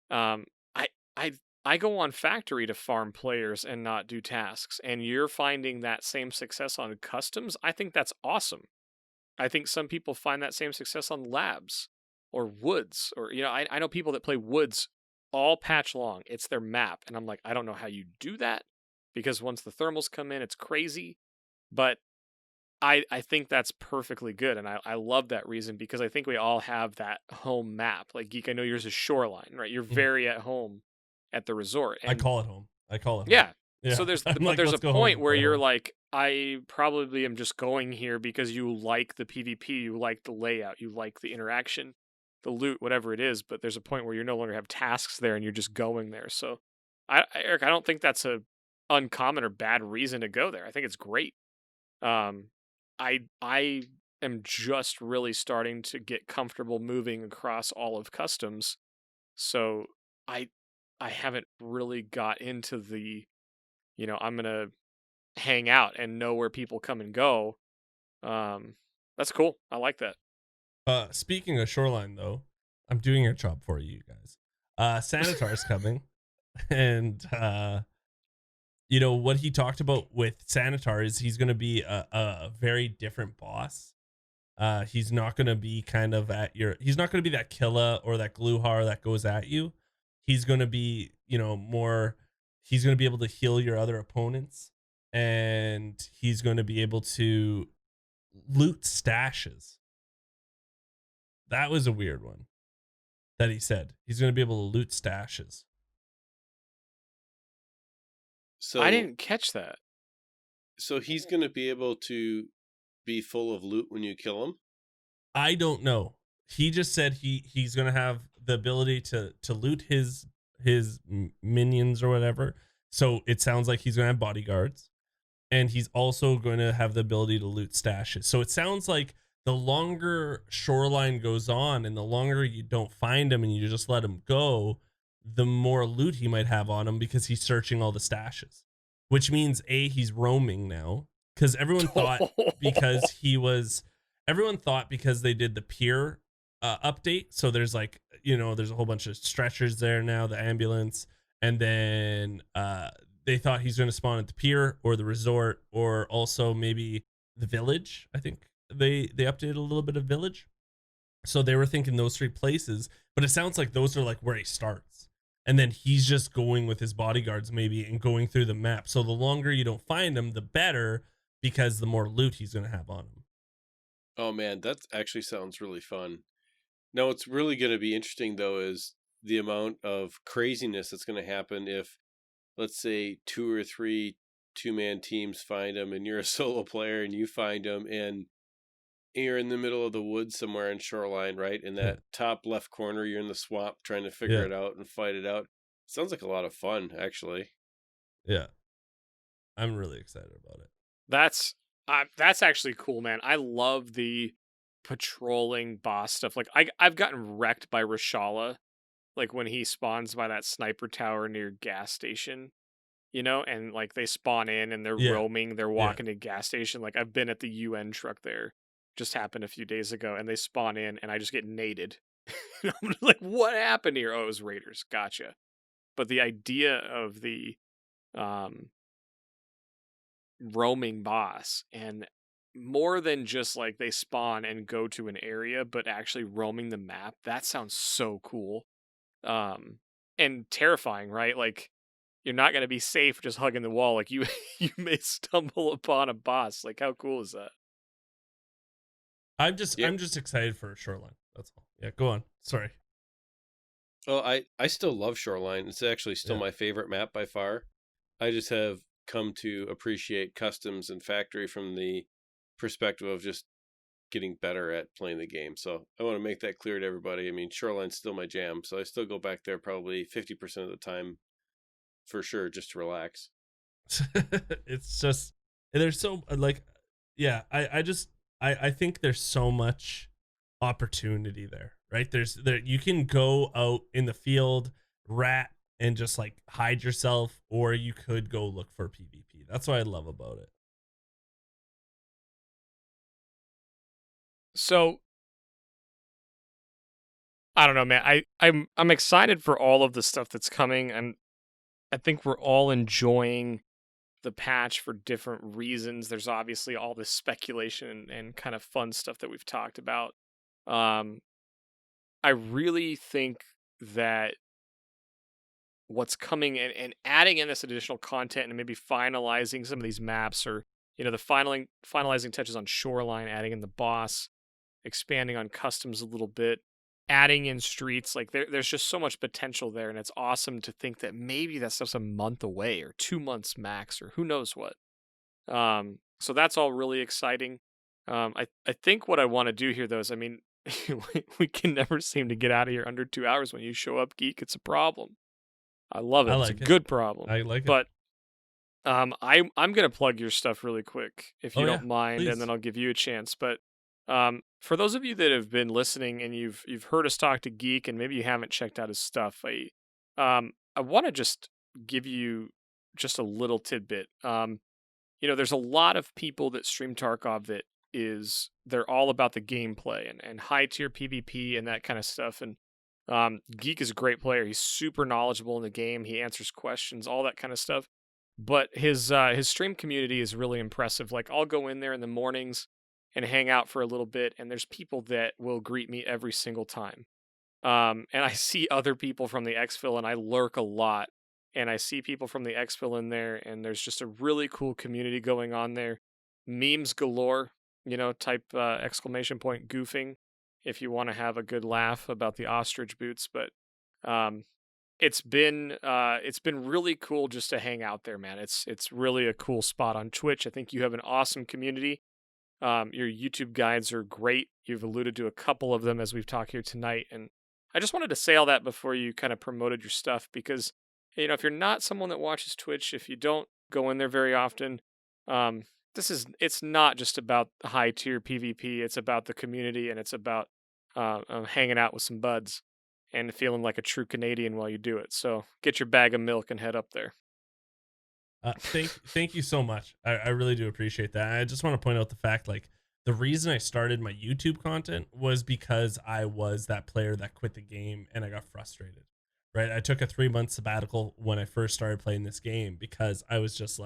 um, I I I go on factory to farm players and not do tasks, and you're finding that same success on customs. I think that's awesome. I think some people find that same success on labs or woods, or I know people that play woods all patch long. It's their map, and I'm like, I don't know how you do that, because once the thermals come in, it's crazy. But I think that's perfectly good, and I love that reason, because I think we all have that home map. Like, Geek, I know yours is Shoreline, right? You're very at home at the resort. I And call it home. yeah. Yeah. So there's I'm but like, there's a let's go point home, where go you're home. like, I probably am just going here because you like the PvP, you like the layout, you like the interaction, the loot, whatever it is. But there's a point where you no longer have tasks there and you're just going there. So, Eric, I don't think that's a uncommon or bad reason to go there. I think it's great. Um, I am just really starting to get comfortable moving across all of customs, so I I haven't really got into the, I'm gonna hang out and know where people come and go. That's cool. I like that. Speaking of Shoreline, though, I'm doing your job for you guys. Sanitar's coming, and what he talked about with Sanitar is he's going to be a very different boss. He's not going to be he's not going to be that killer or that gluhar that goes at you. He's going to be, he's going to be able to heal your other opponents, and he's going to be able to loot stashes. That was a weird one that he said. He's going to be able to loot stashes. So I didn't catch that. So he's going to be able to be full of loot when you kill him? I don't know. He just said he's going to have the ability to loot his minions or whatever. So it sounds like he's going to have bodyguards, and he's also going to have the ability to loot stashes. So it sounds like the longer Shoreline goes on and the longer you don't find him and you just let him go, the more loot he might have on him, because he's searching all the stashes, which means he's roaming now, because everyone thought because they did the pier update. So there's there's a whole bunch of stretchers there now, the ambulance, and then they thought he's going to spawn at the pier or the resort, or also maybe the village. I think they updated a little bit of village, so they were thinking those three places. But it sounds like those are like where he starts, and then he's just going with his bodyguards maybe and going through the map. So the longer you don't find him, the better, because the more loot he's going to have on him. Oh man, that actually sounds really fun. Now, what's really going to be interesting though is the amount of craziness that's going to happen if, let's say, 2 or 3 two-man teams find him, and you're a solo player and you find him, and you're in the middle of the woods somewhere in Shoreline, right? In that top left corner, you're in the swamp trying to figure it out and fight it out. Sounds like a lot of fun, actually. Yeah. I'm really excited about it. That's actually cool, man. I love the patrolling boss stuff. Like, I've gotten wrecked by Rashala, like when he spawns by that sniper tower near gas station, and like they spawn in and they're roaming, they're walking to gas station. Like, I've been at the UN truck there, just happened a few days ago, and they spawn in and I just get naded. I'm like, what happened here? Oh, it was raiders. Gotcha. But the idea of the roaming boss, and more than just like they spawn and go to an area, but actually roaming the map. That sounds so cool. And terrifying, right? Like you're not going to be safe just hugging the wall. Like you you may stumble upon a boss. Like how cool is that? I'm just Yeah. I'm just excited for Shoreline. That's all. Yeah, go on. Sorry. Oh, I still love Shoreline. It's actually still Yeah. my favorite map by far. I just have come to appreciate customs and factory from the perspective of just getting better at playing the game. So I want to make that clear to everybody. I mean, Shoreline's still my jam, so I still go back there probably 50% of the time for sure, just to relax. It's just there's so like yeah, I think there's so much opportunity there, right? There you can go out in the field, rat, and just like hide yourself, or you could go look for PvP. That's what I love about it. So I don't know, man. I'm excited for all of the stuff that's coming, and I think we're all enjoying the patch for different reasons. There's obviously all this speculation and kind of fun stuff that we've talked about. Um, I really think that what's coming and adding in this additional content and maybe finalizing some of these maps, or the finalizing touches on Shoreline, adding in the boss, expanding on customs a little bit, adding in streets, like there's just so much potential there, and it's awesome to think that maybe that stuff's a month away or 2 months max or who knows what. So that's all really exciting. I think what I want to do here though is, I mean, we can never seem to get out of here under 2 hours. When you show up, Geek, it's a problem. I love it. I It's a like it. good problem. I like it. But I'm gonna plug your stuff really quick if you Oh, don't yeah, mind, and please. then I'll give you a chance. But for those of you that have been listening and you've heard us talk to Geek, and maybe you haven't checked out his stuff, I want to just give you just a little tidbit. There's a lot of people that stream Tarkov that they're all about the gameplay and high tier PvP and that kind of stuff. And Geek is a great player. He's super knowledgeable in the game. He answers questions, all that kind of stuff. But his stream community is really impressive. Like I'll go in there in the mornings and hang out for a little bit, and there's people that will greet me every single time. And I see other people from the Exfil, and I lurk a lot. And I see people from the Exfil in there, and there's just a really cool community going on there. Memes galore, type exclamation point goofing if you want to have a good laugh about the ostrich boots. But um, it's been really cool just to hang out there, man. It's really a cool spot on Twitch. I think you have an awesome community. Your YouTube guides are great. You've alluded to a couple of them as we've talked here tonight, and I just wanted to say all that before you kind of promoted your stuff, because if you're not someone that watches Twitch, if you don't go in there very often, it's not just about high tier PvP. It's about the community, and it's about hanging out with some buds and feeling like a true Canadian while you do it. So get your bag of milk and head up there. Thank you so much. I really do appreciate that. I just want to point out the fact, like, the reason I started my YouTube content was because I was that player that quit the game and I got frustrated. Right? I took a 3-month sabbatical when I first started playing this game because I was just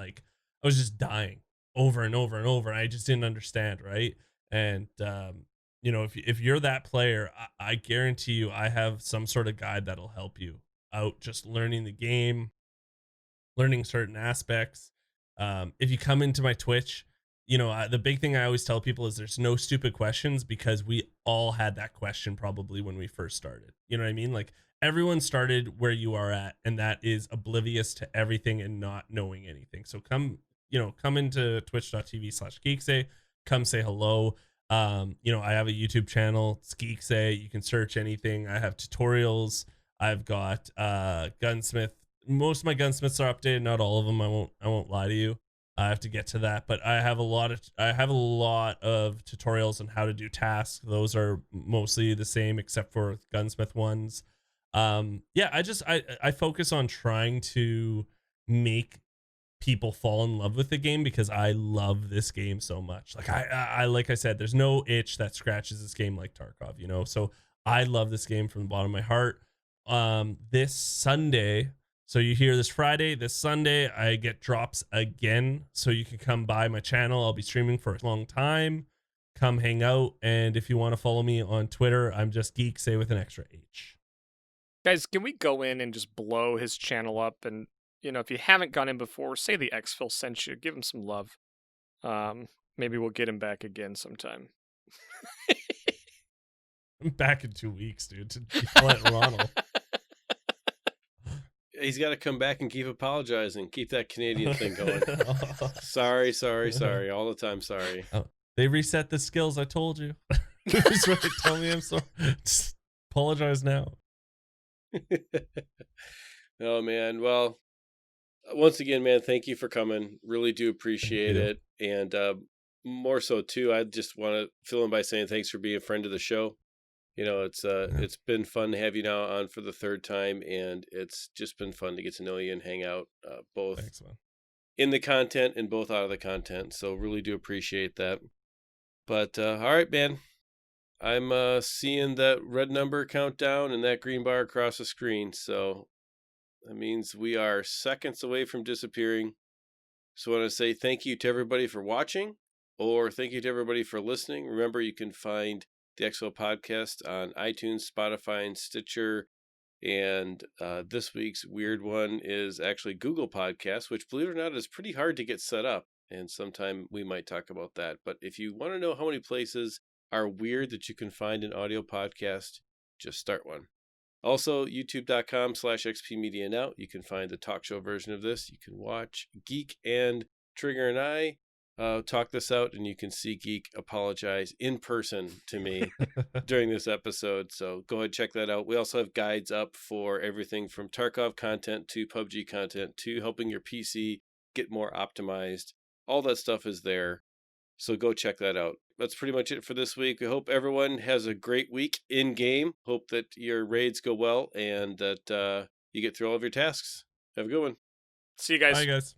dying over and over and over. And I just didn't understand, right? And if you're that player, I guarantee you I have some sort of guide that'll help you out just learning the game, learning certain aspects. If you come into my Twitch, the big thing I always tell people is there's no stupid questions, because we all had that question probably when we first started. You know what I mean? Like everyone started where you are at, and that is oblivious to everything and not knowing anything. So come into twitch.tv/GeeksEh, come say hello. I have a YouTube channel. It's GeeksEh. You can search anything. I have tutorials. I've got gunsmith. Most of my gunsmiths are updated, not all of them. I won't lie to you. I have to get to that, but I have a lot of tutorials on how to do tasks. Those are mostly the same except for gunsmith ones. I focus on trying to make people fall in love with the game because I love this game so much. Like like I said, there's no itch that scratches this game like Tarkov, so I love this game from the bottom of my heart. This Sunday, So you hear this Friday, this Sunday, I get drops again. So you can come by my channel. I'll be streaming for a long time. Come hang out. And if you want to follow me on Twitter, I'm just GeeksEh with an extra H. Guys, can we go in and just blow his channel up? And, if you haven't gone in before, say the Exfil sent you. Give him some love. Maybe we'll get him back again sometime. I'm back in 2 weeks, dude, to yell at Ronald. He's got to come back and keep apologizing. Keep that Canadian thing going. Sorry. All the time, sorry. Oh, they reset the skills, I told you. Just right, tell me I'm sorry. Just apologize now. Oh, man. Well, once again, man, thank you for coming. Really do appreciate it. And more so, too, I just want to fill in by saying thanks for being a friend of the show. It's been fun to have you now on for the third time, and it's just been fun to get to know you and hang out both Thanks, man. in the content and both out of the content. So really do appreciate that. But all right, man, I'm seeing that red number countdown and that green bar across the screen. So that means we are seconds away from disappearing. So I want to say thank you to everybody for watching, or thank you to everybody for listening. Remember, you can find the Exfil podcast on iTunes, Spotify, and Stitcher. And this week's weird one is actually Google Podcasts, which, believe it or not, is pretty hard to get set up. And sometime we might talk about that. But if you want to know how many places are weird that you can find an audio podcast, just start one. Also, youtube.com/xpmedia now. You can find the talk show version of this. You can watch Geek and Trigger and I talk this out, and you can see Geek apologize in person to me during this episode. So go ahead, check that out. We also have guides up for everything from Tarkov content to PUBG content to helping your PC get more optimized. All that stuff is there. So go check that out. That's pretty much it for this week. We hope everyone has a great week in game. Hope that your raids go well and that you get through all of your tasks. Have a good one. See you guys. Bye, guys.